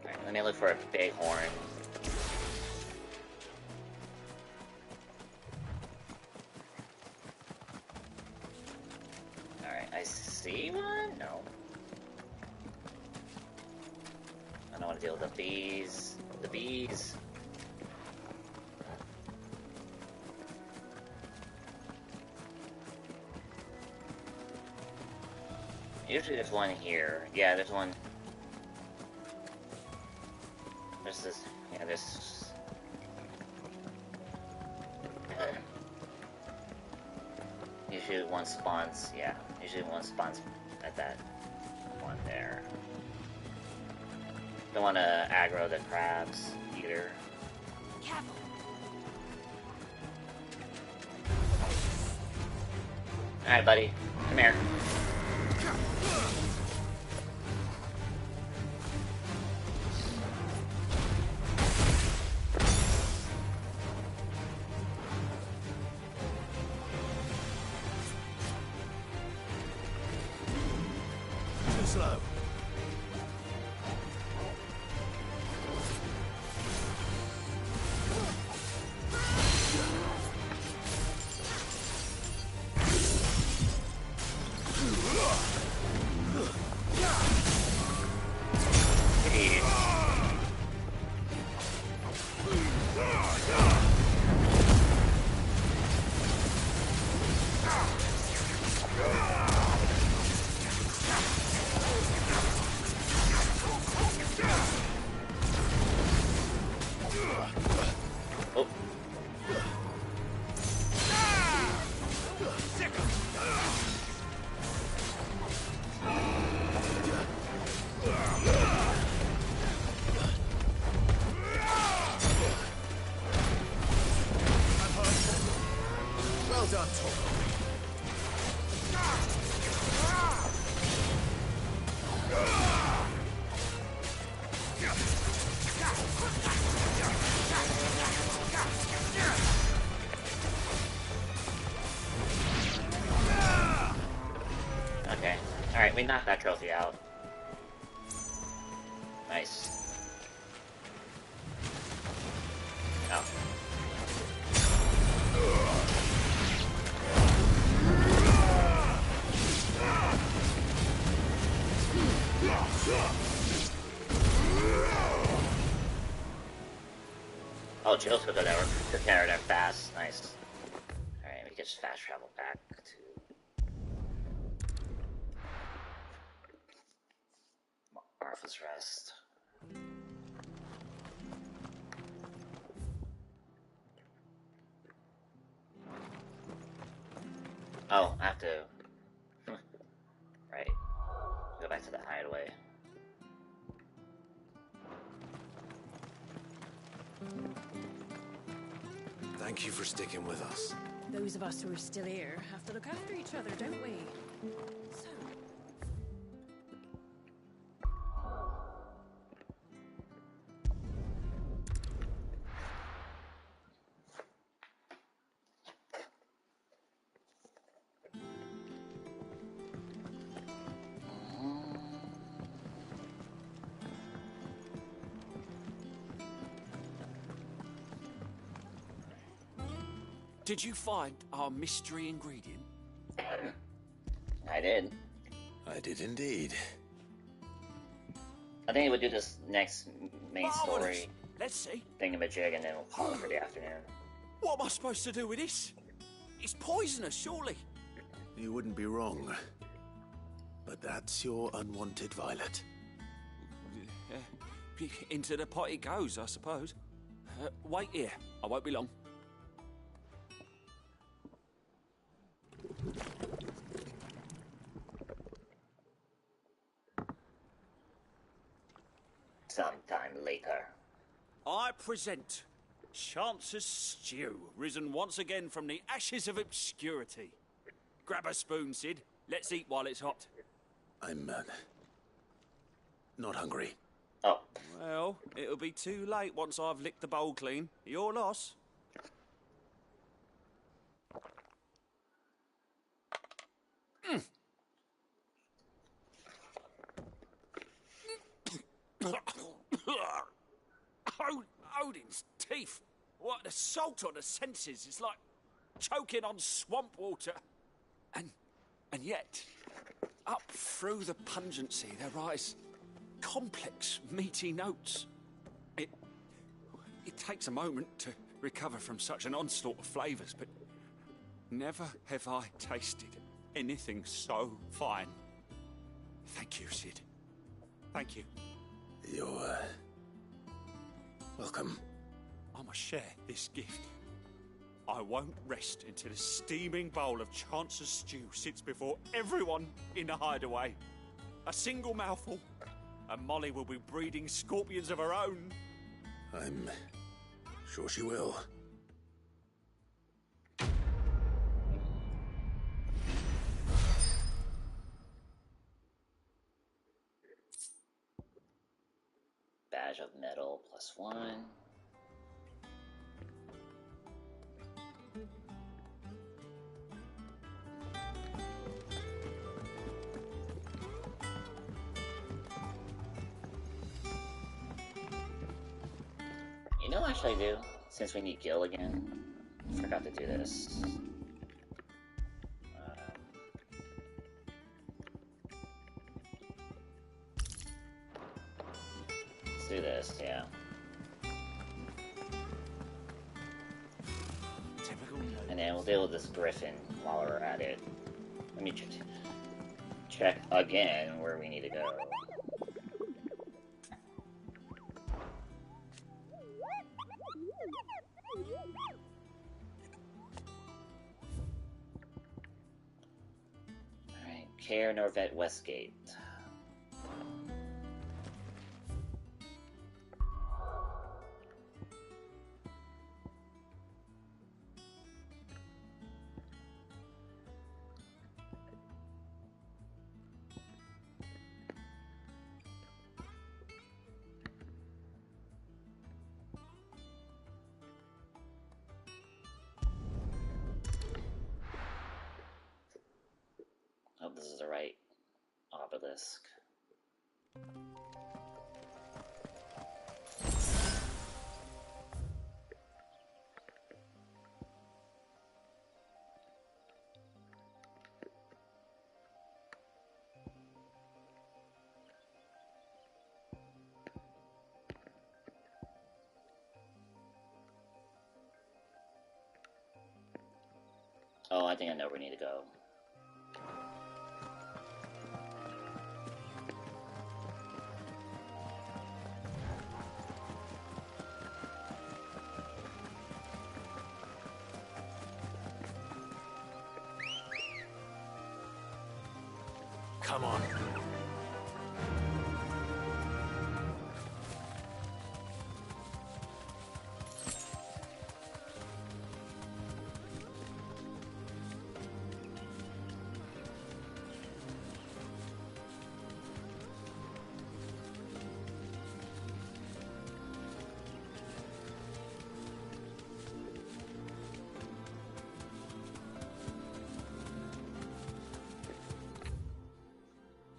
Alright, let me look for a bighorn. I see one? No. I don't want to deal with the bees. The bees. Usually there's one here. Yeah, there's one. There's this. Yeah, there's. Usually one spawns. Yeah. Usually one spawns at that one there. Don't want to aggro the crabs either. Careful. Alright, buddy. Come here. Slow. Okay. Alright, we knocked that trophy out. Nice. Oh. Oh, Jill's took it over. Took care of that fast. Nice. Alright, we can just fast travel back to Martha's Rest. Oh, I have to... Right. Go back to the hideaway. Thank you for sticking with us. Those of us who are still here have to look after each other, don't we? So, Did you find our mystery ingredient? I did. I did indeed. I think we'll do this next main story Let's see. thingamajig, and then we'll call it for the afternoon. What am I supposed to do with this? It's poisonous, surely. You wouldn't be wrong. But that's your unwanted violet. Into the pot it goes, I suppose. Wait here. I won't be long. Sometime later. I present Chance's Stew, risen once again from the ashes of obscurity. Grab a spoon, Sid. Let's eat while it's hot. I'm not hungry. Oh. Well, it'll be too late once I've licked the bowl clean. Your loss. Odin's teeth. What, the salt on the senses is like choking on swamp water. And yet, up through the pungency there rise complex, meaty notes. It takes a moment to recover from such an onslaught of flavours, but never have I tasted anything so fine. Thank you, Sid. Thank you. You're welcome. I must share this gift. I won't rest until a steaming bowl of Chance's stew sits before everyone in the hideaway. A single mouthful, and Molly will be breeding scorpions of her own. I'm sure she will. Badge of metal +1. You know what should I do? Since we need Gil again. Forgot to do this. Let's do this, yeah. And then we'll deal with this griffin while we're at it. Let me check again where we need to go. Alright, Care Norvet Westgate. Hope this is the right obelisk. Oh, I think I know where we need to go. Come on.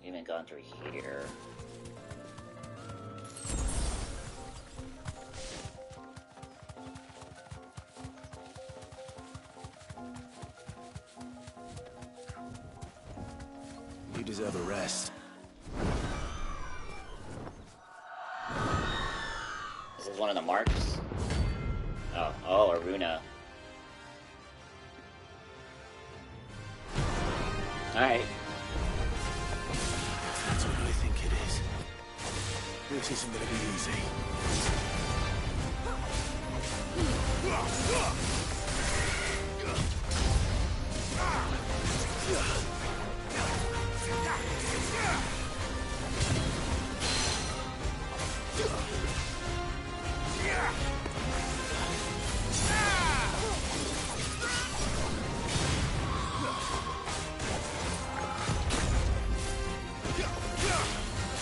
Even gone through here. deserve a rest. This is one of the marks. Oh, Aruna. Alright. That's what I think it is. This isn't gonna be easy.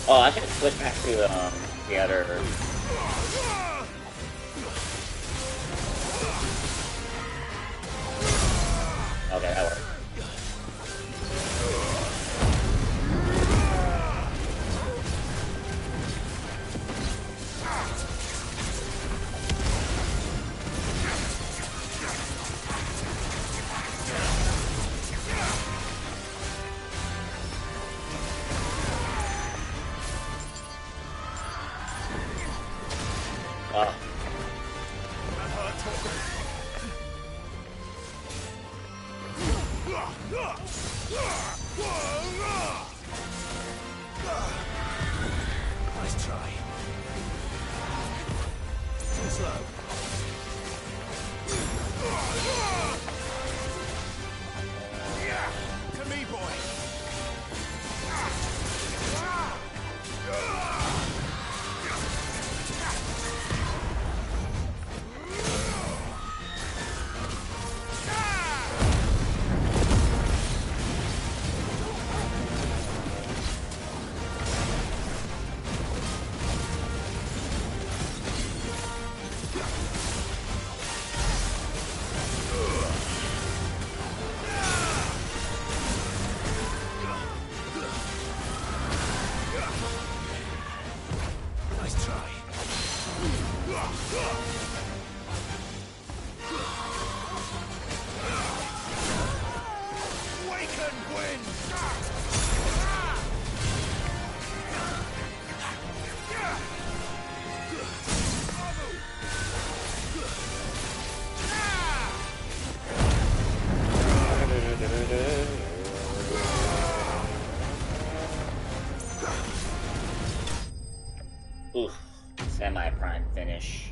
Oh, I should switch back to the other. Okay, that worked. Nice try. Too slow. To me, boy. Nice try. Awaken wind! Oof. Semi-prime finish.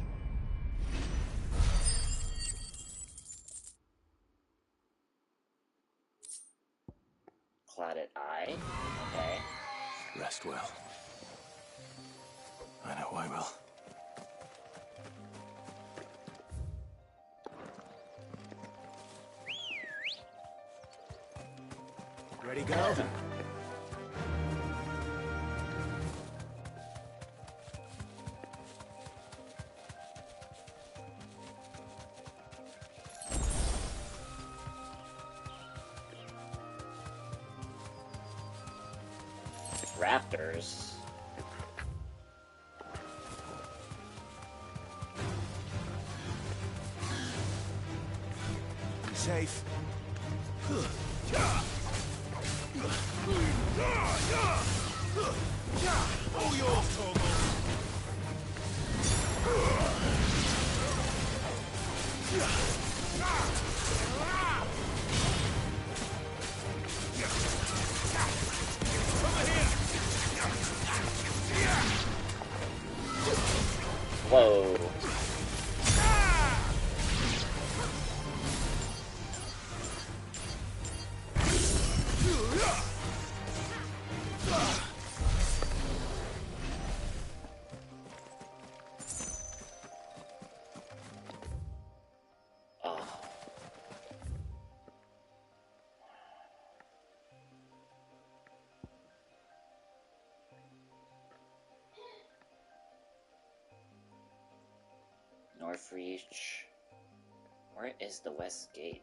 Clouded Eye. Okay. Rest well. I know I will. Ready, go? Raptors. Be safe. All yours, Torgal. Whoa. Northreach. Where is the West Gate?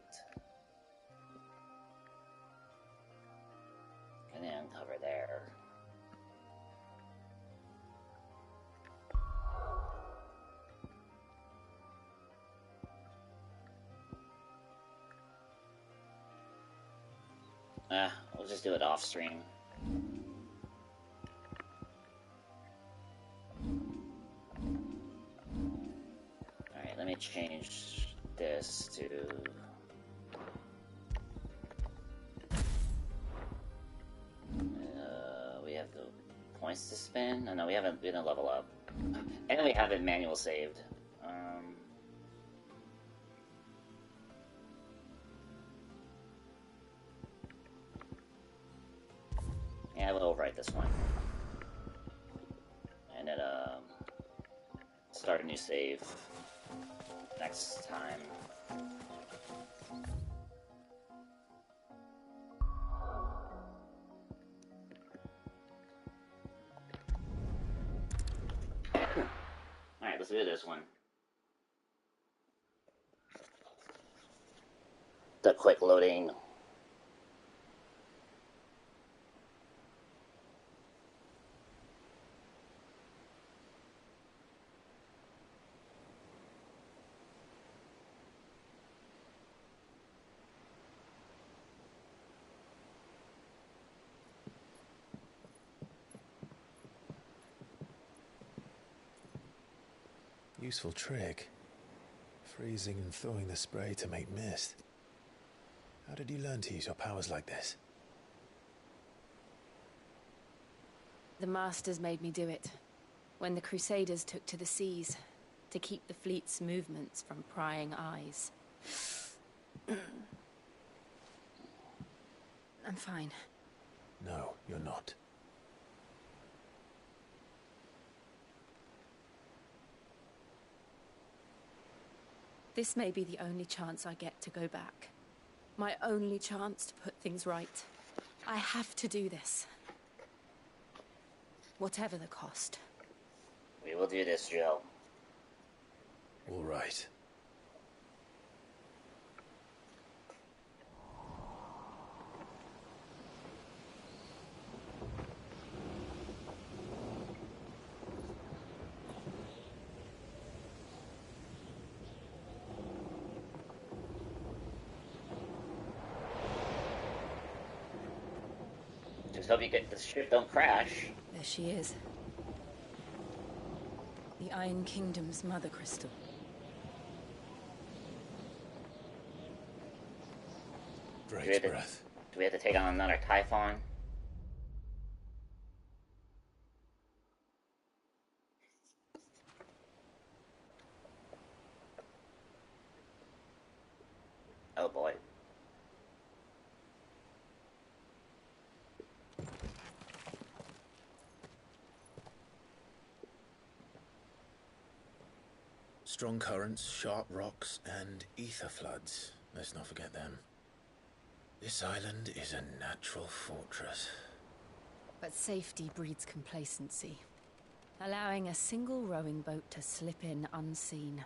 Can I uncover there? We'll just do it off stream. points to spend? Oh, no, we haven't been a level up. And we haven't manual saved. Yeah, we'll overwrite this one. And then, start a new save next time. Alright, let's do this one. The quick loading. Useful trick. Freezing and thawing the spray to make mist. How did you learn to use your powers like this? The Masters made me do it. When the Crusaders took to the seas, to keep the fleet's movements from prying eyes. I'm fine. No, you're not. This may be the only chance I get to go back. My only chance to put things right. I have to do this. Whatever the cost. We will do this, Jill. All right. Just hope you get the ship don't crash. There she is. The Iron Kingdom's Mothercrystal. Great breath. Do we have to take on another Typhon? Oh boy. Strong currents, sharp rocks, and ether floods. Let's not forget them. This island is a natural fortress. But safety breeds complacency. Allowing a single rowing boat to slip in unseen.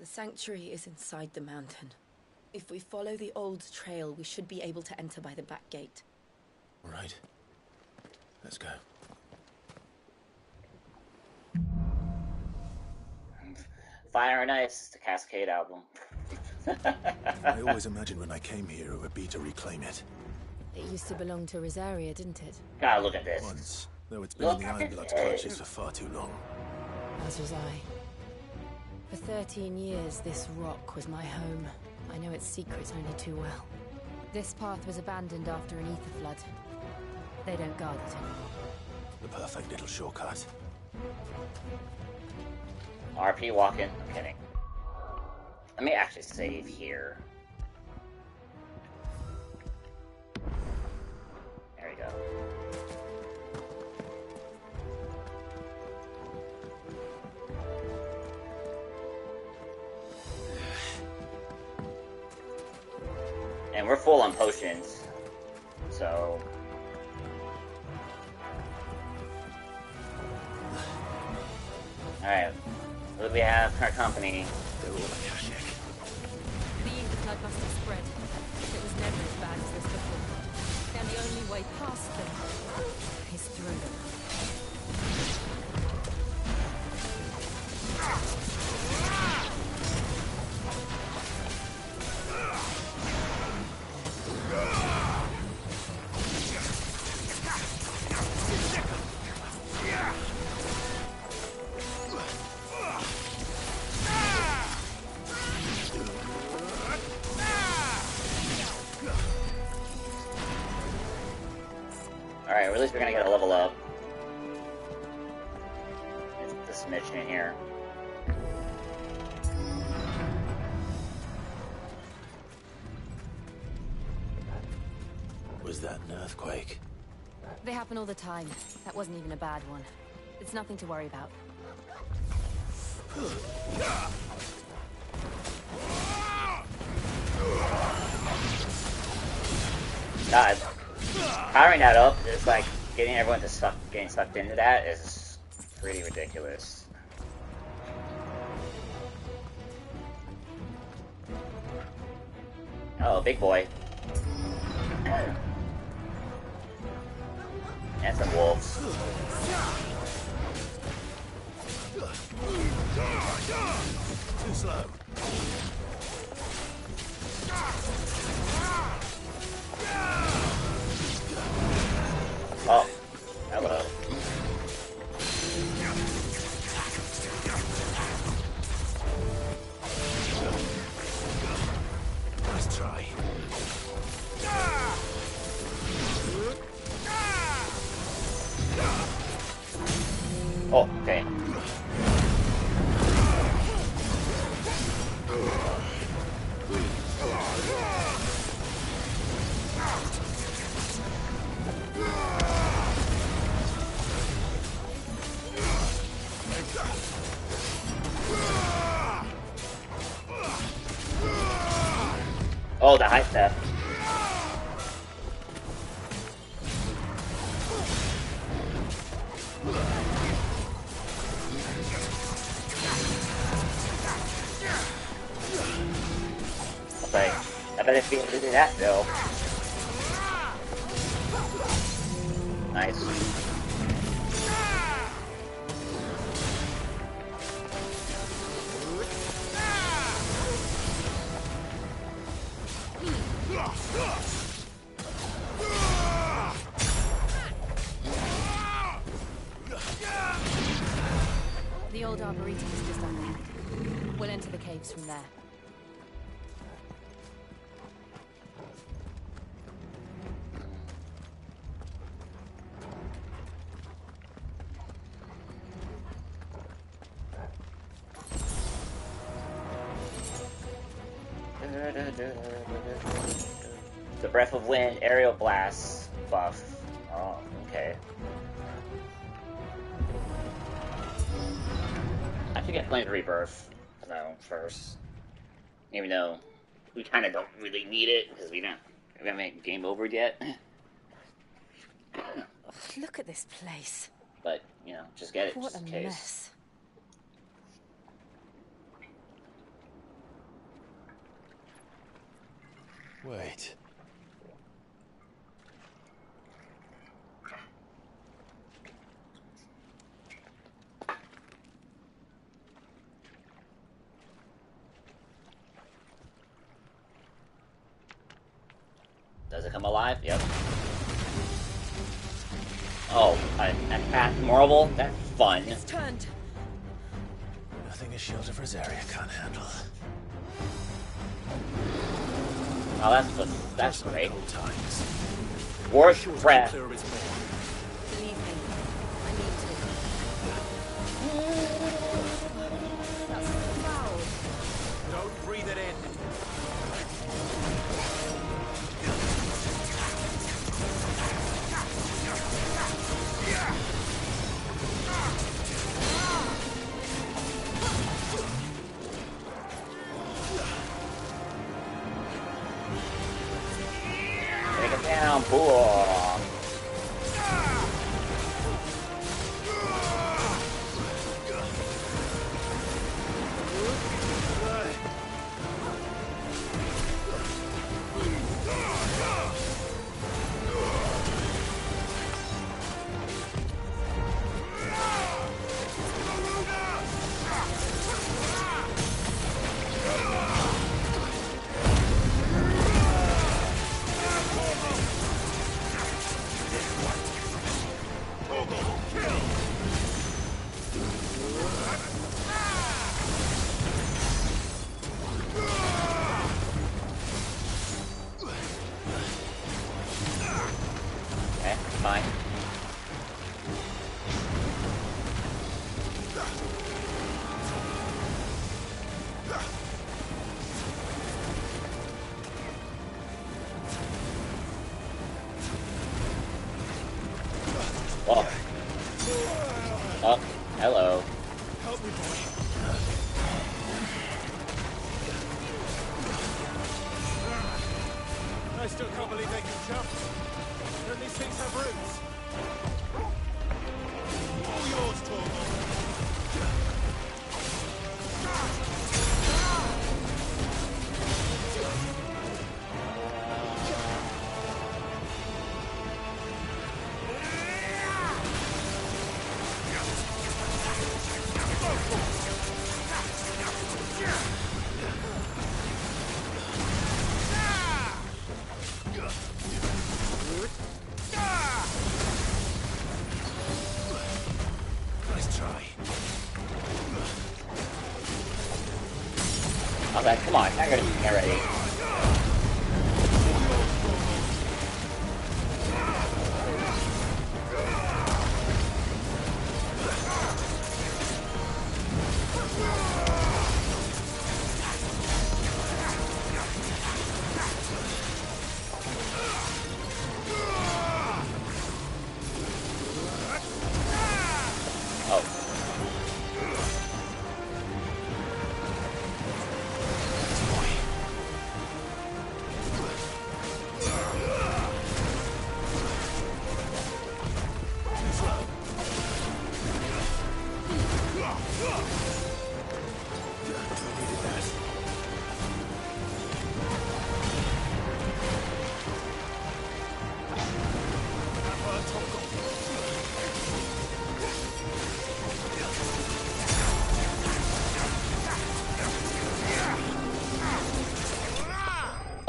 The sanctuary is inside the mountain. If we follow the old trail, we should be able to enter by the back gate. All right. Let's go. Fire and Ice, the Cascade album. I always imagined when I came here it would be to reclaim it. It used to belong to Rosaria, didn't it? God, look at this. Once, though it's been in the Ironblood's clutches for far too long. As was I. For 13 years, this rock was my home. I know its secrets only too well. This path was abandoned after an ether flood. They don't guard it anymore. The perfect little shortcut. RP walking. I'm kidding. Let me actually save here. There we go. And we're full on potions, so... Alright, what do we have in our company? They're all Akashic. The ether flood must have spread. It was never as bad as this before. And the only way past them is through them. least we're gonna get a level up. It's this mission here. Was that an earthquake? They happen all the time. That wasn't even a bad one. It's nothing to worry about. God, powering that up is like getting everyone to getting sucked into that is pretty ridiculous. Oh, big boy. And some wolves. Too slow. Oh, hello. Nice try. Oh, okay. Oh, the high step. Okay, I bet if we can do that though. Nice. The old arboretum is just up ahead. We'll enter the caves from there. The Breath of Wind aerial blast buff. Oh, okay. I should get Flames Rebirth though first, even though we kind of don't really need it because we haven't made game over yet. Look at this place. But you know, just get it What just a in case. mess. Wait. Does it come alive? Yep. Oh, an attack marble? That's fun. It's turned. Nothing a shield of Rosaria can't handle. Oh, that's great. Old times. Worst breath. Believe me, I need to. That's foul. Don't breathe it in. Take it down, pool. still can't believe they can jump. Don't these things have roots? All yours, Torgal. Nice try. Okay, come on, I gotta get ready.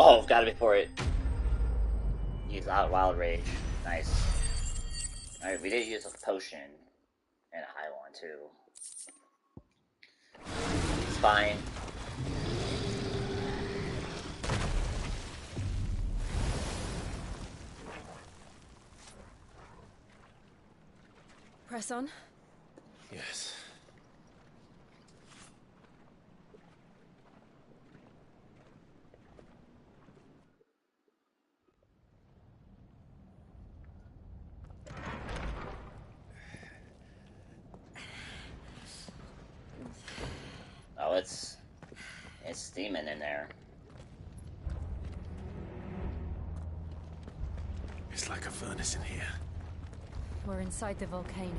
Oh, got it before it. Use Wild Rage. Nice. Alright, we did use a potion and a high one too. It's fine. Press on. Yes. Oh, it's steaming in there. It's like a furnace in here. We're inside the volcano.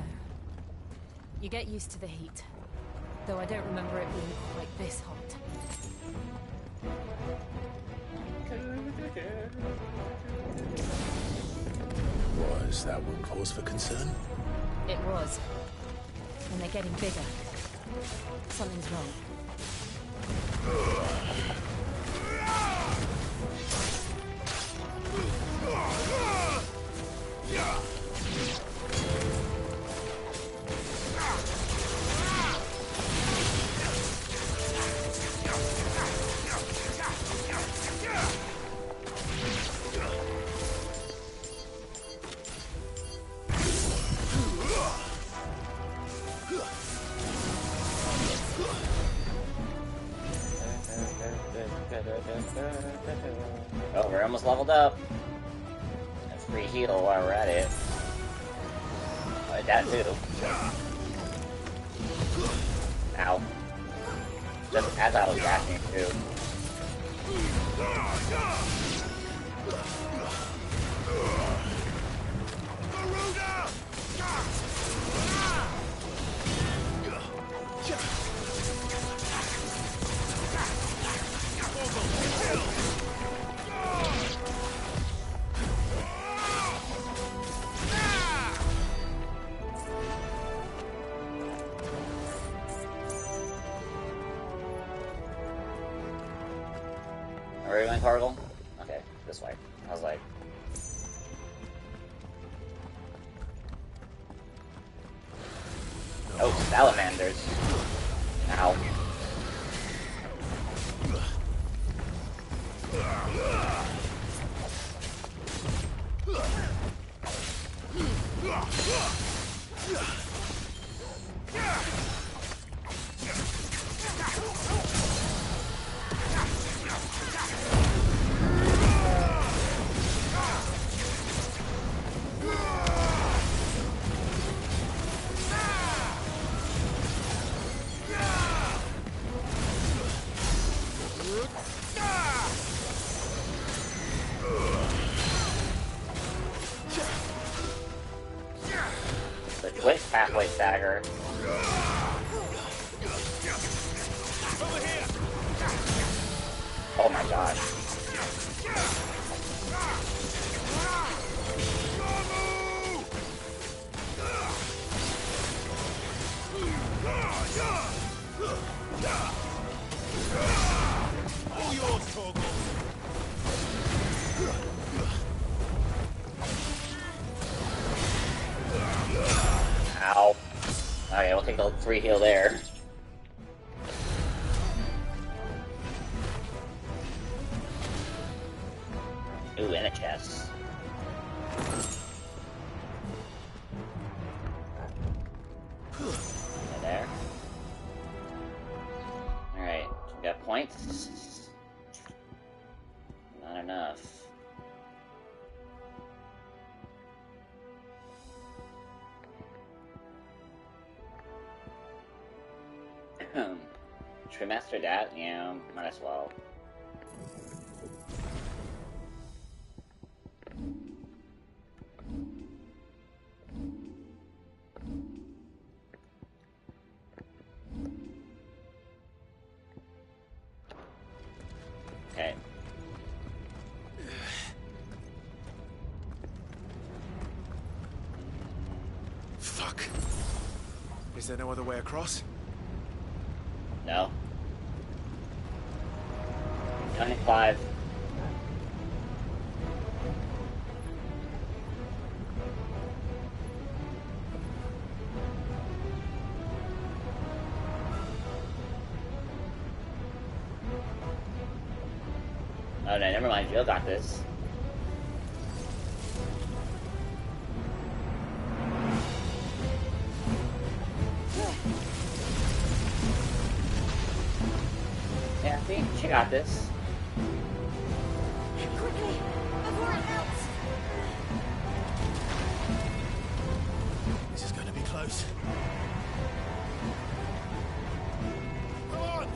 You get used to the heat, though I don't remember it being quite this hot. Was that one cause for concern? It was. And they're getting bigger. Something's wrong. Oh, we're almost leveled up. And free heal while we're at it. Oh, that too. Ow. Just as I was backing too. Where are you going, Cargill? Okay, this way. I was like... Oh, salamanders. Ow. Voice dagger. Oh my gosh. All yours, Torgal. Ow. Okay, we'll take the free heal there. Ooh, and a chest. And there. Alright, we got points. Not enough. Should we master that? Yeah, might as well. Okay. Fuck. Is there no other way across? No. Only 5. Oh no, never mind, Jill got this. Yeah, I think she got this. Quickly, before it melts. This is going to be close. Come on!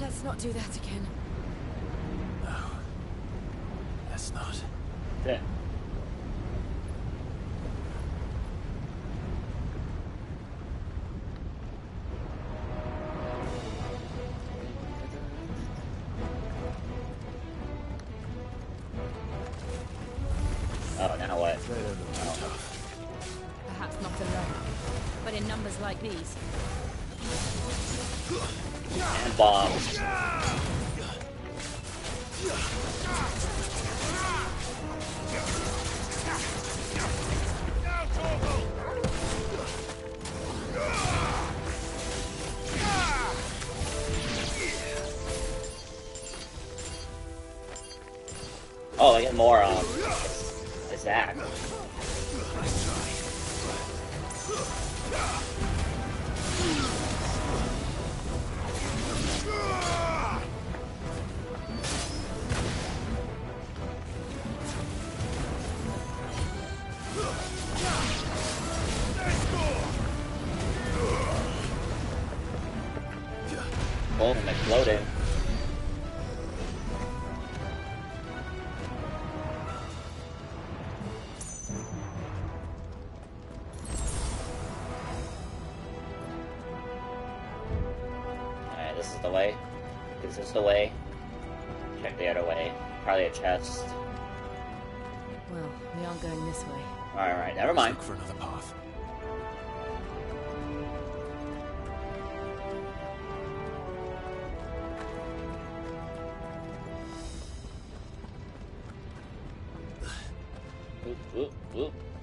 Let's not do that again. No. Let's not. Yeah. Oh, now what? Oh. Perhaps not alone, but in numbers like these. And bombs. Oh, I get more attack. Boom, exploding. Alright, this is the way. This is the way. Check the other way. Probably a chest. Well, we aren't going this way. Alright, never mind. Look for another path.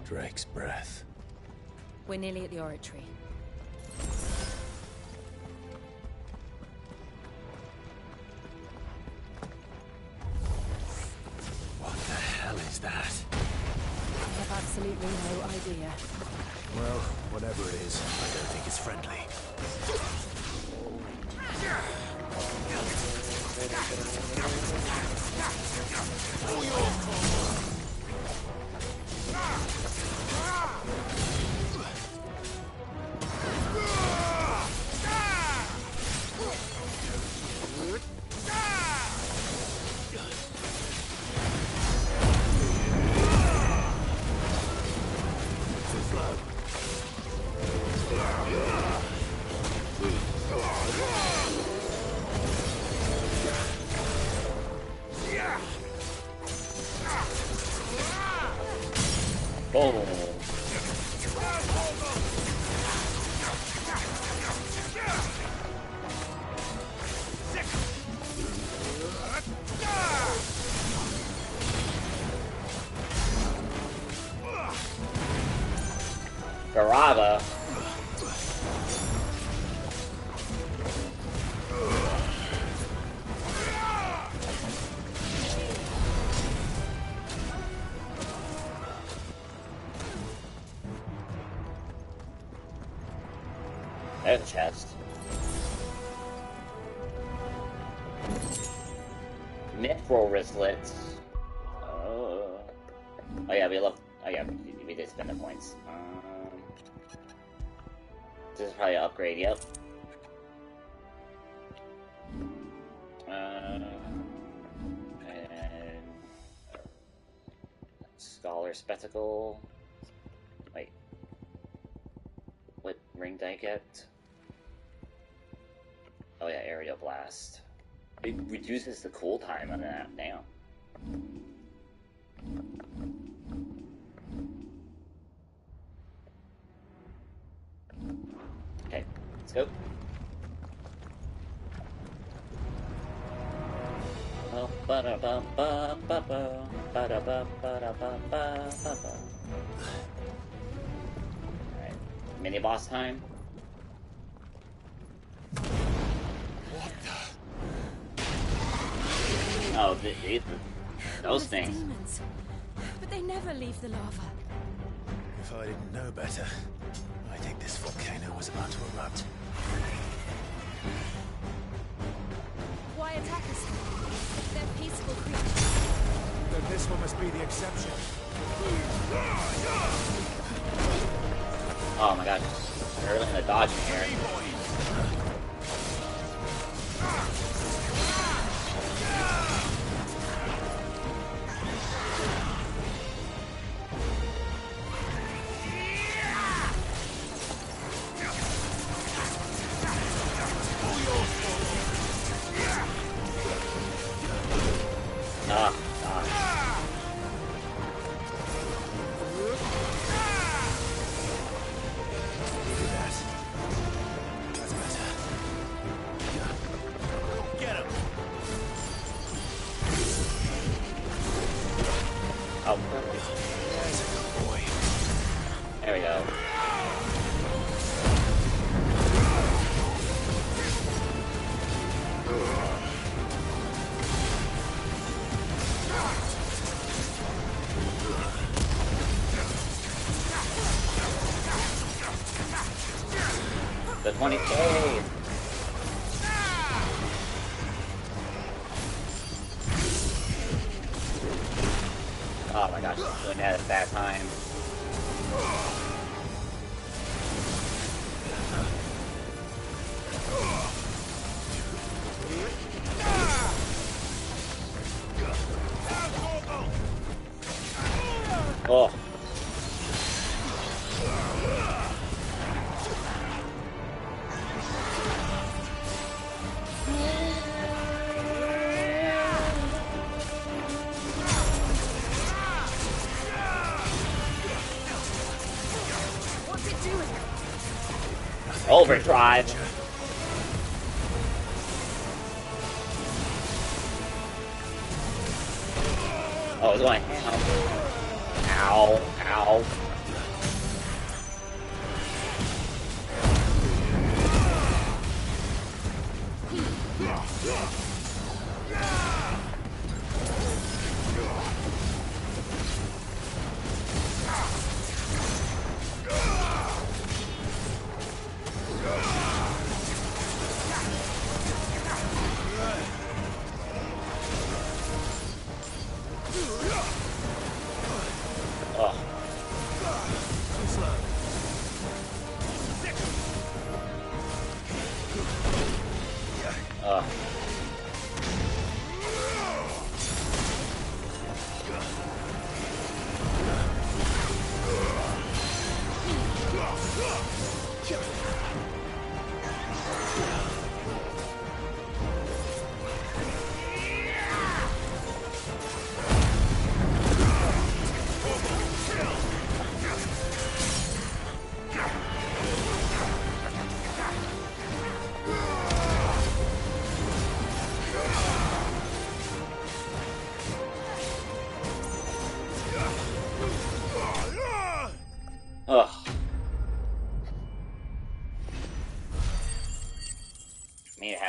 Drake's breath. We're nearly at the oratory. What the hell is that? I have absolutely no idea. Well, whatever it is, I don't think it's friendly. Oh. Garava. There's a chest. Mithril wristlets. Oh yeah, we love. Oh yeah, we did spend the points. This is probably an upgrade. Yep. And Scholar Spectacle. Wait. What ring did I get? Oh yeah, Aerial Blast. It reduces the cooldown on that now. Okay, let's go. Alright, mini boss time. What the? Oh, those things. Demons. But they never leave the lava. If I didn't know better, I think this volcano was about to erupt. Why attack us? They're peaceful creatures. Then this one must be the exception. Oh my god, early in the dodging here. There we go. The 20K! Oh my gosh, doing that at a bad time. Oh. What's it doing? Overdrive. Oh, it's going ham. Ow, ow.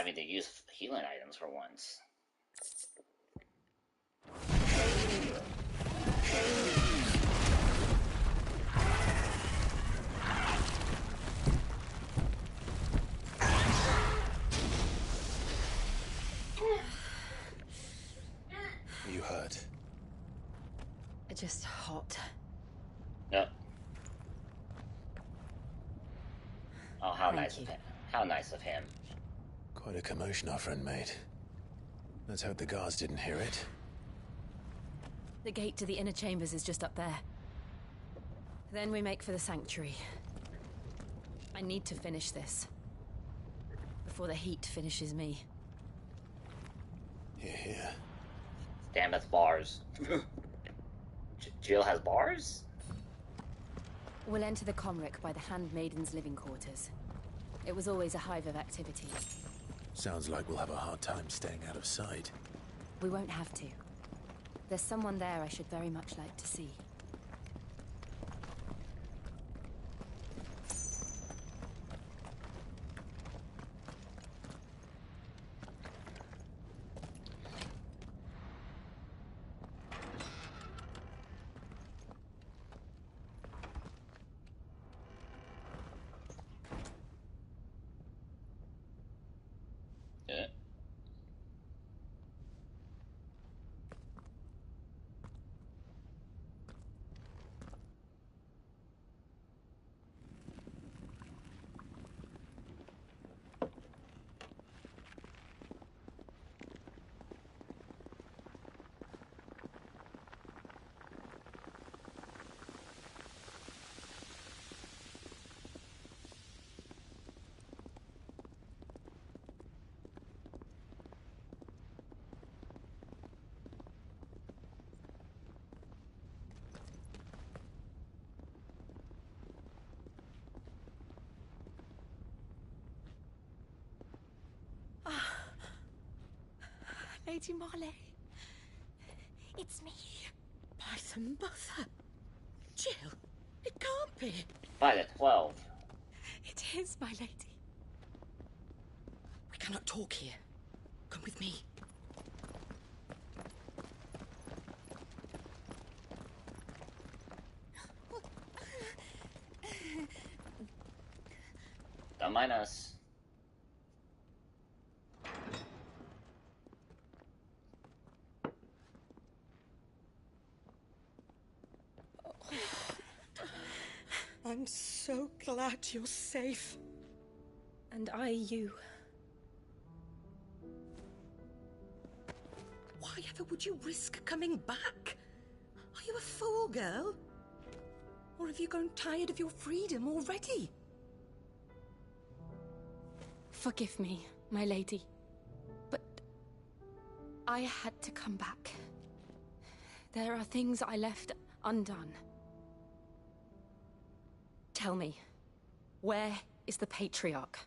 having to use healing items for once. You hurt? Just hot. Yep. Oh, how nice of him. How nice of him. Quite a commotion our friend made. Let's hope the guards didn't hear it. The gate to the inner chambers is just up there. Then we make for the sanctuary. I need to finish this. Before the heat finishes me. Here, here. Damn, that's bars. Jill has bars? We'll enter the Comric by the Handmaiden's living quarters. It was always a hive of activity. Sounds like we'll have a hard time staying out of sight. We won't have to. There's someone there I should very much like to see. Lady Marley. It's me. By the mother. Jill, it can't be. By the 12. It is, my lady. We cannot talk here. Come with me. Don't mind us. I'm so glad you're safe. And I you. Why ever would you risk coming back? Are you a fool, girl? Or have you grown tired of your freedom already? Forgive me, my lady. But I had to come back. There are things I left undone. Tell me, where is the Patriarch?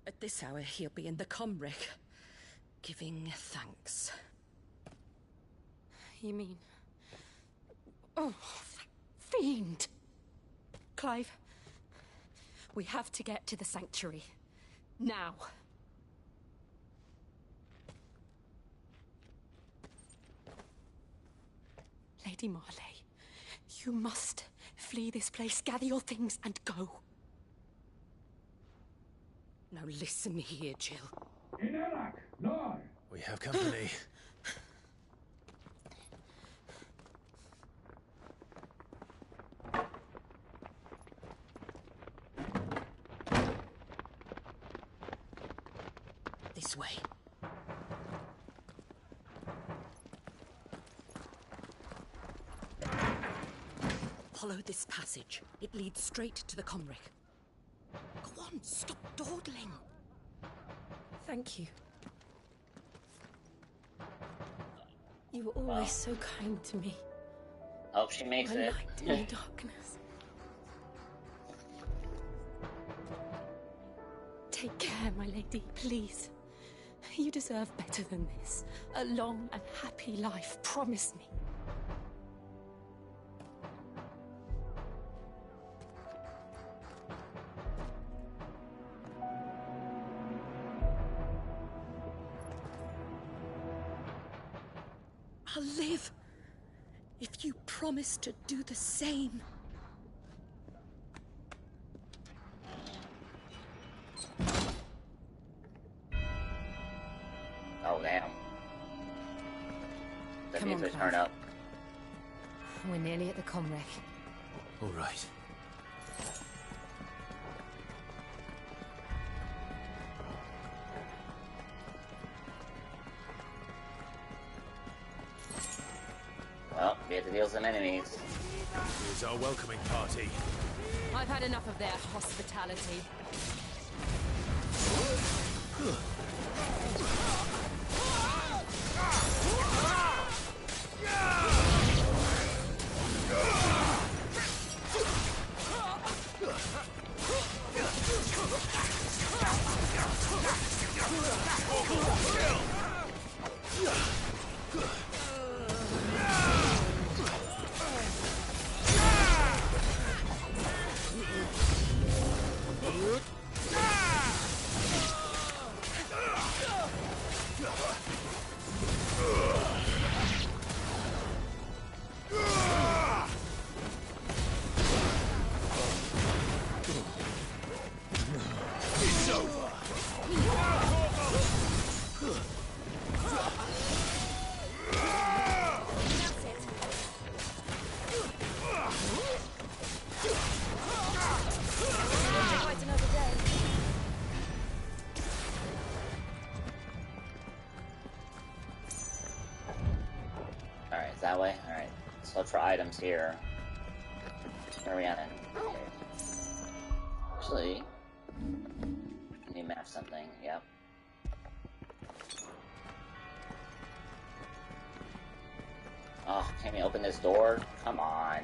At this hour, he'll be in the Comric, giving thanks. You mean... Oh, fiend! Clive, we have to get to the sanctuary. Now. Lady Marley, you must flee this place, gather your things, and go. Now listen here, Jill. We have company. This way. Follow this passage. It leads straight to the Comric. Go on, stop dawdling. Thank you. You were always so kind to me. Hope she makes My it. light in the darkness. Take care, my lady, please. You deserve better than this. A long and happy life, promise me. I'll live if you promise to do the same. Oh, damn. That Come means on, we Clive. turn up. We're nearly at the comwreck. All right. Well, we have to deal with some enemies. Here's our welcoming party. I've had enough of their hospitality. Alright, that way? Alright. Let's look for items here. Where are we at then? Okay. Actually, let me map something. Yep. Oh, can we open this door? Come on.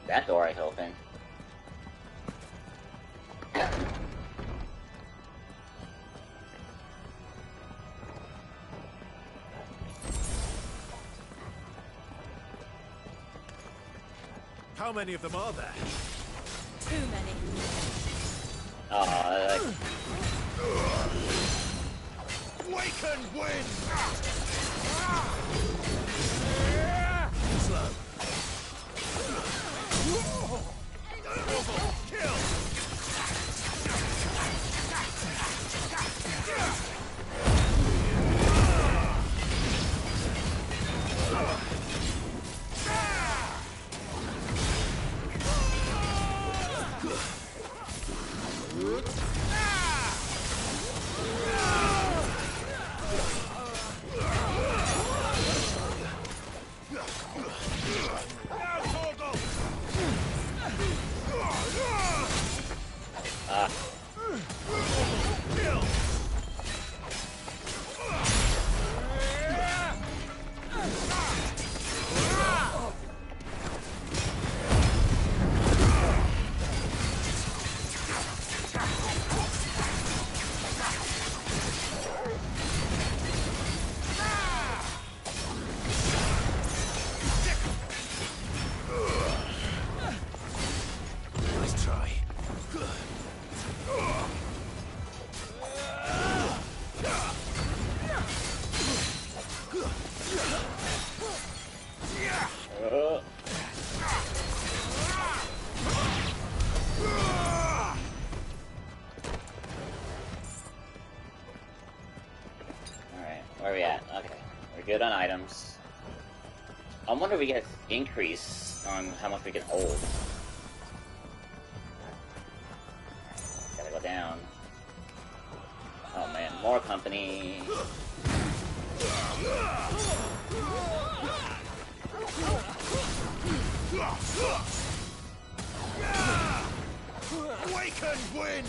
That door I can open. How many of them are there? Too many. Oh, Wake and win! Slow. Kill! Nice try. Alright, where are we at? Okay, we're good on items. I wonder if we get increase on how much we can hold. Gotta go down. Oh man, more company. Wake and win!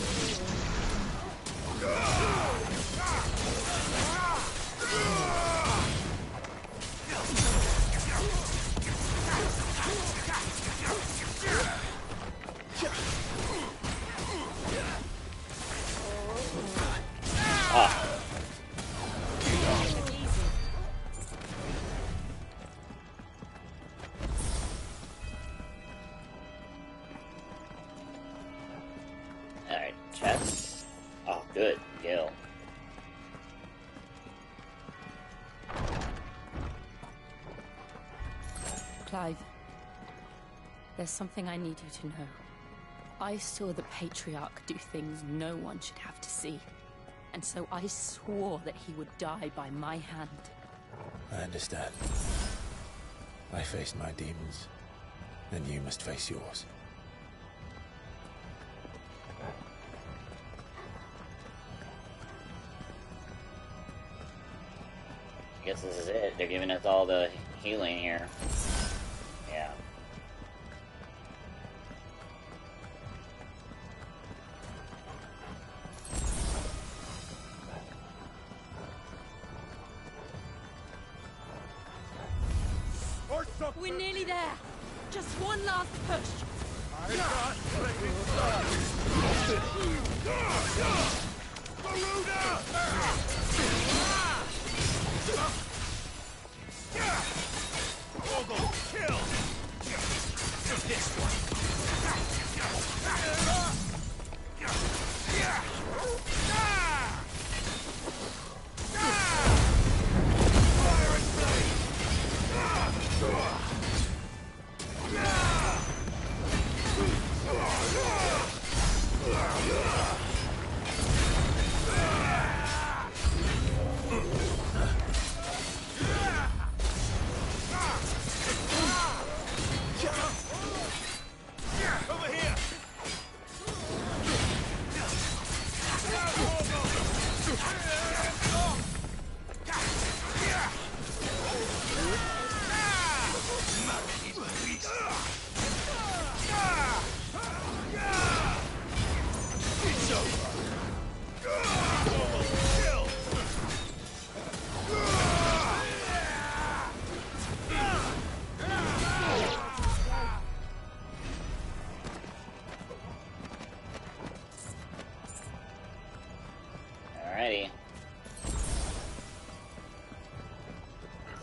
chest. Oh, good. Gil. Clive, there's something I need you to know. I saw the Patriarch do things no one should have to see. And so I swore that he would die by my hand. I understand. I faced my demons, and you must face yours. I guess this is it. They're giving us all the healing here. Yeah. We're nearly there. Just one last push. Kill! This one. Fire and blade! Over here! It's over! Alrighty.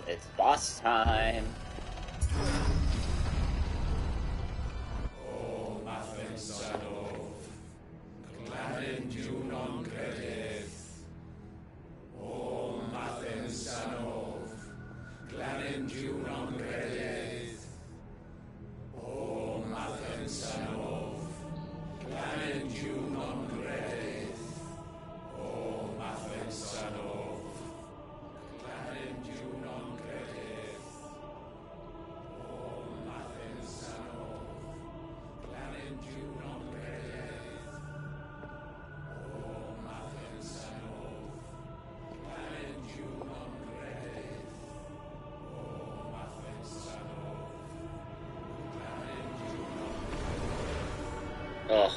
It's boss time. Ugh.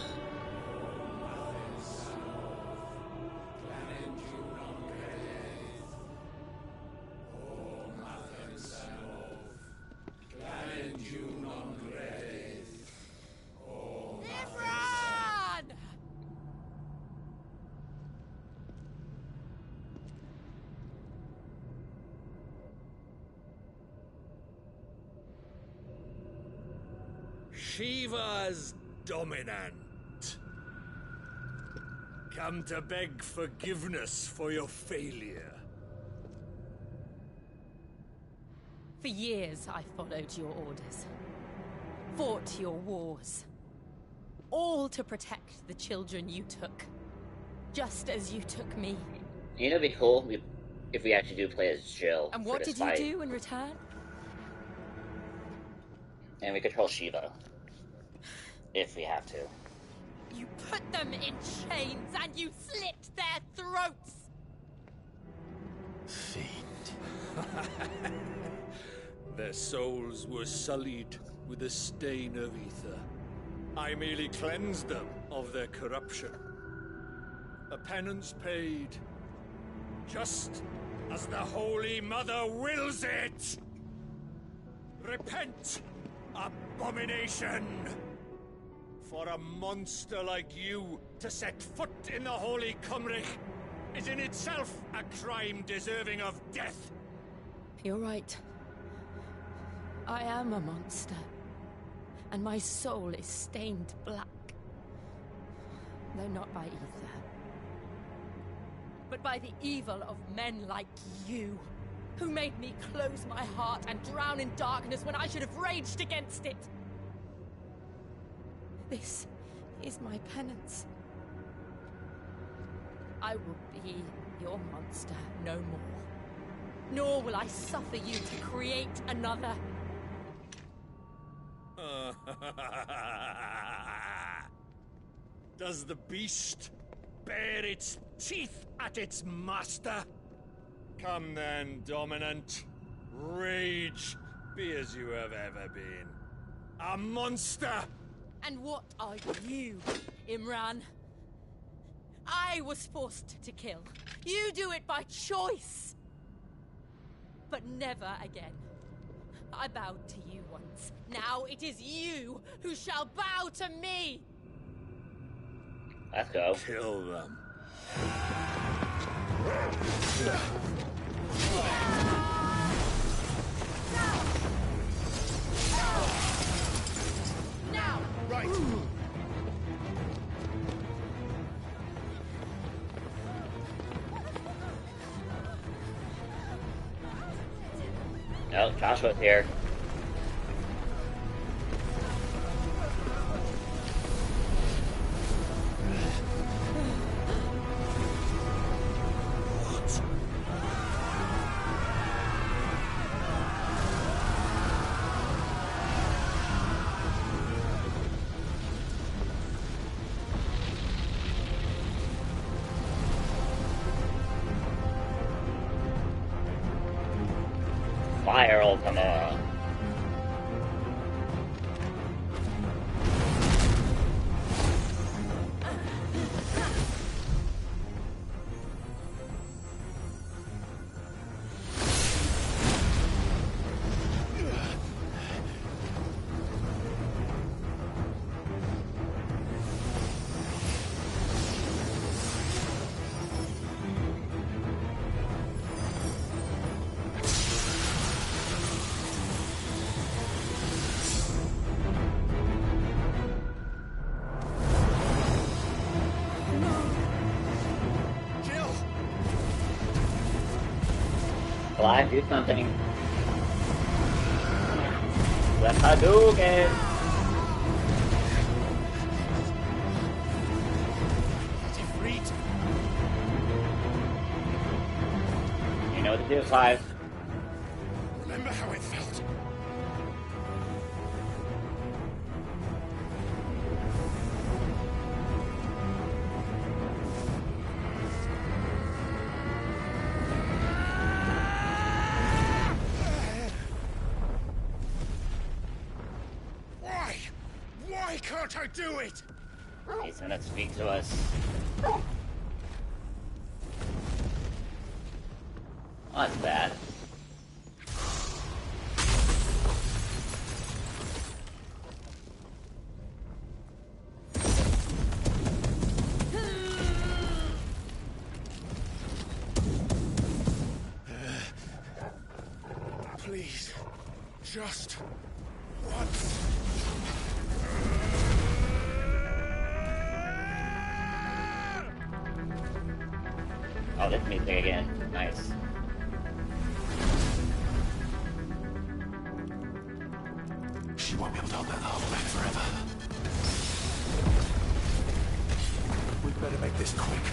Shiva's dominant. Come to beg forgiveness for your failure. For years, I followed your orders. Fought your wars. All to protect the children you took. Just as you took me. You know, it'd be cool if we actually do play as Jill. And what did you do in return? And we control Shiva. If we have to. You put them in chains and you slit their throats! Their souls were sullied with the stain of ether. I merely cleansed them of their corruption. A penance paid, just as the Holy Mother wills it! Repent, abomination! For a monster like you to set foot in the Holy Cymric is in itself a crime deserving of death. You're right. I am a monster. And my soul is stained black. though not by ether, but by the evil of men like you, who made me close my heart and drown in darkness when I should have raged against it. This is my penance. I will be your monster no more, nor will I suffer you to create another. Does the beast bare its teeth at its master? Come then, Dominant. Rage, be as you have ever been. A monster! And what are you, Imran? I was forced to kill. You do it by choice. But never again. I bowed to you once. Now it is you who shall bow to me! Let's go. Kill them. Now! Right. No, Joshua's here. Fire Ultima. Clive, do something. Let Hadouken! You know what to do, Clive. Remember how it felt? Why can't I do it? He's gonna speak to us. Oh, that's bad. Please, just once. Oh, this music again. Nice. She won't be able to hold that whole back forever. We'd better make this quick.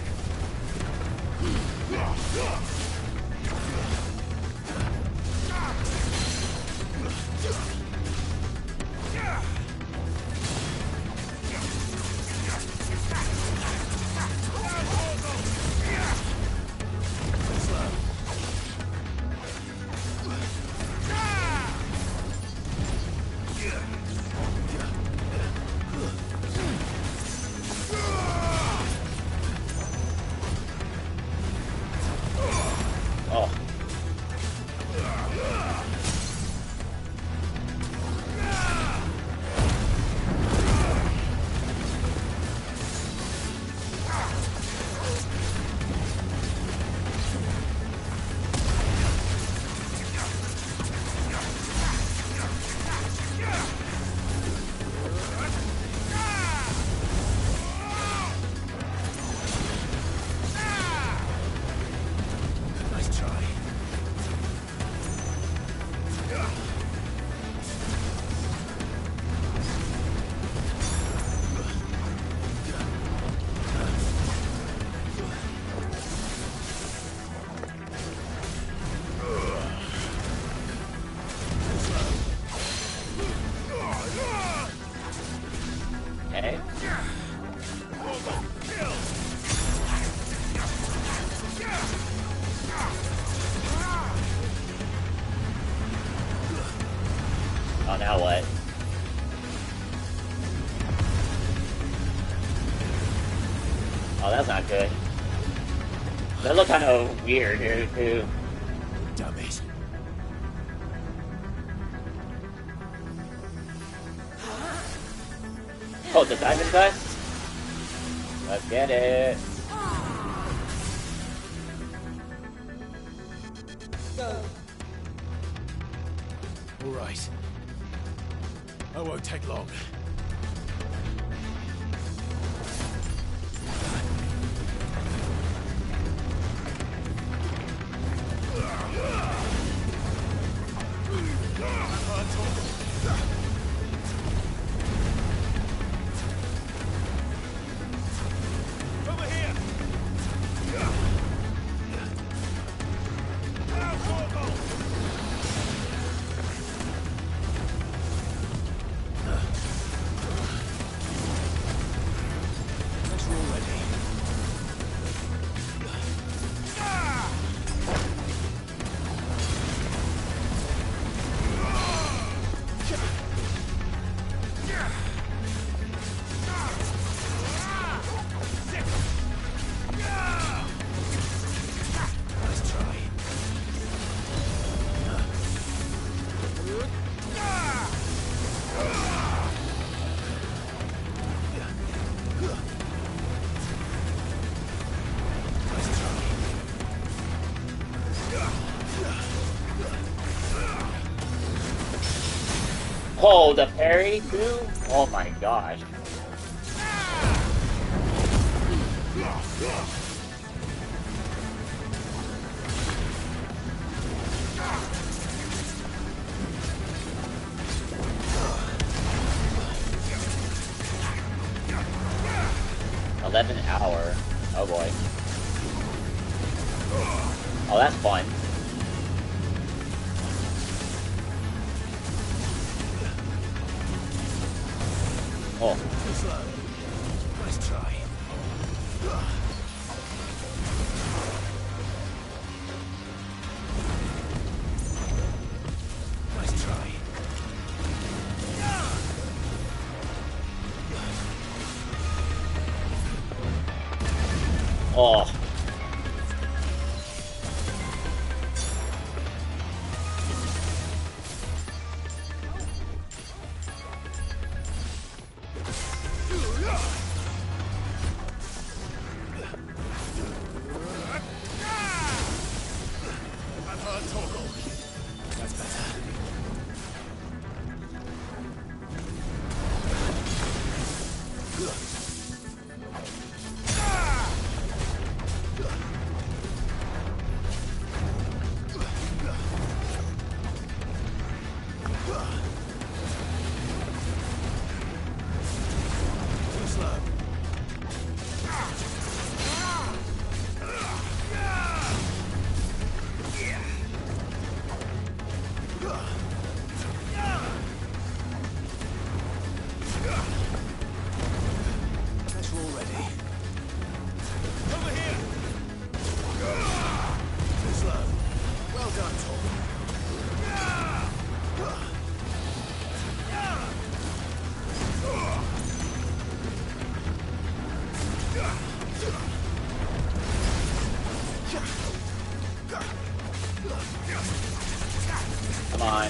Now what? Oh, that's not good. That looked kind of weird, dude, too. Damn it. Oh, the diamond dust? Let's get it. All right. I won't take long. Over here! Let's roll ready. Nice try. Oh, the parry too? Oh my gosh. $11 Oh boy. Oh, that's fun. Oh. Too slow. Nice try. Nice try. Oh. I've heard toggle. That's better. Too slow. Let's roll ready. Over here! Too slow. Well done, Tom. Come on.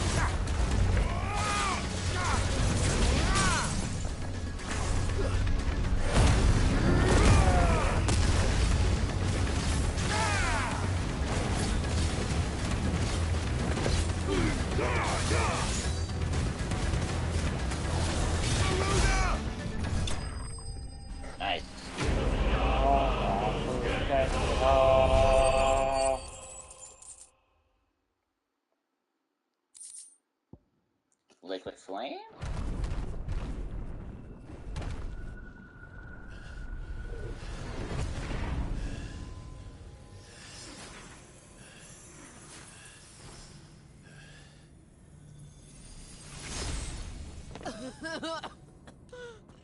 Nice. Liquid flame?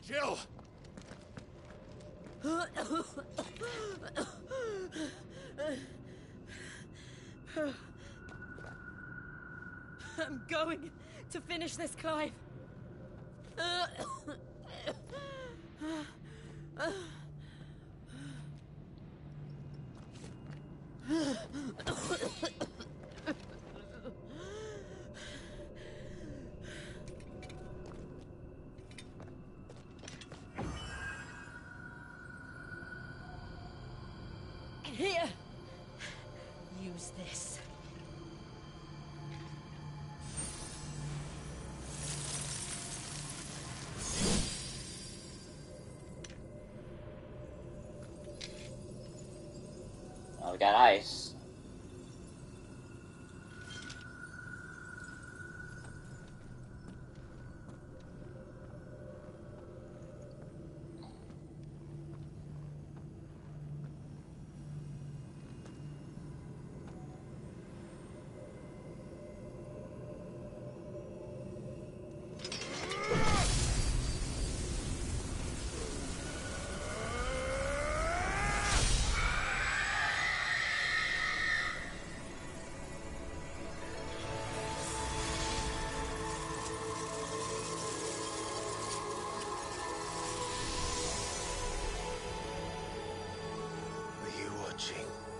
Jill! I'm going to finish this, Clive. Here. Use this. Oh, we got ice.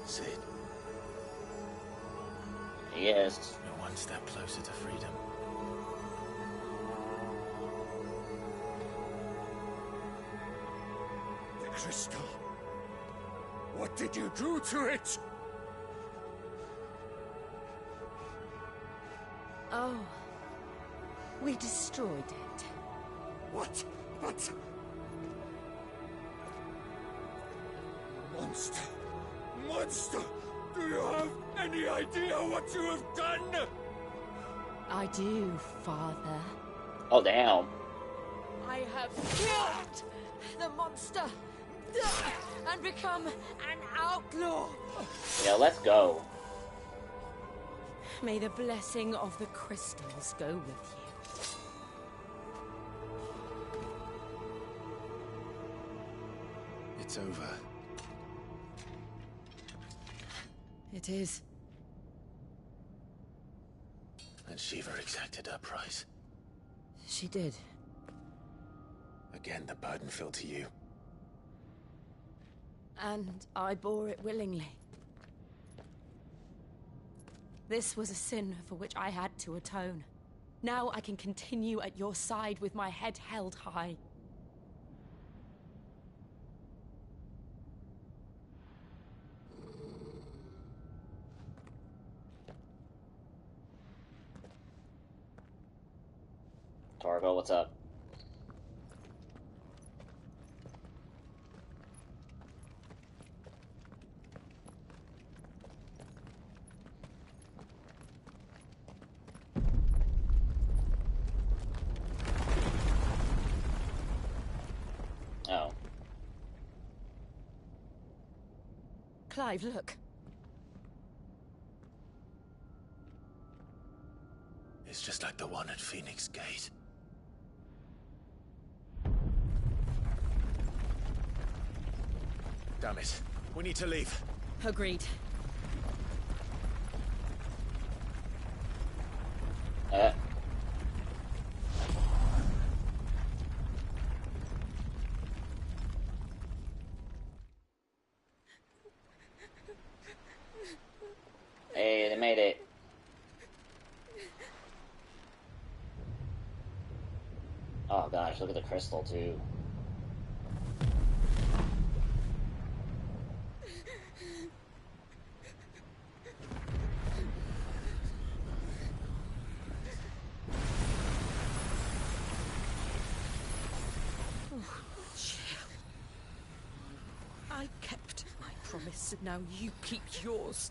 Sid. He is. We're one step closer to freedom. The crystal. What did you do to it? Oh. We destroyed it. What? But... Monster! Monster! Do you have any idea what you have done? I do, Father. Oh, damn. I have killed the monster and become an outlaw. Yeah, let's go. May the blessing of the crystals go with you. It's over. It is. And Shiva exacted her price. She did. Again, the burden fell to you. And I bore it willingly. This was a sin for which I had to atone. Now I can continue at your side with my head held high. Torgo, what's up? Oh. Clive, look. It's just like the one at Phoenix Gate. Damn it. We need to leave. Agreed. Hey, they made it. Oh gosh, look at the crystal too. I kept my promise, and now you keep yours.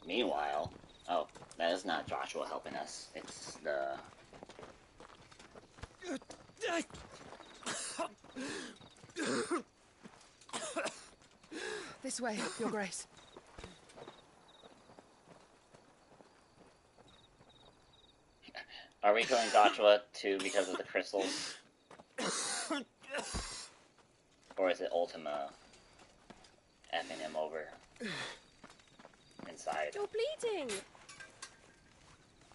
Meanwhile, oh, that is not Joshua helping us. It's the... This way, Your Grace. we killing Joshua too because of the crystals? Or is it Ultima effing him over inside? You're bleeding.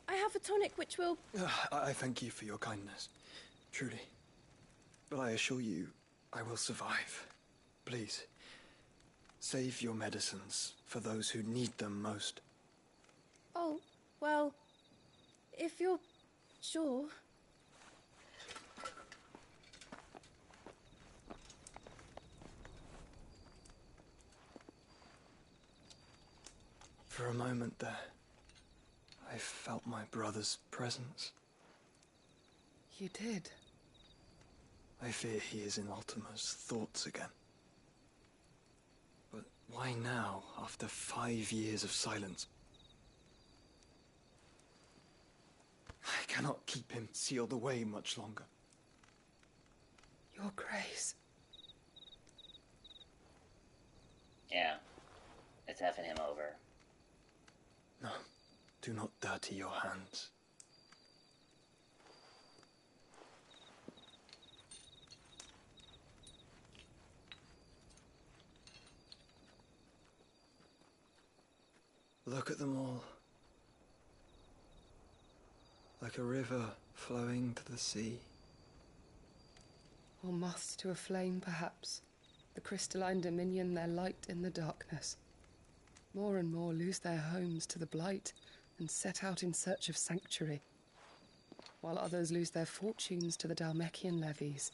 I have a tonic which will... I thank you for your kindness, truly. But I assure you, I will survive. Please, save your medicines for those who need them most. Oh, well, if you're sure... For a moment there, I felt my brother's presence. You did? I fear he is in Ultima's thoughts again. But why now, after 5 years of silence? I cannot keep him sealed away much longer. Your Grace. Yeah, it's effing him over. No, do not dirty your hands. Look at them all. Like a river flowing to the sea. Or moths to a flame, perhaps. The crystalline dominion their light in the darkness. More and more lose their homes to the blight and set out in search of sanctuary, while others lose their fortunes to the Dhalmekian levies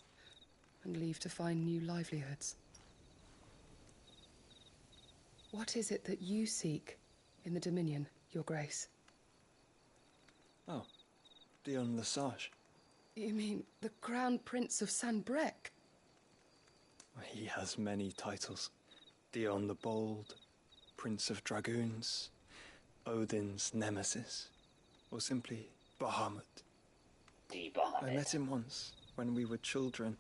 and leave to find new livelihoods. What is it that you seek in the Dominion, Your Grace? Oh, Dion Lesage. You mean the Crown Prince of Sanbreque? He has many titles. Dion the Bold, Prince of Dragoons, Odin's Nemesis, or simply Bahamut. The Bahamut. I met him once, when we were children.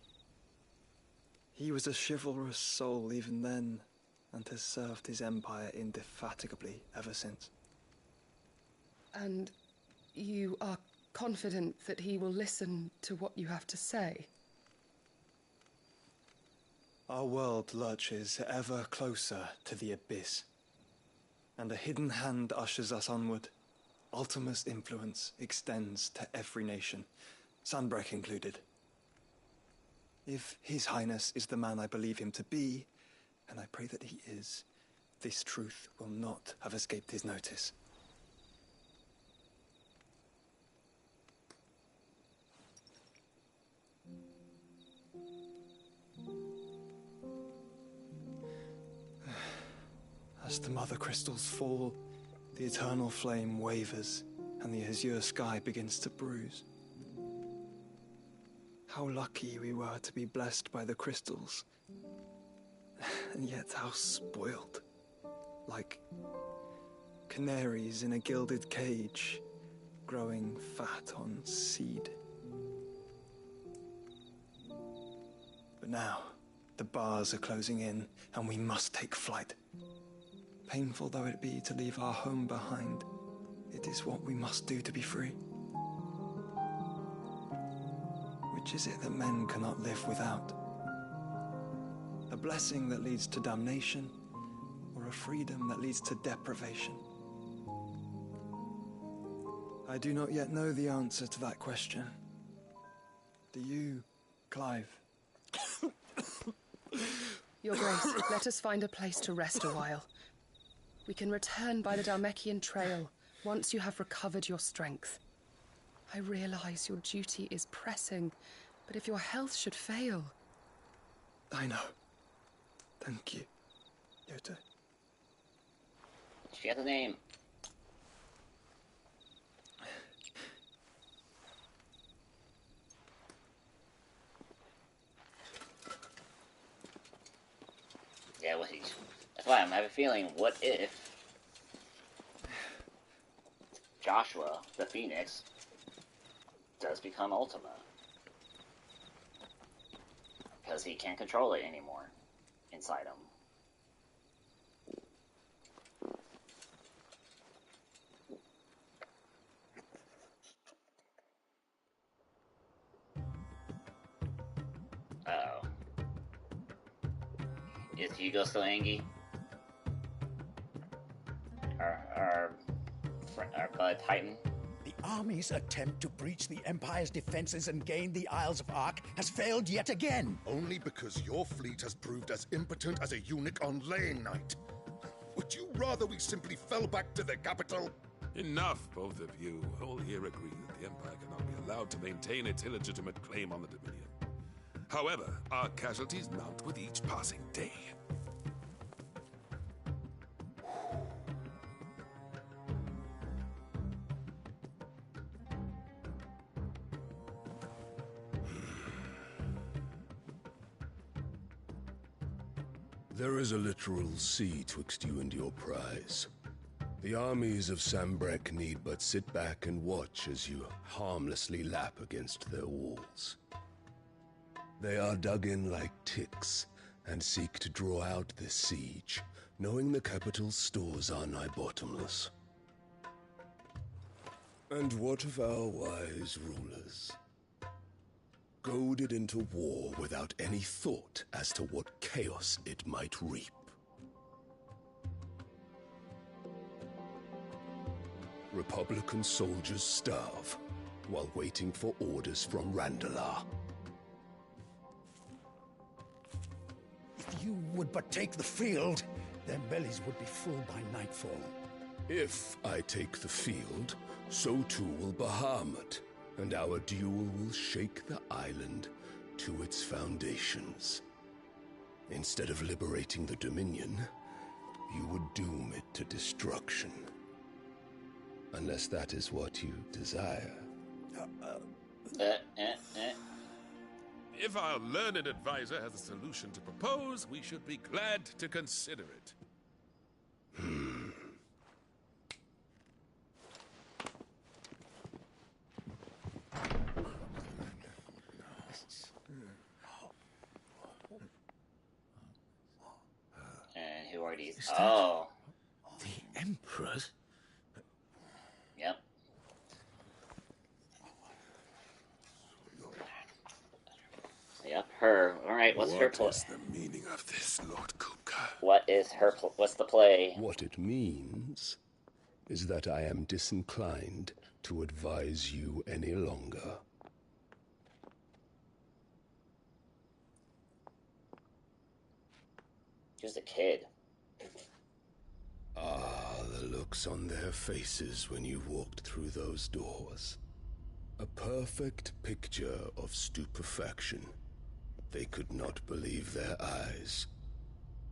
He was a chivalrous soul even then, and has served his empire indefatigably ever since. And you are confident that he will listen to what you have to say? Our world lurches ever closer to the abyss, and a hidden hand ushers us onward. Ultima's influence extends to every nation, Sanbreque included. If His Highness is the man I believe him to be, and I pray that he is, this truth will not have escaped his notice. As the Mothercrystals fall, the eternal flame wavers, and the azure sky begins to bruise. How lucky we were to be blessed by the crystals, and yet how spoiled. Like canaries in a gilded cage, growing fat on seed. But now, the bars are closing in, and we must take flight. Painful though it be to leave our home behind, it is what we must do to be free. Which is it that men cannot live without? A blessing that leads to damnation, or a freedom that leads to deprivation? I do not yet know the answer to that question. Do you, Clive? Your Grace, let us find a place to rest a while. We can return by the Dhalmekian trail once you have recovered your strength. I realize your duty is pressing, but if your health should fail... I know. Thank you, Yota. She has a name. Yeah, that's why I'm having a feeling, what if Joshua, the Phoenix, does become Ultima? Because he can't control it anymore inside him. Is Hugo still Angie? Our bud Titan? The army's attempt to breach the Empire's defenses and gain the Isles of Ark has failed yet again. Only because your fleet has proved as impotent as a eunuch on laying night. Would you rather we simply fell back to the capital? Enough, both of you. All here agree that the Empire cannot be allowed to maintain its illegitimate claim on the Dominion. However, our casualties mount with each passing day. There is a literal sea twixt you and your prize. The armies of Sambrek need but sit back and watch as you harmlessly lap against their walls. They are dug in like ticks and seek to draw out this siege, knowing the capital's stores are nigh bottomless. And what of our wise rulers? Goaded into war without any thought as to what chaos it might reap. Republican soldiers starve while waiting for orders from Randalar. If you would but take the field, their bellies would be full by nightfall. If I take the field, so too will Bahamut, and our duel will shake the island to its foundations. Instead of liberating the Dominion, you would doom it to destruction. Unless that is what you desire. If our learned advisor has a solution to propose, we should be glad to consider it. And who are these? Oh. The Emperor's? Yep. Yep, her. Alright, what's her play? What is the meaning of this, Lord Kupka? What is her what's the play? What it means is that I am disinclined to advise you any longer. Just a kid. Ah, the looks on their faces when you walked through those doors. A perfect picture of stupefaction. They could not believe their eyes.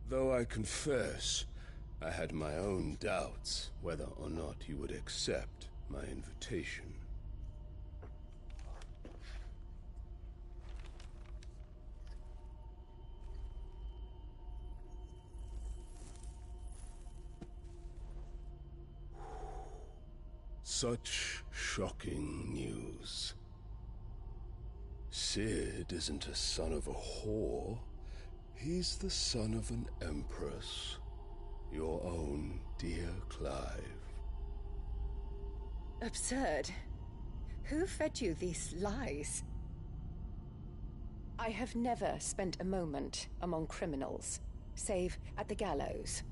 Though I confess, I had my own doubts whether or not you would accept my invitation. Such shocking news. Sid isn't a son of a whore. He's the son of an empress. Your own dear Clive. Absurd. Who fed you these lies? I have never spent a moment among criminals, save at the gallows.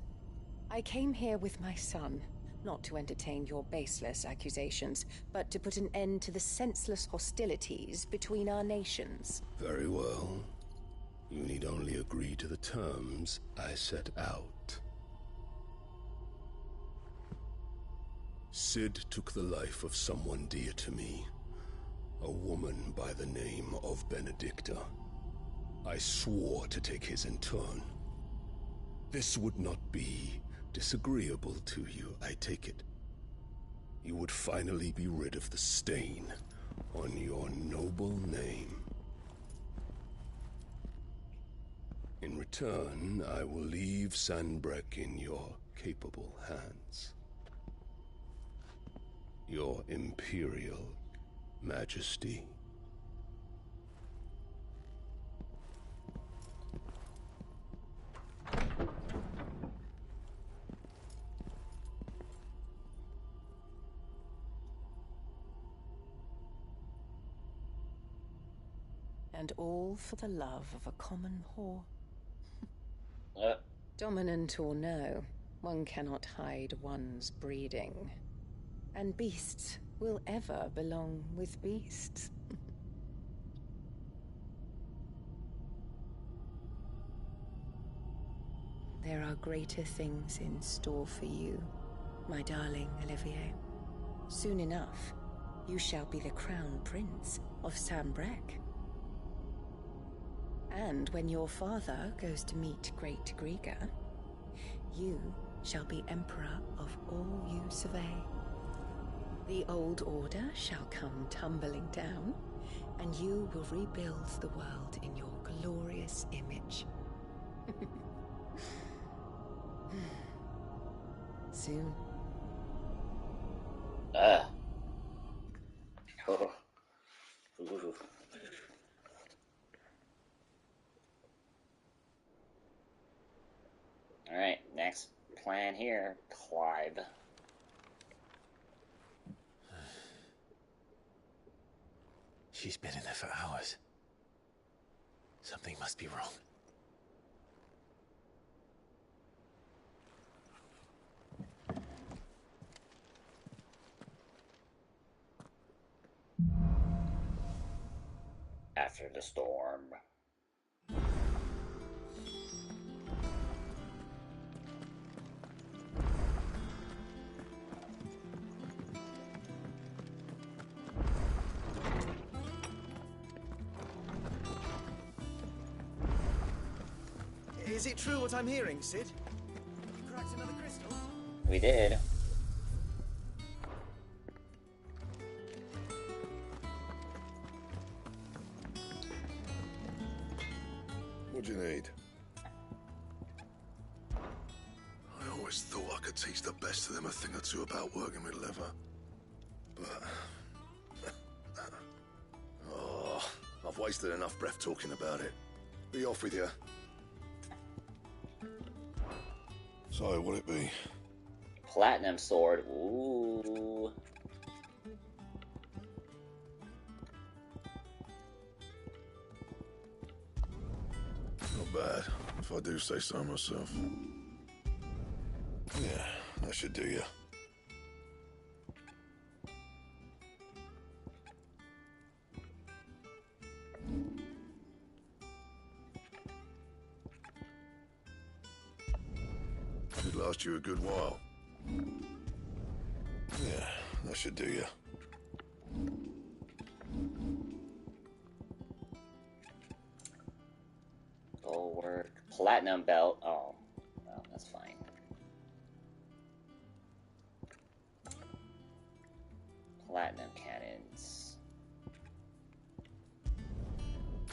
I came here with my son, not to entertain your baseless accusations, but to put an end to the senseless hostilities between our nations. Very well. You need only agree to the terms I set out. Sid took the life of someone dear to me, a woman by the name of Benedicta. I swore to take his in turn. This would not be disagreeable to you, I take it. You would finally be rid of the stain on your noble name. In return, I will leave Sanbrek in your capable hands. Your Imperial Majesty. And all for the love of a common whore. Dominant or no, one cannot hide one's breeding. And beasts will ever belong with beasts. There are greater things in store for you, my darling Olivier. Soon enough, you shall be the crown prince of Sambrec. And when your father goes to meet Great Griga, you shall be emperor of all you survey. The old order shall come tumbling down, and you will rebuild the world in your glorious image. Soon. Oh. Ooh. Alright, next plan here, Clive. She's been in there for hours. Something must be wrong. After the storm. Is it true what I'm hearing, Sid? You cracked another crystal? We did. What do you need? I always thought I could teach the best of them a thing or two about working with leather. But... oh, I've wasted enough breath talking about it. Be off with you. So, what'd it be? Platinum sword. Ooh. Not bad, if I do say so myself. Yeah, that should do you. Should last you a good while. Yeah, that should do you. Bulwark. Platinum belt. Oh, well, that's fine. Platinum cannons.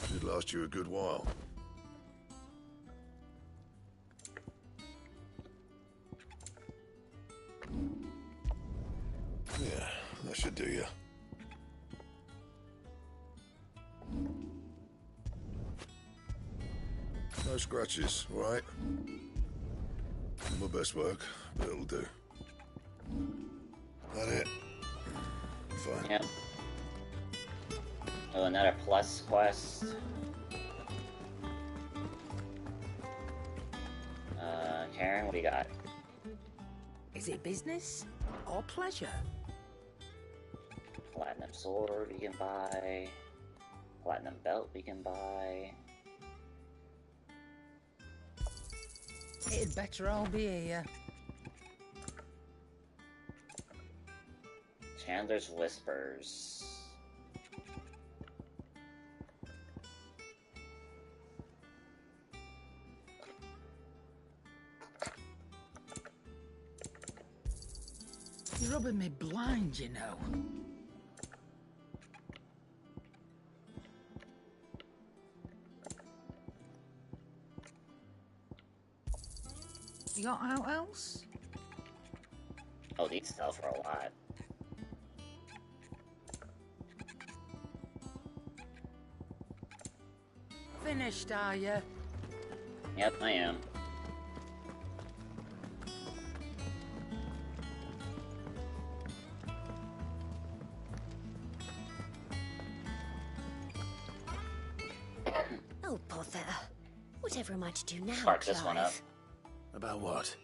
Should last you a good while. Yeah, that should do you. No scratches, all right? My best work, but it'll do. That it? Fine. Yep. Oh, another plus quest. Karen, what do you got? Is it business or pleasure? Platinum sword we can buy. Platinum belt we can buy. It'd better all be here. Chandler's Whispers. You're rubbing me blind, you know. You got out else? Oh, these sell for a lot. Finished, are you? Yep, I am. Oh, bother. What Whatever am I to do now, Spark this one up. Clive? About what?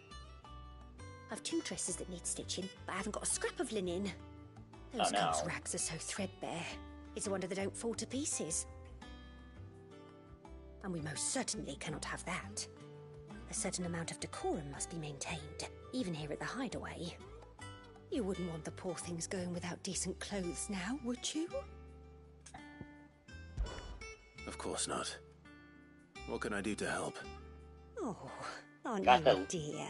I've 2 dresses that need stitching, but I haven't got a scrap of linen. Those no. girls' rags are so threadbare. It's a wonder they don't fall to pieces. And we most certainly cannot have that. A certain amount of decorum must be maintained, even here at the hideaway. You wouldn't want the poor things going without decent clothes now, would you? Of course not. What can I do to help? Oh, aren't Got you the- a dear?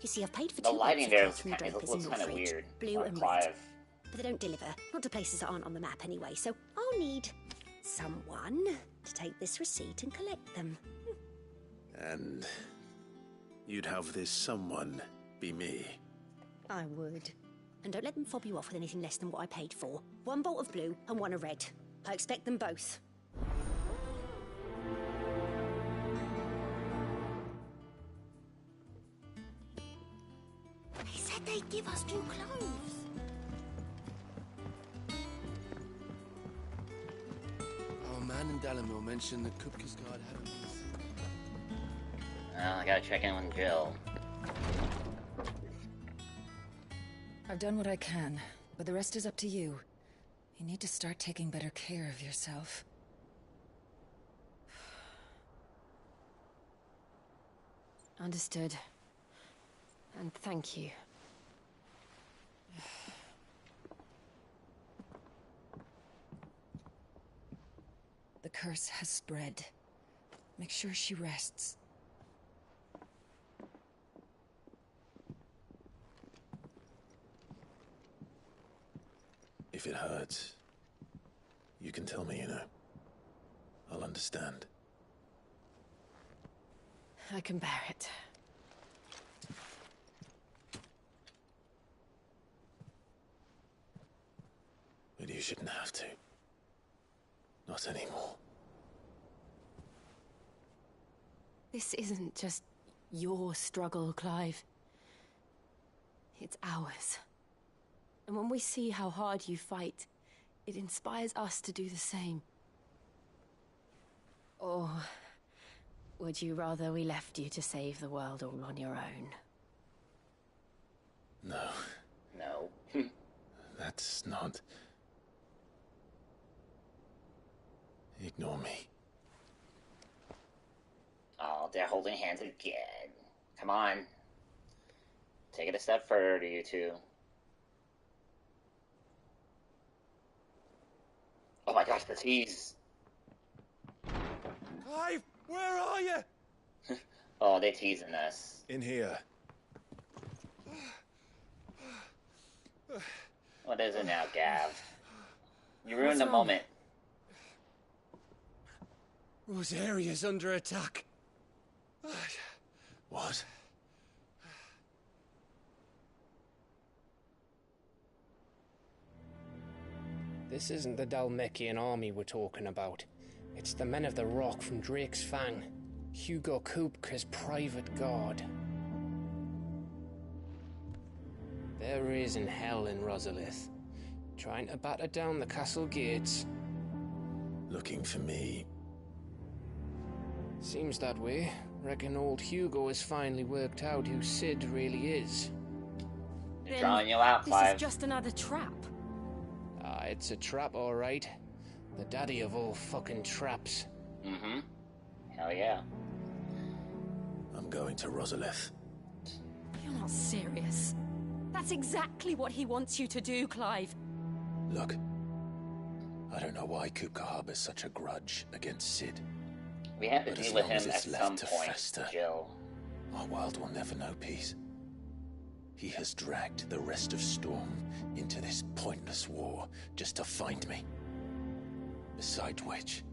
You see, I've paid for The 2 lighting lots of there cartoon looks drapers in your kind of fridge, weird. blue on and Clive. red. But they don't deliver, not to places that aren't on the map anyway, so I'll need someone to take this receipt and collect them. And you'd have this someone be me. I would. And don't let them fob you off with anything less than what I paid for. 1 bolt of blue and 1 of red. I expect them both. They said they'd give us new clothes. Our man in Dalamore mentioned that Kupka's guard had a piece. I gotta check in with Jill. I've done what I can, but the rest is up to you. You need to start taking better care of yourself. Understood. And thank you. The curse has spread. Make sure she rests. If it hurts, you can tell me, you know. I'll understand. I can bear it. But you shouldn't have to. Not anymore. This isn't just your struggle, Clive. It's ours. And when we see how hard you fight, it inspires us to do the same. Or would you rather we left you to save the world all on your own? No. No. That's not... Ignore me. Oh, they're holding hands again. Come on. Take it a step further, you two. Oh my gosh, the tease. Clive, where are you? Oh, they're teasing us. In here. What is it now, Gav? You ruined the wrong? moment. Rosaria's under attack. What? This isn't the Dalmekian army we're talking about. It's the men of the Rock from Drake's Fang. Hugo Kupka's private guard. There is in hell in Rosalith, trying to batter down the castle gates. Looking for me. Seems that way. Reckon old Hugo has finally worked out who Sid really is. They're drawing you out, Clive. This is just another trap. Ah, it's a trap, all right. The daddy of all fucking traps. Mm-hmm. Hell yeah. I'm going to Rosalith. You're not serious. That's exactly what he wants you to do, Clive. Look. I don't know why Kupka harbors such a grudge against Sid. We have to But deal as with long him as at it's left some to point, fester, Jill. our world will never know peace. He has dragged the rest of Storm into this pointless war just to find me. Besides which,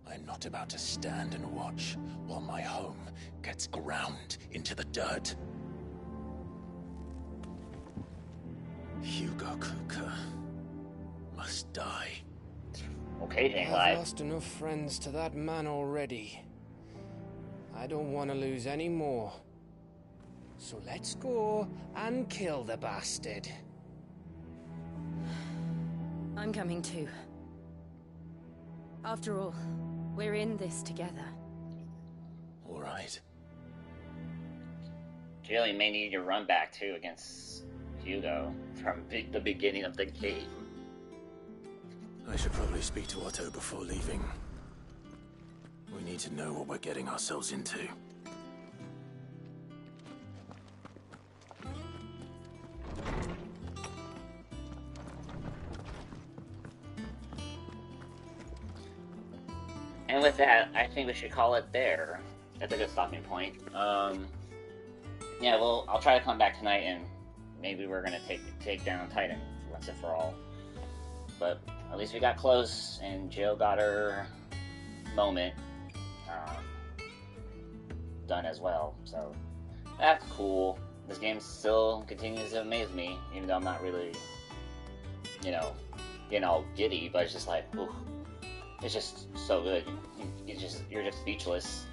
I'm not about to stand and watch while my home gets ground into the dirt. Hugo Kupka must die. Okay, Jane I've Clive. lost enough friends to that man already. I don't want to lose any more. So let's go and kill the bastard. I'm coming too. After all, we're in this together. tonight. Jill, you may need your run back too against Hugo from the beginning of the game. I should probably speak to Otto before leaving. We need to know what we're getting ourselves into. And with that, I think we should call it there. That's a good stopping point. Yeah, well, I'll try to come back tonight and maybe we're gonna take down Titan once and for all. But at least we got close and Jill got her moment done as well. So that's cool. This game still continues to amaze me, even though I'm not really, you know, getting all giddy. But it's just like, ooh, it's just so good. You're just speechless.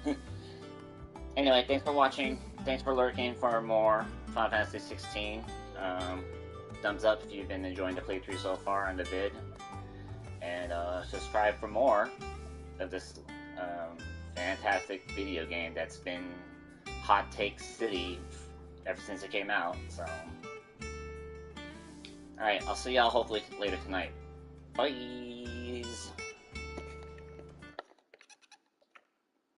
Anyway, thanks for watching. Thanks for lurking for more Final Fantasy 16. Thumbs up if you've been enjoying the playthrough so far on the vid. And subscribe for more of this fantastic video game that's been Hot Take City ever since it came out. So, alright, I'll see y'all hopefully later tonight. Bye!